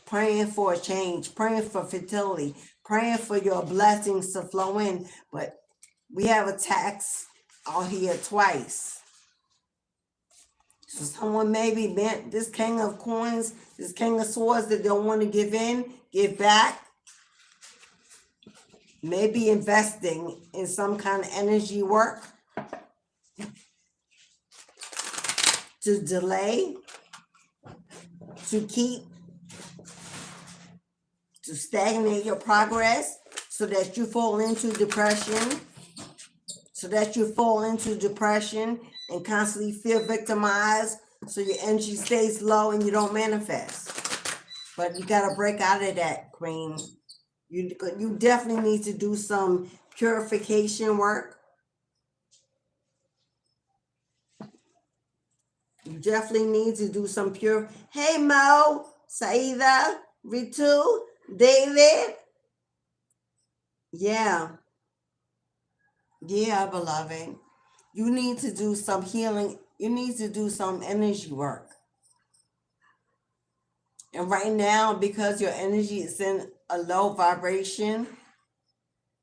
Praying for a change, praying for fertility, praying for your blessings to flow in. But we have attacks out here twice. So someone maybe meant this King of Coins, this King of Swords that don't want to give in, give back. Maybe investing in some kind of energy work to delay, to stagnate your progress so that you fall into depression, and constantly feel victimized so your energy stays low and you don't manifest. But you got to break out of that, Queen. You definitely need to do some purification work. You definitely need to do some Hey Mo, Saida, Ritu, David? Yeah. Yeah, beloved. You need to do some healing. You need to do some energy work. And right now, because your energy is in a low vibration,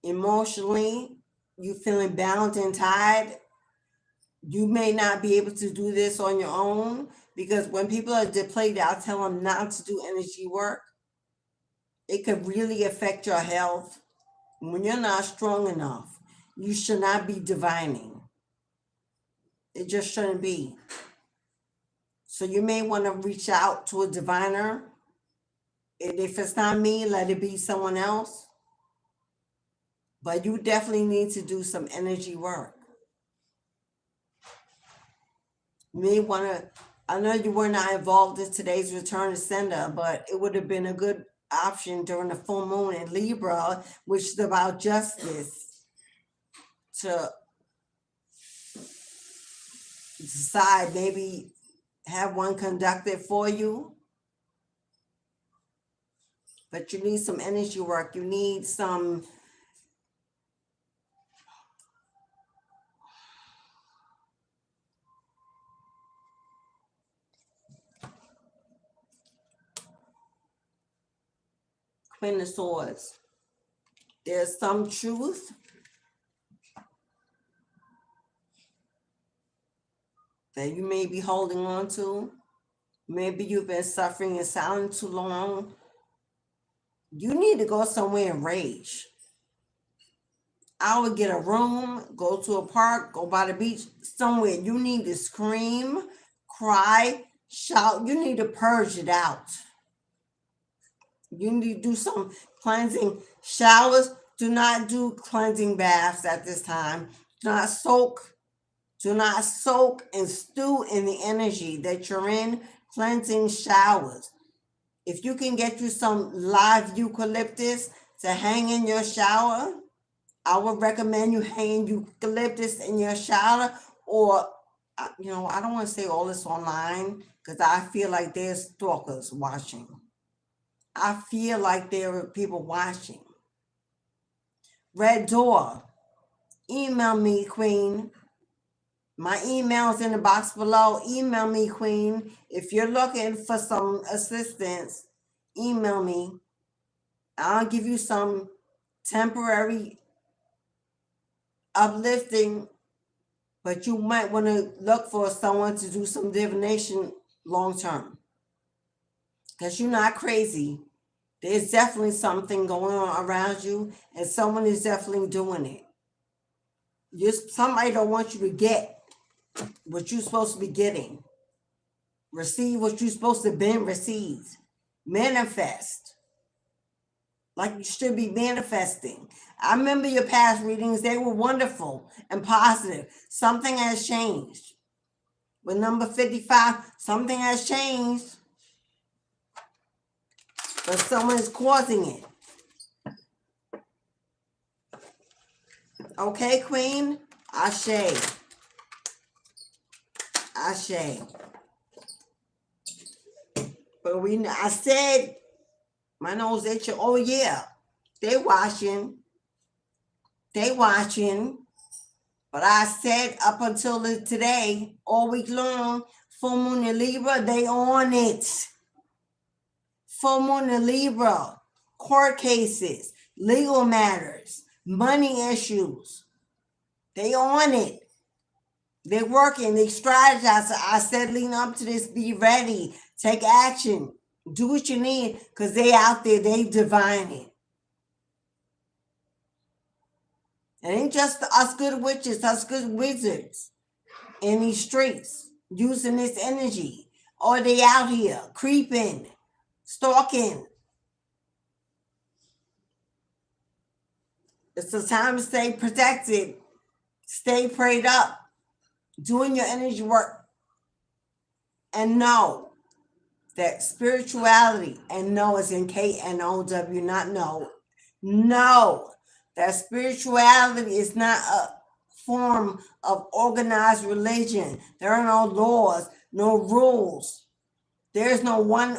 emotionally, you feeling bound and tied, you may not be able to do this on your own, because when people are depleted, I'll tell them not to do energy work. It could really affect your health. When you're not strong enough, you should not be divining. It just shouldn't be. So you may want to reach out to a diviner. And if it's not me, let it be someone else. But you definitely need to do some energy work. You may want to, I know you were not involved in today's return to sender, but it would have been a good option during the full moon in Libra, which is about justice, to decide, maybe have one conducted for you. But you need some energy work. You need some Queen of Swords. There's some truth that you may be holding on to. Maybe you've been suffering in silence too long. You need to go somewhere and rage. I would get a room, go to a park, go by the beach, somewhere. You need to scream, cry, shout. You need to purge it out. You need to do some cleansing showers. Do not do cleansing baths at this time. Do not soak and stew in the energy that you're in. Cleansing showers. If you can get you some live eucalyptus to hang in your shower, I would recommend you hang eucalyptus in your shower. Or, I don't want to say all this online, because I feel like there's stalkers watching. I feel like there are people watching. Red Door. Email me, Queen. My email's in the box below. Email me, Queen. If you're looking for some assistance, email me. I'll give you some temporary uplifting, but you might want to look for someone to do some divination long term, because you're not crazy. There's definitely something going on around you, and someone is definitely doing it. Somebody don't want you to get what you're supposed to be getting. Receive what you're supposed to be received. Manifest like you should be manifesting. I remember your past readings. They were wonderful and positive. Something has changed. With number 55, something has changed. But someone is causing it. Okay, Queen? Ashe. Ashe. But I said, my nose itching. Oh, yeah. They watching. But I said up until today, all week long, full moon in Libra, they on it. Full moon in Libra. Court cases, legal matters, money issues. They on it. They're working. They strategize. I said, lean up to this. Be ready. Take action. Do what you need, because they out there. They divine it. It ain't just us good witches, us good wizards in these streets using this energy. Or they out here creeping, stalking. It's a time to stay protected. Stay prayed up. Doing your energy work. And know that spirituality, and know is in K-N-O-W, not know. Know that spirituality is not a form of organized religion. There are no laws, no rules. There's no one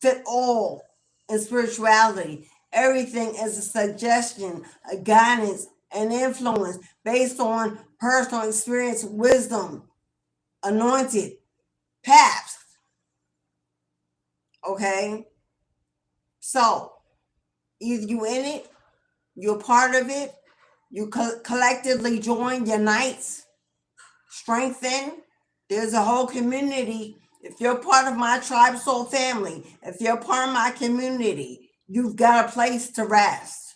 fit all. in spirituality. Everything is a suggestion, a guidance, an influence based on personal experience, wisdom, anointed paths. Okay? So, either you in it, you're part of it, you collectively join, unite, strengthen. There's a whole community. If you're part of my tribe soul family, if you're part of my community, you've got a place to rest.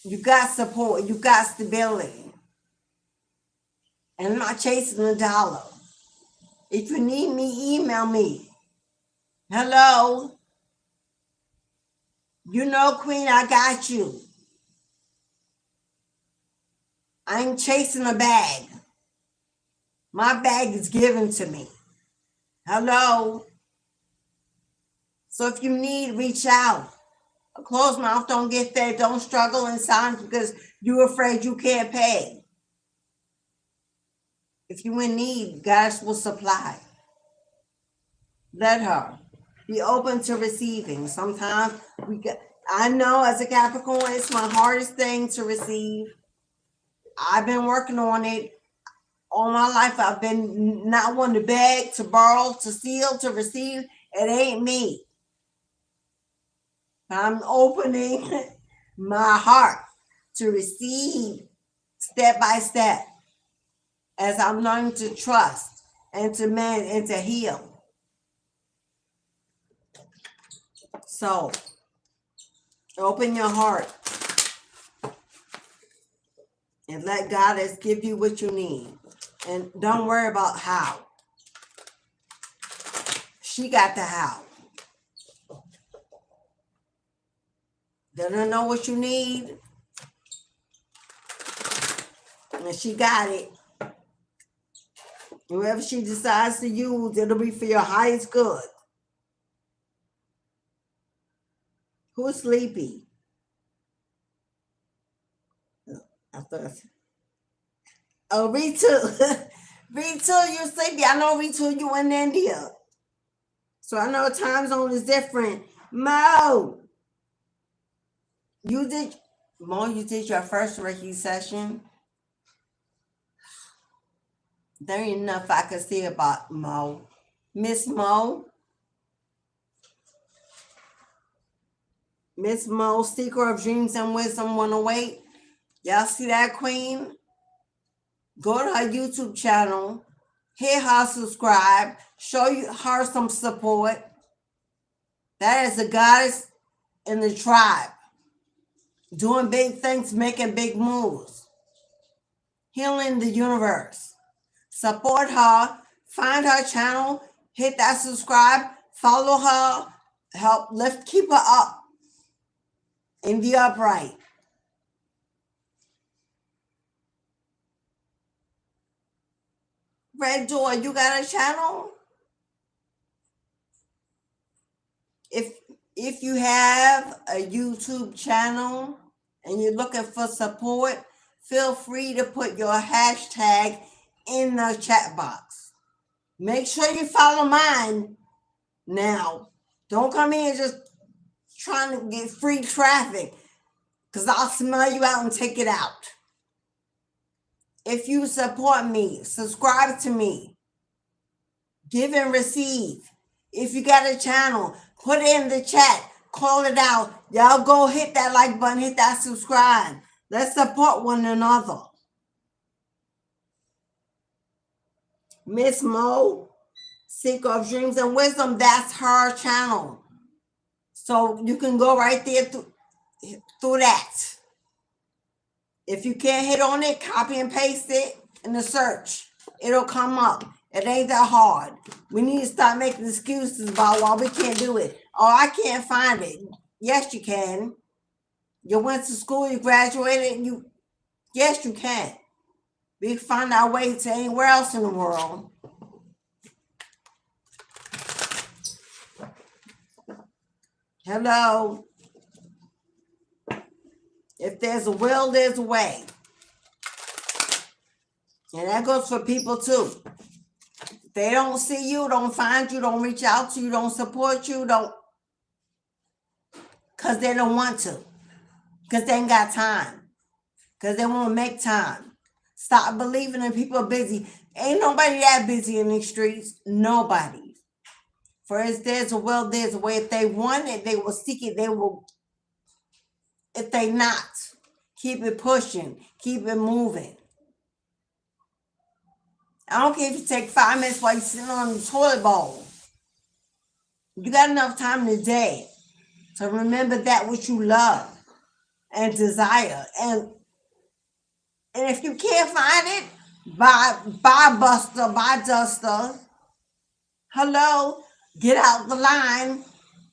You've got support. You've got stability. And I'm not chasing a dollar. If you need me, email me. Hello. You know, Queen, I got you. I ain't chasing a bag. My bag is given to me. Hello. So if you need, reach out. A closed mouth don't get fed. Don't struggle in silence because you're afraid you can't pay. If you in need, God will supply. Let her be open to receiving. Sometimes I know as a Capricorn, it's my hardest thing to receive. I've been working on it all my life. I've been not one to beg, to borrow, to steal, to receive. It ain't me. I'm opening my heart to receive step by step as I'm learning to trust and to mend and to heal. So, open your heart and let Goddess give you what you need. And don't worry about how. She got the how. Let her know what you need. And she got it. Whoever she decides to use, it'll be for your highest good. Who's sleepy? I thought. Oh, Ritu. Ritu, you're sleepy. I know, Ritu, you in India. So I know time zone is different. Mo, you did your first Reiki session. There ain't enough I could say about Mo. Miss Mo. Miss Mo, Seeker of Dreams and Wisdom 108. Y'all see that, Queen? Go to her YouTube channel. Hit her subscribe. Show her some support. That is a goddess in the tribe. Doing big things, making big moves. Healing the universe. Support her. Find her channel. Hit that subscribe. Follow her. Help lift, keep her up. In the upright. Red Door, you got a channel? If you have a YouTube channel and you're looking for support, feel free to put your hashtag in the chat box. Make sure you follow mine now. Don't come in just trying to get free traffic, because I'll smell you out and take it out. If you support me, subscribe to me, give and receive. If you got a channel, put it in the chat, call it out. Y'all go hit that like button, hit that subscribe. Let's support one another. Miss Mo, Seeker of Dreams and Wisdom, that's her channel. So you can go right there through that. If you can't hit on it, copy and paste it in the search. It'll come up. It ain't that hard. We need to start making excuses about why we can't do it. Oh, I can't find it. Yes, you can. You went to school, you graduated, and yes, you can. We can find our way to anywhere else in the world. Hello. If there's a will, there's a way. And that goes for people too. If they don't see you, don't find you, don't reach out to you, don't support you, Because they don't want to. Because they ain't got time. Because they won't make time. Stop believing that people are busy. Ain't nobody that busy in these streets. Nobody. For if there's a will, there's a way. If they want it, they will seek it. They will. If they not, keep it pushing. Keep it moving. I don't care if you take 5 minutes while you're sitting on the toilet bowl. You got enough time in the day to remember that which you love and desire. And if you can't find it, buy Buster, buy Duster. Hello, get out the line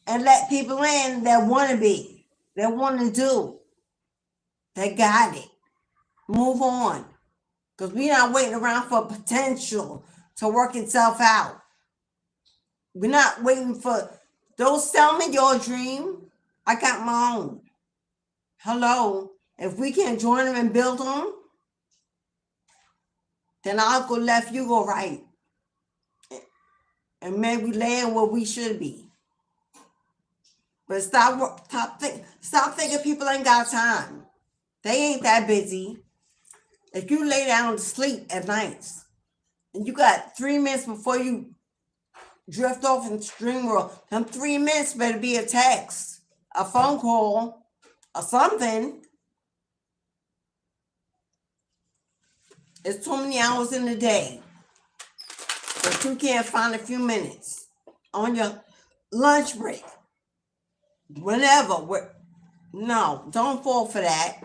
and let people in that want to be, that want to do. They got it. Move on. Because we're not waiting around for potential to work itself out. We're not waiting for, don't sell me your dream. I got my own. Hello. If we can't join them and build them, then I'll go left, you go right. And maybe land where we should be. But stop thinking people ain't got time. They ain't that busy. If you lay down to sleep at night and you got 3 minutes before you drift off in the dream world, them 3 minutes better be a text, a phone call, or something. It's too many hours in the day. But you can't find a few minutes on your lunch break. Whenever. No, don't fall for that.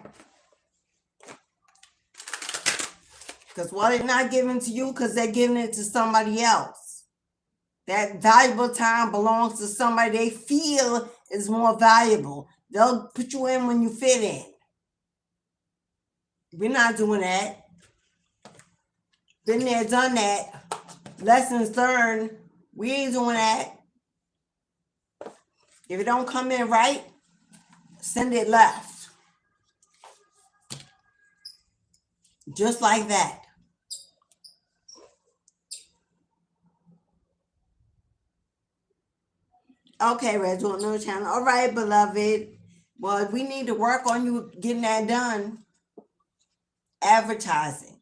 Because while they're not giving to you, because they're giving it to somebody else. That valuable time belongs to somebody they feel is more valuable. They'll put you in when you fit in. We're not doing that. Been there, done that. Lessons learned. We ain't doing that. If it don't come in right, send it left. Just like that. Okay, Red, doing another channel. All right, beloved. Well, we need to work on you getting that done. Advertising.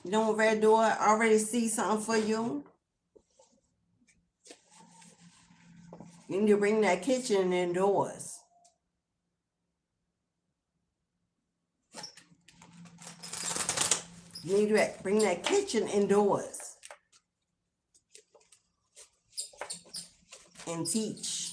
You know what, Red Door? I already see something for you. You need to bring that kitchen indoors. You need to bring that kitchen indoors. And teach.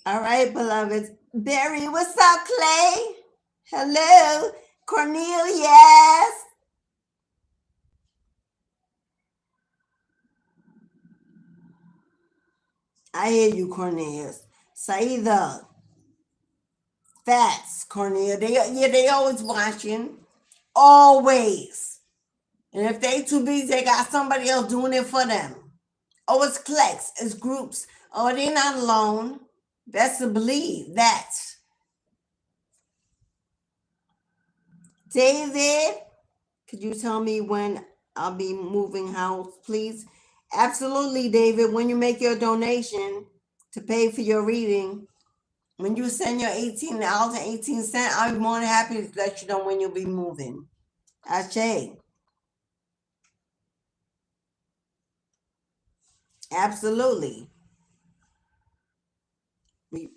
All right, beloveds. Barry, what's up, Clay? Hello, Cornelius. I hear you, Cornelius. Saida. Fats, Cornelia. They always watching. Always. And if they too busy, they got somebody else doing it for them. Oh, it's clicks, it's groups. Oh, they're not alone. Best to believe that. David, could you tell me when I'll be moving house, please? Absolutely, David. When you make your donation to pay for your reading, when you send your $18.18, I'll be more than happy to let you know when you'll be moving. Ashe. Absolutely.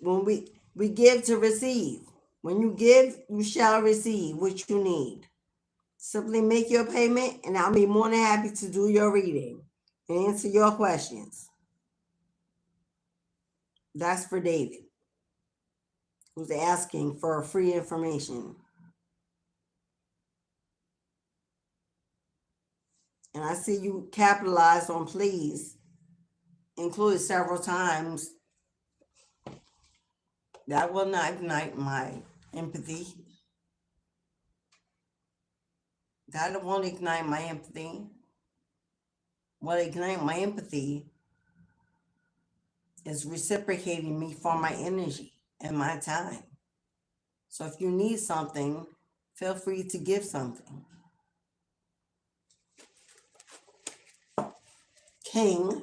When we give to receive. When you give, you shall receive what you need. Simply make your payment, and I'll be more than happy to do your reading and answer your questions. That's for David, who's asking for free information. And I see you capitalized on please, included several times. That will not ignite my empathy. That won't ignite my empathy. what ignite my empathy is reciprocating me for my energy and my time. So if you need something, feel free to give something. King.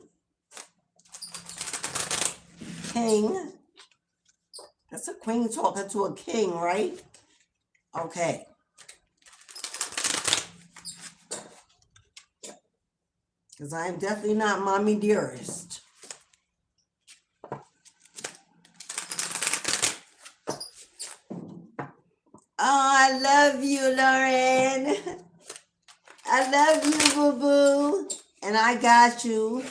That's a queen talking to a king, right? Okay. Because I am definitely not mommy dearest. Oh, I love you, Lauren. I love you, boo-boo. And I got you.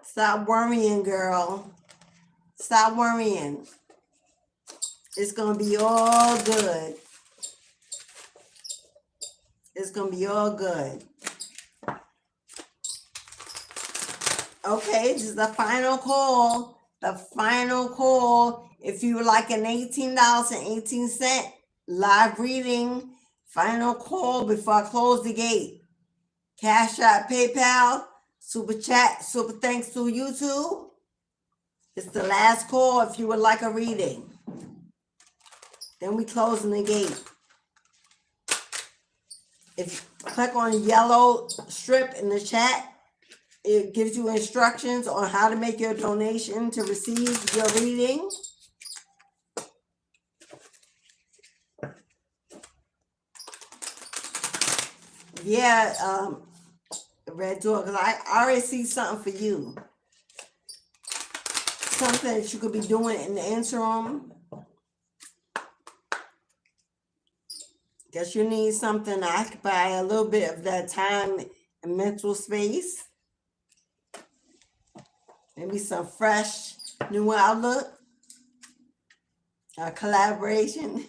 Stop worrying, girl. Stop worrying. It's going to be all good. It's going to be all good. Okay, this is the final call. The final call. If you would like an $18.18 live reading, final call before I close the gate. Cash App, PayPal, Super Chat, Super Thanks to YouTube. It's the last call if you would like a reading. Then we closing the gate. If you click on the yellow strip in the chat, it gives you instructions on how to make your donation to receive your reading. Yeah, Red Door, because I already see something for you. Something that you could be doing in the interim. Guess you need something to occupy a little bit of that time and mental space. Maybe some fresh new outlook. A collaboration.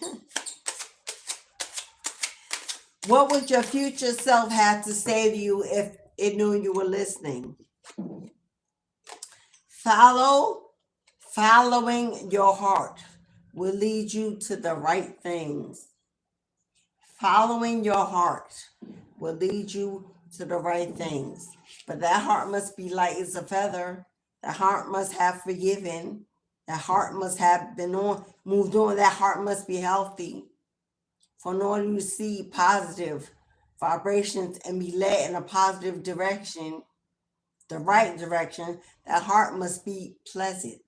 What would your future self have to say to you if it knew you were listening? Following your heart will lead you to the right things. Following your heart will lead you to the right things. But that heart must be light as a feather. That heart must have forgiven. That heart must have been moved on. That heart must be healthy. For in order to see positive vibrations and be led in a positive direction, the right direction, that heart must be pleasant.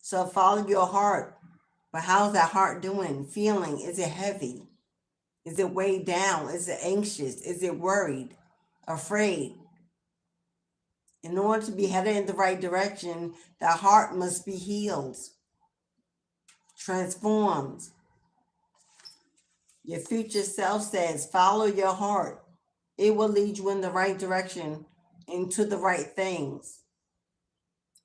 So follow your heart. But how's that heart doing? Feeling? Is it heavy? Is it weighed down? Is it anxious? Is it worried? Afraid? In order to be headed in the right direction, that heart must be healed, transformed. Your future self says, follow your heart. It will lead you in the right direction, into the right things.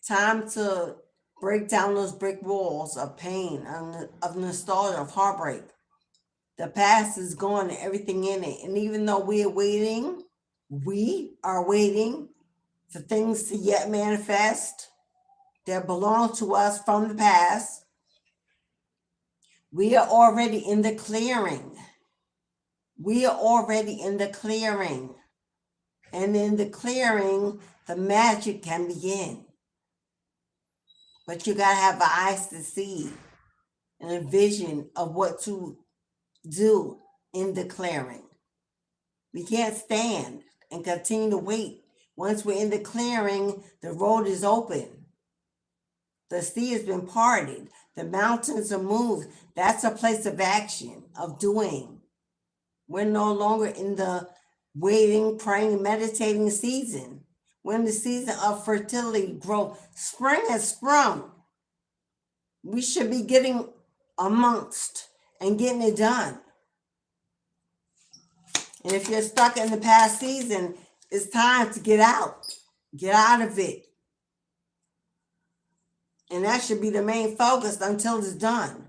Time to break down those brick walls of pain, of nostalgia, of heartbreak. The past is gone and everything in it. And even though we are waiting for things to yet manifest that belong to us from the past, we are already in the clearing. We are already in the clearing. And in the clearing, the magic can begin. But you got to have eyes to see and a vision of what to do in the clearing. We can't stand and continue to wait. Once we're in the clearing, the road is open. The sea has been parted. The mountains are moved. That's a place of action, of doing. We're no longer in the waiting, praying, meditating season. We're in the season of fertility, growth. Spring has sprung. We should be getting amongst and getting it done. And if you're stuck in the past season, it's time to get out. Get out of it. And that should be the main focus until it's done.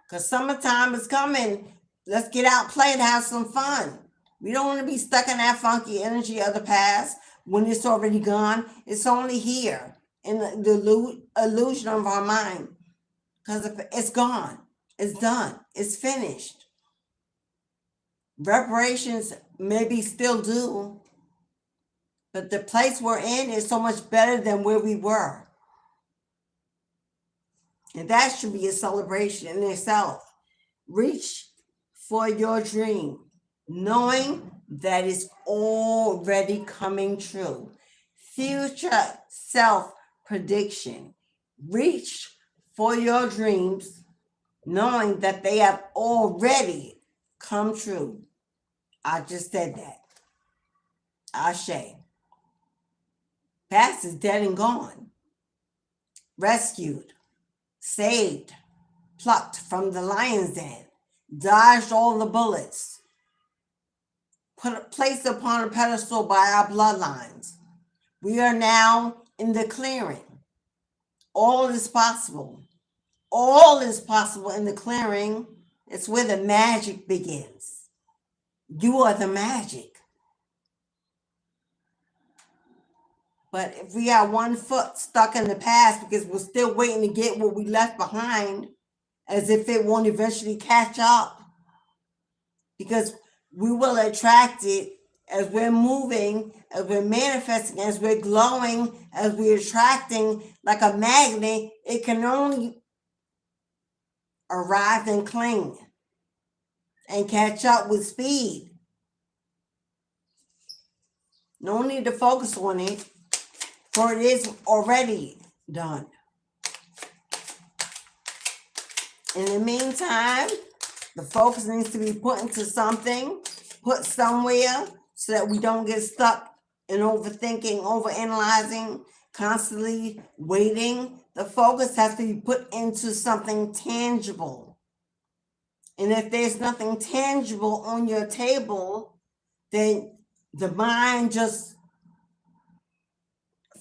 Because summertime is coming. Let's get out, play, and have some fun. We don't want to be stuck in that funky energy of the past when it's already gone. It's only here in the illusion of our mind. Because it's gone. It's done. It's finished. Reparations maybe still due. But the place we're in is so much better than where we were. And that should be a celebration in itself. Reach for your dream, knowing that it's already coming true. Future self prediction. Reach for your dreams, knowing that they have already come true. I just said that. Ashe. Past is dead and gone. Rescued, saved, plucked from the lion's den, dodged all the bullets, placed upon a pedestal by our bloodlines. We are now in the clearing. All is possible. All is possible in the clearing. It's where the magic begins. You are the magic. But if we have one foot stuck in the past because we're still waiting to get what we left behind, as if it won't eventually catch up, because we will attract it as we're moving, as we're manifesting, as we're glowing, as we're attracting like a magnet. It can only arrive and cling and catch up with speed. No need to focus on it, for it is already done. In the meantime, the focus needs to be put into something, put somewhere, so that we don't get stuck in overthinking, overanalyzing, constantly waiting. The focus has to be put into something tangible. And if there's nothing tangible on your table, then the mind just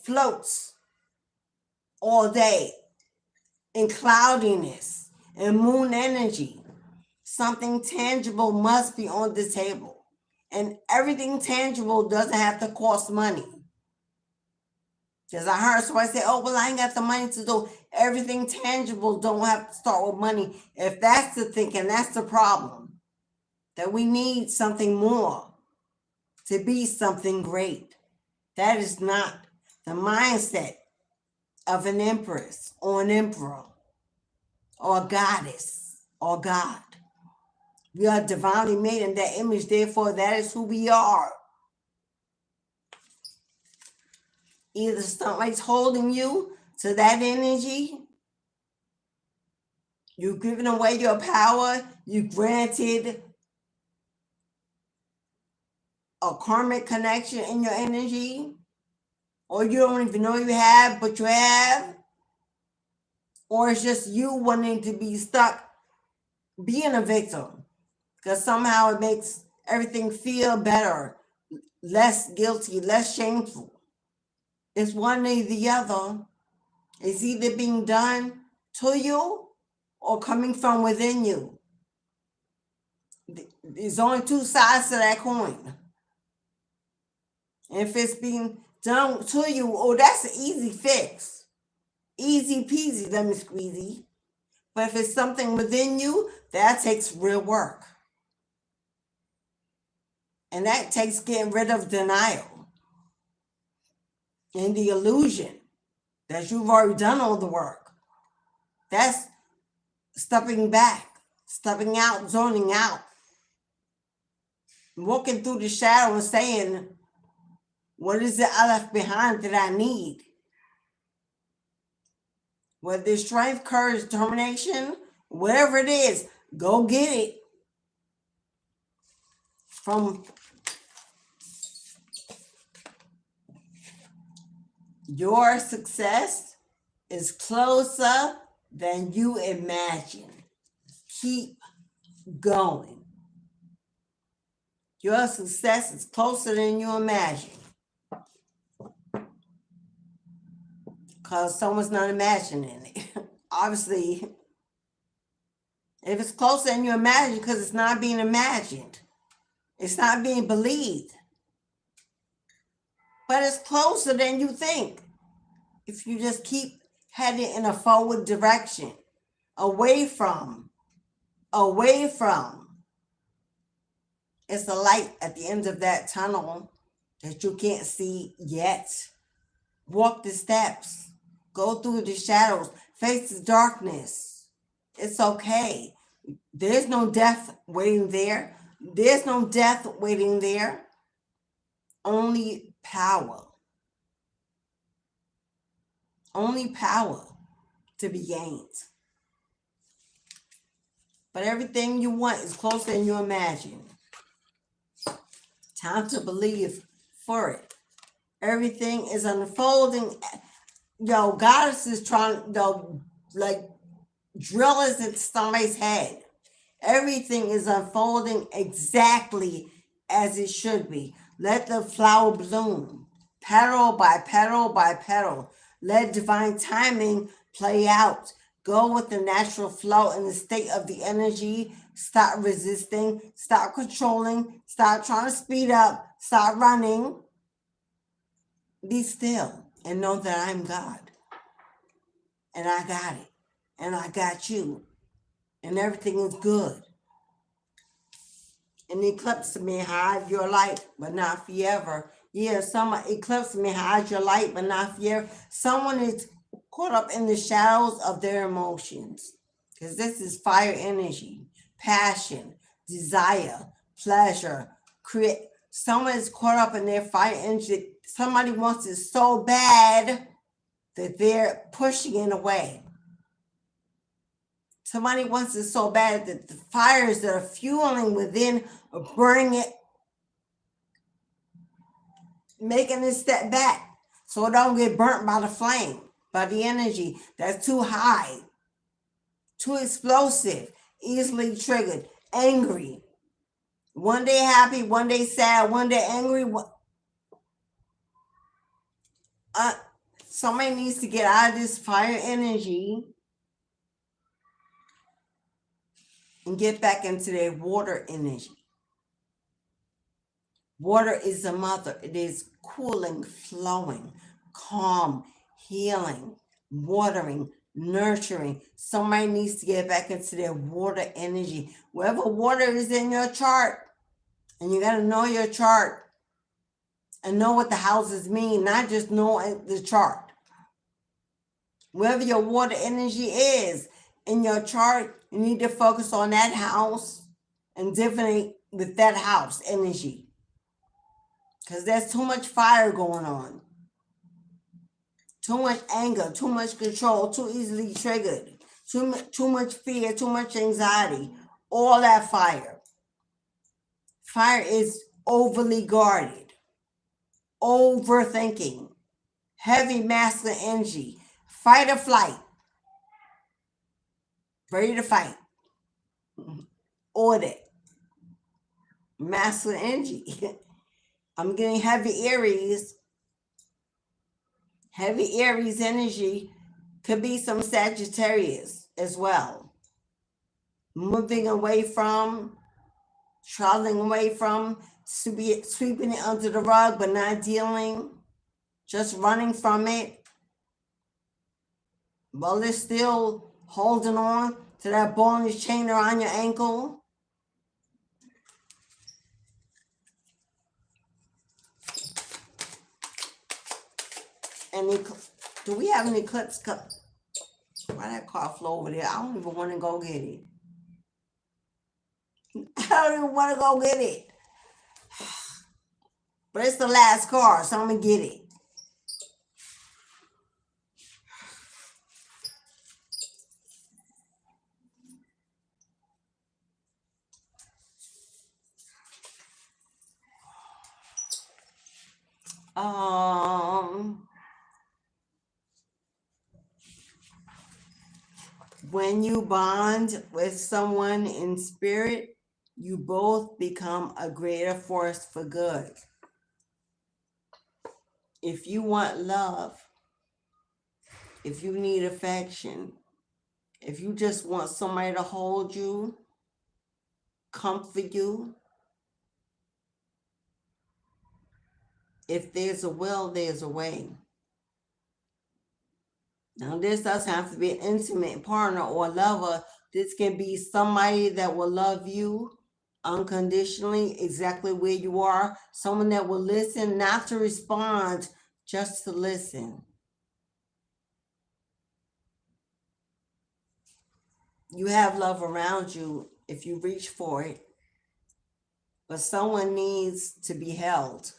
floats all day in cloudiness and moon energy. Something tangible must be on the table. And everything tangible doesn't have to cost money. Because I heard somebody say, oh, well, I ain't got the money to do. Everything tangible don't have to start with money. If that's the thinking, that's the problem. That we need something more to be something great. That is not the mindset of an empress or an emperor or a goddess or God. We are divinely made in that image, therefore that is who we are. Either somebody's holding you to that energy, you've given away your power, you granted a karmic connection in your energy, or you don't even know you have, but you have, or it's just you wanting to be stuck being a victim, because somehow it makes everything feel better, less guilty, less shameful. It's one or the other. It's either being done to you or coming from within you. There's only two sides to that coin. And if it's being done to you, oh, that's an easy fix. Easy peasy, lemon squeezy. But if it's something within you, that takes real work. And that takes getting rid of denial and the illusion that you've already done all the work. That's stepping back, stepping out, zoning out, walking through the shadow and saying, what is it I left behind that I need? Whether it's strength, courage, determination, whatever it is, go get it. From your success is closer than you imagine. Keep going. Your success is closer than you imagine. Because someone's not imagining it. Obviously, if it's closer than you imagine, because it's not being imagined. It's not being believed. But it's closer than you think. If you just keep heading in a forward direction, away from. It's the light at the end of that tunnel. that you can't see yet. Walk the steps. Go through the shadows. Face the darkness. It's okay. There's no death waiting there. There's no death waiting there. Only power. Only power to be gained. But everything you want is closer than you imagine. Time to believe for it. Everything is unfolding. Yo, goddess is trying, like drillers into somebody's head. Everything is unfolding exactly as it should be. Let the flower bloom, petal by petal by petal. Let divine timing play out. Go with the natural flow in the state of the energy. Stop resisting. Stop controlling. Stop trying to speed up. Stop running. Be still and know that I'm God. And I got it. And I got you. And everything is good. An eclipse may hide your light, but not forever. Yeah, some eclipse may hide your light, but not forever. Someone is caught up in the shadows of their emotions. Because this is fire energy, passion, desire, pleasure, create. Someone is caught up in their fire energy. Somebody wants it so bad that they're pushing it away. Somebody wants it so bad that the fires that are fueling within are burning it, making it step back so it don't get burnt by the flame, by the energy that's too high, too explosive, easily triggered, angry. One day happy, one day sad, one day angry. Somebody needs to get out of this fire energy and get back into their water energy. Water is the mother. It is cooling, flowing, calm, healing, watering, nurturing. Somebody needs to get back into their water energy. Wherever water is in your chart, and you got to know your chart and know what the houses mean, not just know the chart. Wherever your water energy is in your chart, you need to focus on that house and divinate with that house energy. Because there's too much fire going on. Too much anger, too much control, too easily triggered. Too much fear, too much anxiety. All that fire. Fire is overly guarded. Overthinking. Heavy masculine energy. Fight or flight. Ready to fight. Order. Masculine energy. I'm getting heavy Aries. Heavy Aries energy could be some Sagittarius as well. Moving away from, traveling away from, sweeping it under the rug, but not dealing, just running from it. Well, they're still holding on to that boneless chain around your ankle. And do we have an eclipse cup? Why that car flow over there? I don't even want to go get it. I don't even want to go get it. But it's the last car, so I'm going to get it. When you bond with someone in spirit, you both become a greater force for good. If you want love, if you need affection, if you just want somebody to hold you, comfort you, if there's a will, there's a way. Now, this doesn't have to be an intimate partner or lover. This can be somebody that will love you unconditionally, exactly where you are. Someone that will listen, not to respond, just to listen. You have love around you if you reach for it, but someone needs to be held.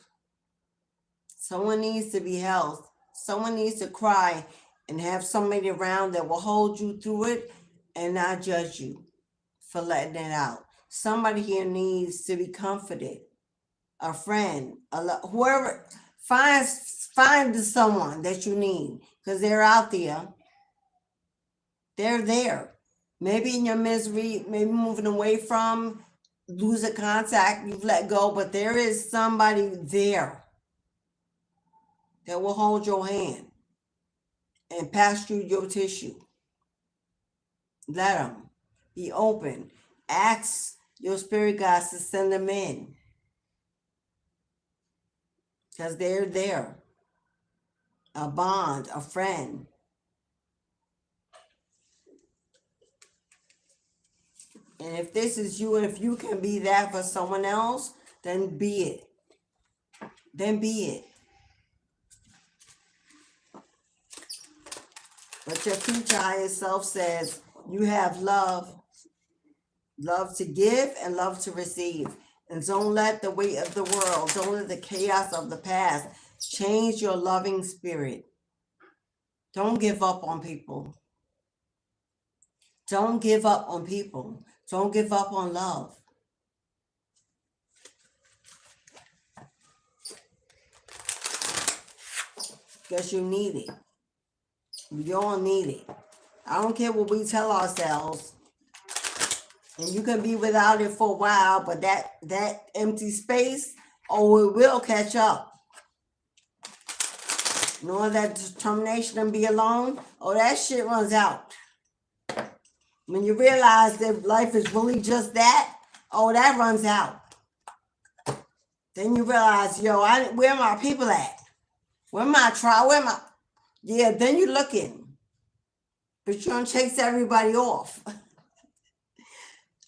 Someone needs to be held. Someone needs to cry and have somebody around that will hold you through it and not judge you for letting it out. Somebody here needs to be comforted. A friend, whoever, find someone that you need, because they're out there. They're there. Maybe in your misery, maybe moving away from, losing contact, you've let go, but there is somebody there that will hold your hand and pass through your tissue. Let them be open. Ask your spirit guides to send them in, because they're there. A bond, a friend. And if this is you, and if you can be that for someone else, then be it. Then be it. But your future higher self says you have love. Love to give and love to receive. And don't let the weight of the world, don't let the chaos of the past change your loving spirit. Don't give up on people. Don't give up on people. Don't give up on love. Because you need it. We all need it. I don't care what we tell ourselves. And you can be without it for a while, but that empty space, oh, it will catch up. Knowing that determination and be alone, oh, that shit runs out. When you realize that life is really just that, oh, that runs out. Then you realize, yo, where are my people at? Where am I trying? Where am I? Yeah, then you're looking. But you don't chase everybody off.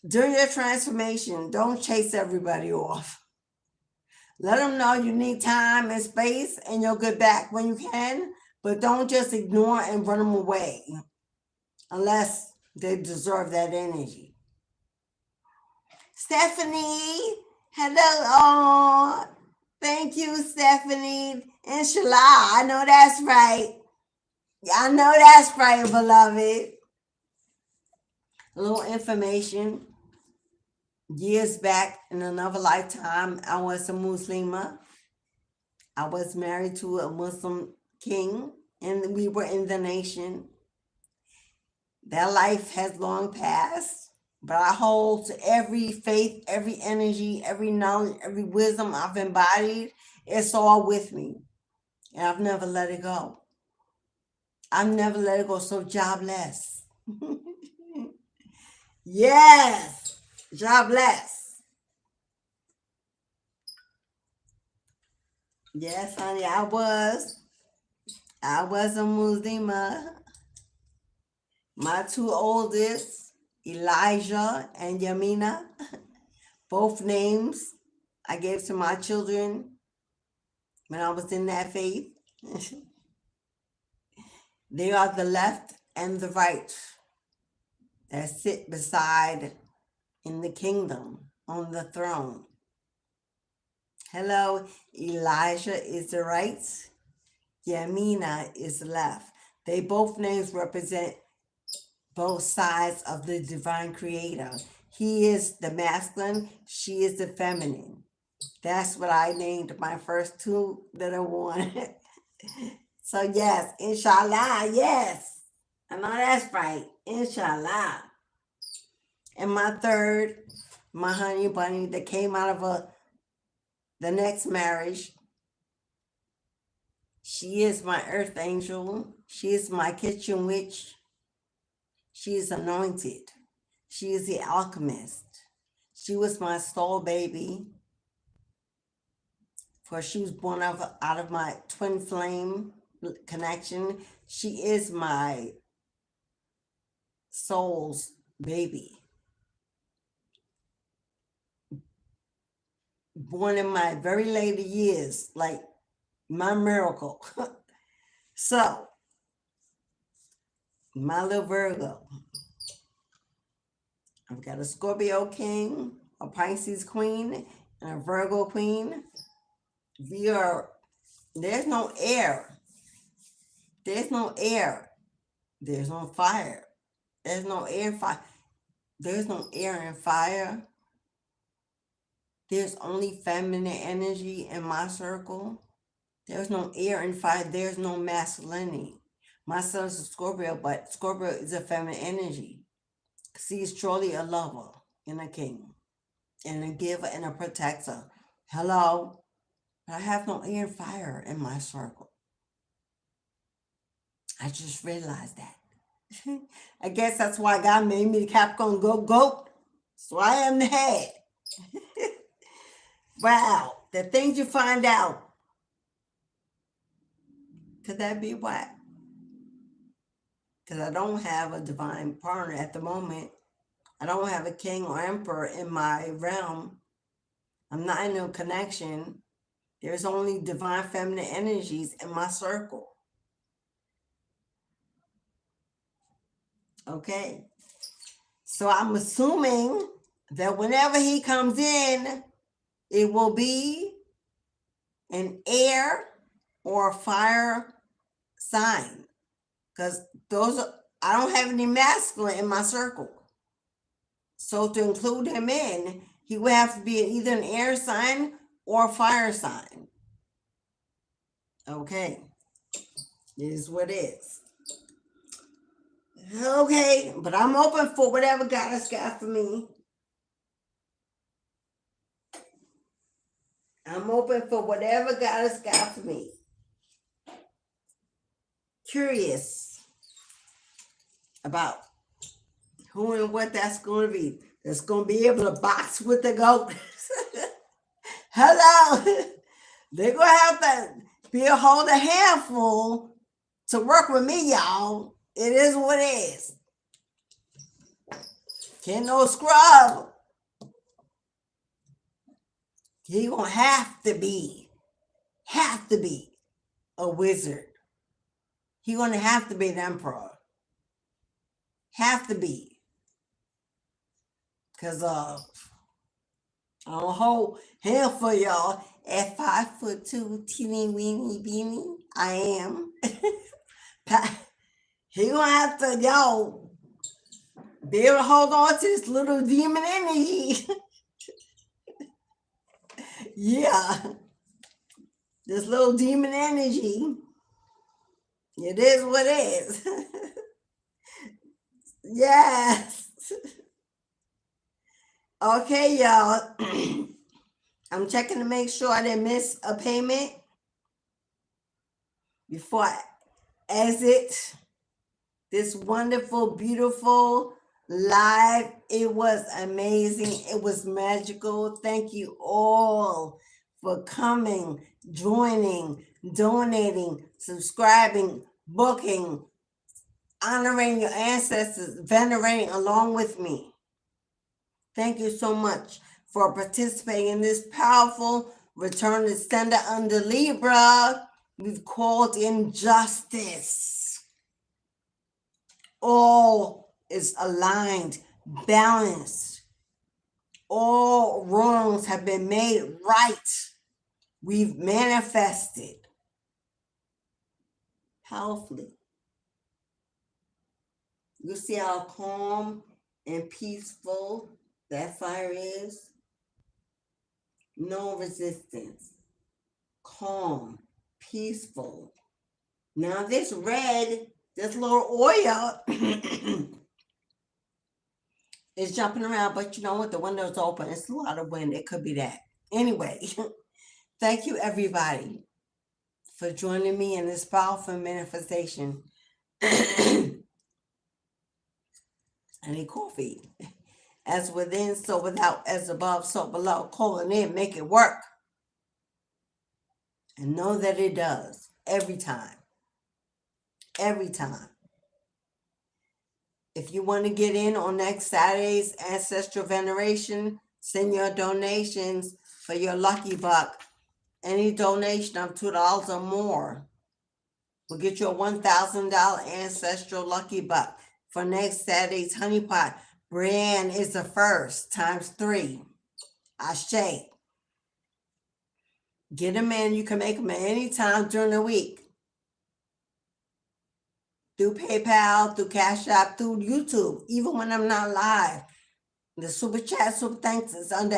During your transformation, don't chase everybody off. Let them know you need time and space, and you'll get back when you can, but don't just ignore and run them away unless they deserve that energy. Stephanie, hello. Oh, thank you, Stephanie. Inshallah, I know that's right. I know that's right, beloved. A little information. Years back in another lifetime, I was a Muslima. I was married to a Muslim king, and we were in the nation. That life has long passed, but I hold to every faith, every energy, every knowledge, every wisdom I've embodied. It's all with me, and I've never let it go. I've never let it go, so jobless. Yes, jobless. Yes, honey, I was a Muslima. My two oldest, Elijah and Yamina, both names I gave to my children when I was in that faith. They are the left and the right that sit beside in the kingdom on the throne. Hello, Elijah is the right, Yamina is the left. They both names represent both sides of the divine creator. He is the masculine, she is the feminine. That's what I named my first two little one. So yes, inshallah, yes. I know that's right, inshallah. And my third, my honey bunny that came out of the next marriage. She is my earth angel. She is my kitchen witch. She is anointed. She is the alchemist. She was my soul baby, for she was born out of my twin flame connection. She is my soul's baby. born in my very later years, like my miracle. So, my little Virgo, I've got a Scorpio king, a Pisces queen, and a Virgo queen. There's no air. There's no air. There's no fire. There's no air fire. There's no air and fire. There's only feminine energy in my circle. There's no air and fire. There's no masculinity. My son is a Scorpio, but Scorpio is a feminine energy. She is truly a lover and a king and a giver and a protector. Hello? I have no air and fire in my circle. I just realized that. I guess that's why God made me the Capricorn goat. So I am the head. Wow. The things you find out. Could that be what? Because I don't have a divine partner at the moment. I don't have a king or emperor in my realm. I'm not in no connection. There's only divine feminine energies in my circle. Okay. So I'm assuming that whenever he comes in, it will be an air or fire sign. Because I don't have any masculine in my circle. So to include him in, he would have to be either an air sign or a fire sign. Okay. It is what it is. Okay, but I'm open for whatever God has got for me. I'm open for whatever God has got for me. Curious about who and what that's going to be. That's going to be able to box with the goat. Hello. They're going to have to be a hold a handful to work with me, y'all. It is what it is. Can't no scrub. He going to have to be a wizard. He going to have to be an emperor. Have to be. Because I'm a whole handful, y'all. At 5'2", teeny weeny beanie, I am. He gonna have to, y'all, be able to hold on to this little demon energy. Yeah. This little demon energy. It is what it is. Yes. Okay, y'all. I'm checking to make sure I didn't miss a payment before I exit this wonderful, beautiful live. It was amazing. It was magical. Thank you all for coming, joining, donating, subscribing, booking, honoring your ancestors, venerating along with me. Thank you so much for participating in this powerful return to sender under Libra. We've called in justice. All is aligned, balanced. All wrongs have been made right. We've manifested powerfully. You see how calm and peaceful that fire is? No resistance. Calm, peaceful. Now this red, this little oil is jumping around, but you know what? The window's open. It's a lot of wind. It could be that. Anyway, thank you everybody for joining me in this powerful manifestation. I need coffee. As within, so without, as above, so below. Calling in, make it work. And know that it does. Every time. Every time. If you want to get in on next Saturday's Ancestral Veneration, send your donations for your lucky buck. Any donation of $2 or more will get you a $1,000 ancestral lucky buck. For next Saturday's Honeypot, brand is the first times 3. Ashe. Get them in. You can make them at any time during the week. Through PayPal, through Cashapp, through YouTube, even when I'm not live. The super chat, super thanks is under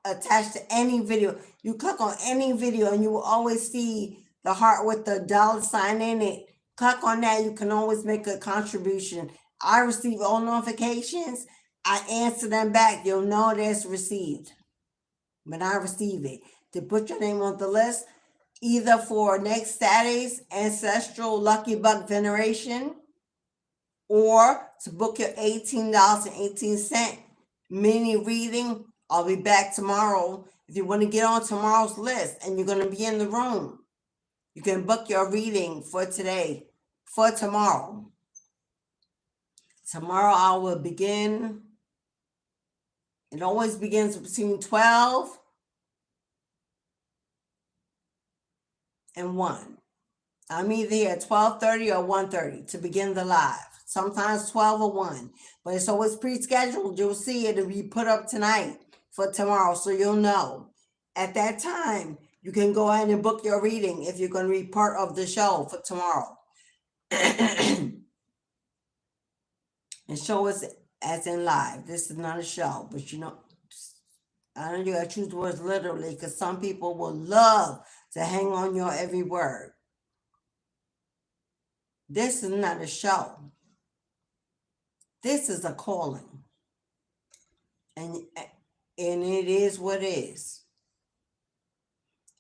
attached to any video. You click on any video and you will always see the heart with the $sign in it. Click on that. You can always make a contribution. I receive all notifications. I answer them back. You'll know that's received. But I receive it. To put your name on the list, either for next Saturday's Ancestral Lucky Buck Veneration, or to book your $18.18 mini reading. I'll be back tomorrow. If you want to get on tomorrow's list and you're going to be in the room, you can book your reading for today, for tomorrow. Tomorrow I will begin. It always begins between 12 and 1. I'm either here at 12:30 or 1:30 to begin the live. Sometimes 12 or 1. But it's always pre-scheduled. You'll see it. It'll be put up tonight for tomorrow, so you'll know. At that time, you can go ahead and book your reading if you're going to be part of the show for tomorrow. And show us as in live. This is not a show, but you know, I know you got to choose words literally, because some people will love to hang on your every word. This is not a show. This is a calling. And it is what it is.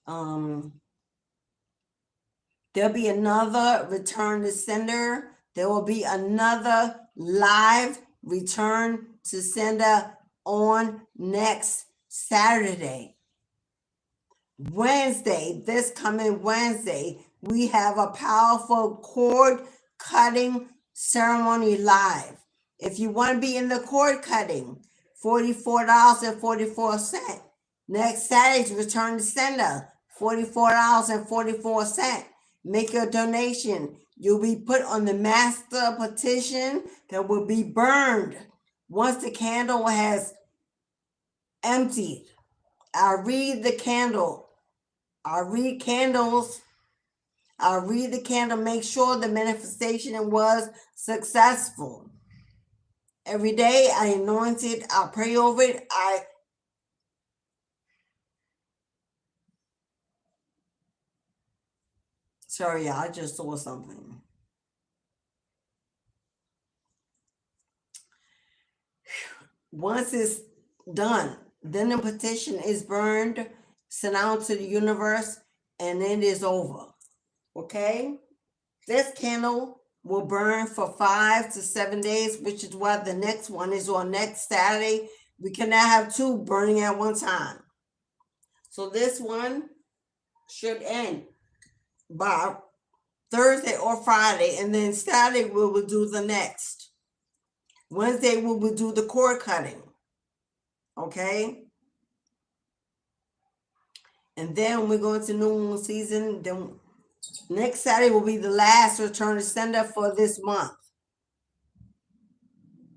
There'll be another return to sender. There will be another live return to sender on next Saturday. Wednesday, this coming Wednesday, we have a powerful cord cutting ceremony live. If you want to be in the cord cutting, $44.44. Next Saturday's return to sender, $44.44. Make your donation. You'll be put on the master petition that will be burned once the candle has emptied. I'll read the candle. I'll read candles. I'll read the candle. Make sure the manifestation was successful. Every day I anoint it. I'll pray over it. Sorry, y'all, I just saw something. Once it's done, then the petition is burned, sent out to the universe, and it is over. Okay? This candle will burn for 5 to 7 days, which is why the next one is on next Saturday. We cannot have 2 burning at one time. So this one should end by Thursday or Friday, and then Saturday we will do the next. Wednesday we will do the cord cutting. Okay? And then we go into new moon season. Then next Saturday will be the last return to sender for this month.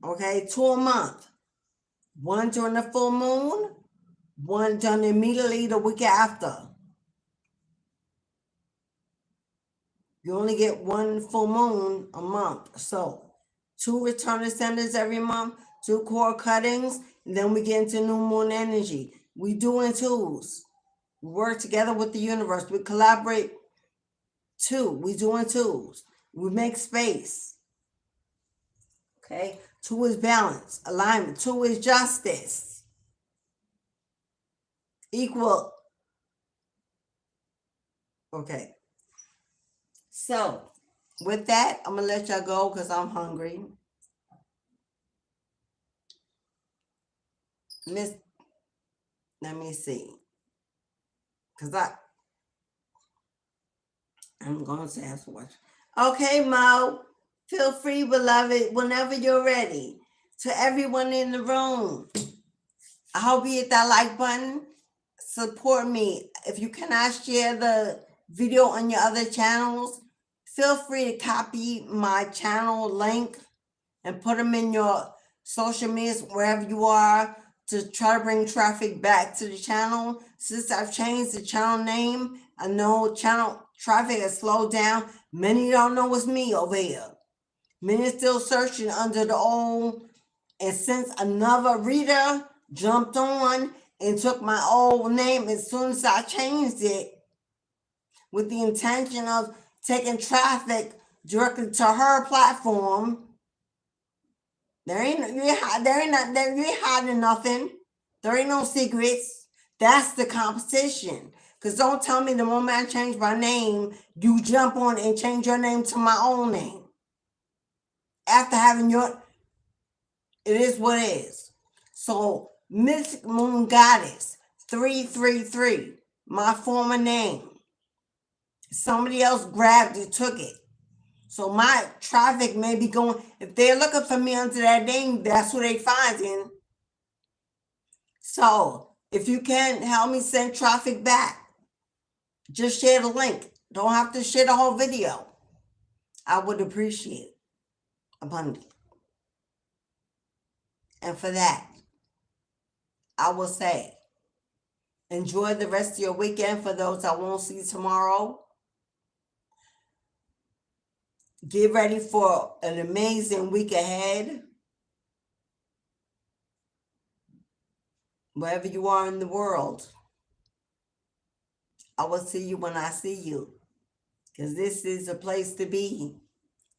Okay, 2 a month. One during the full moon, one done immediately the week after. You only get 1 full moon a month. So 2 return to senders every month, 2 cord cuttings, and then we get into new moon energy. We do in 2s. We work together with the universe. We collaborate 2. We do in 2s. We make space. Okay? 2 is balance, alignment. 2 is justice. Equal. Okay. So, with that, I'm going to let y'all go because I'm hungry. Let me see. Because I'm going to ask for what. Okay, Mo. Feel free, beloved, whenever you're ready. To everyone in the room, I hope you hit that like button, support me. If you cannot share the video on your other channels, feel free to copy my channel link and put them in your social media, wherever you are, to try to bring traffic back to the channel. Since I've changed the channel name, I know channel traffic has slowed down. Many don't know it's me over here. Many still searching under the old, and since another reader jumped on and took my old name as soon as I changed it, with the intention of taking traffic directly to her platform, you ain't hiding nothing. There ain't no secrets. That's the competition. Because don't tell me the moment I change my name, you jump on and change your name to my own name. After having it is what it is. So, Mystic Moon Goddess 333, my former name. Somebody else grabbed it, took it. So my traffic may be going, if they're looking for me under that name, that's who they finding. So if you can help me send traffic back, just share the link. Don't have to share the whole video. I would appreciate it abundantly. And for that, I will say, enjoy the rest of your weekend. For those I won't see tomorrow, get ready for an amazing week ahead. Wherever you are in the world, I will see you when I see you. Because this is a place to be.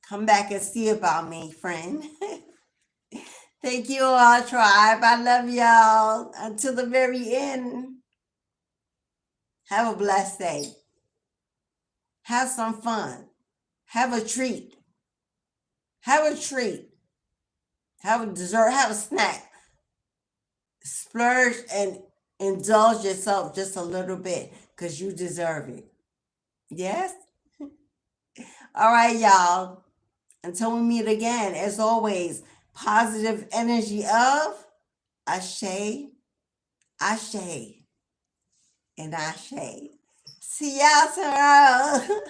Come back and see about me, friend. Thank you all, tribe. I love y'all. Until the very end. Have a blessed day. Have some fun. Have a treat. Have a treat. Have a dessert. Have a snack. Splurge and indulge yourself just a little bit because you deserve it. Yes? All right, y'all. Until we meet again, as always, positive energy of Ashe, Ashe, and Ashe. See y'all tomorrow.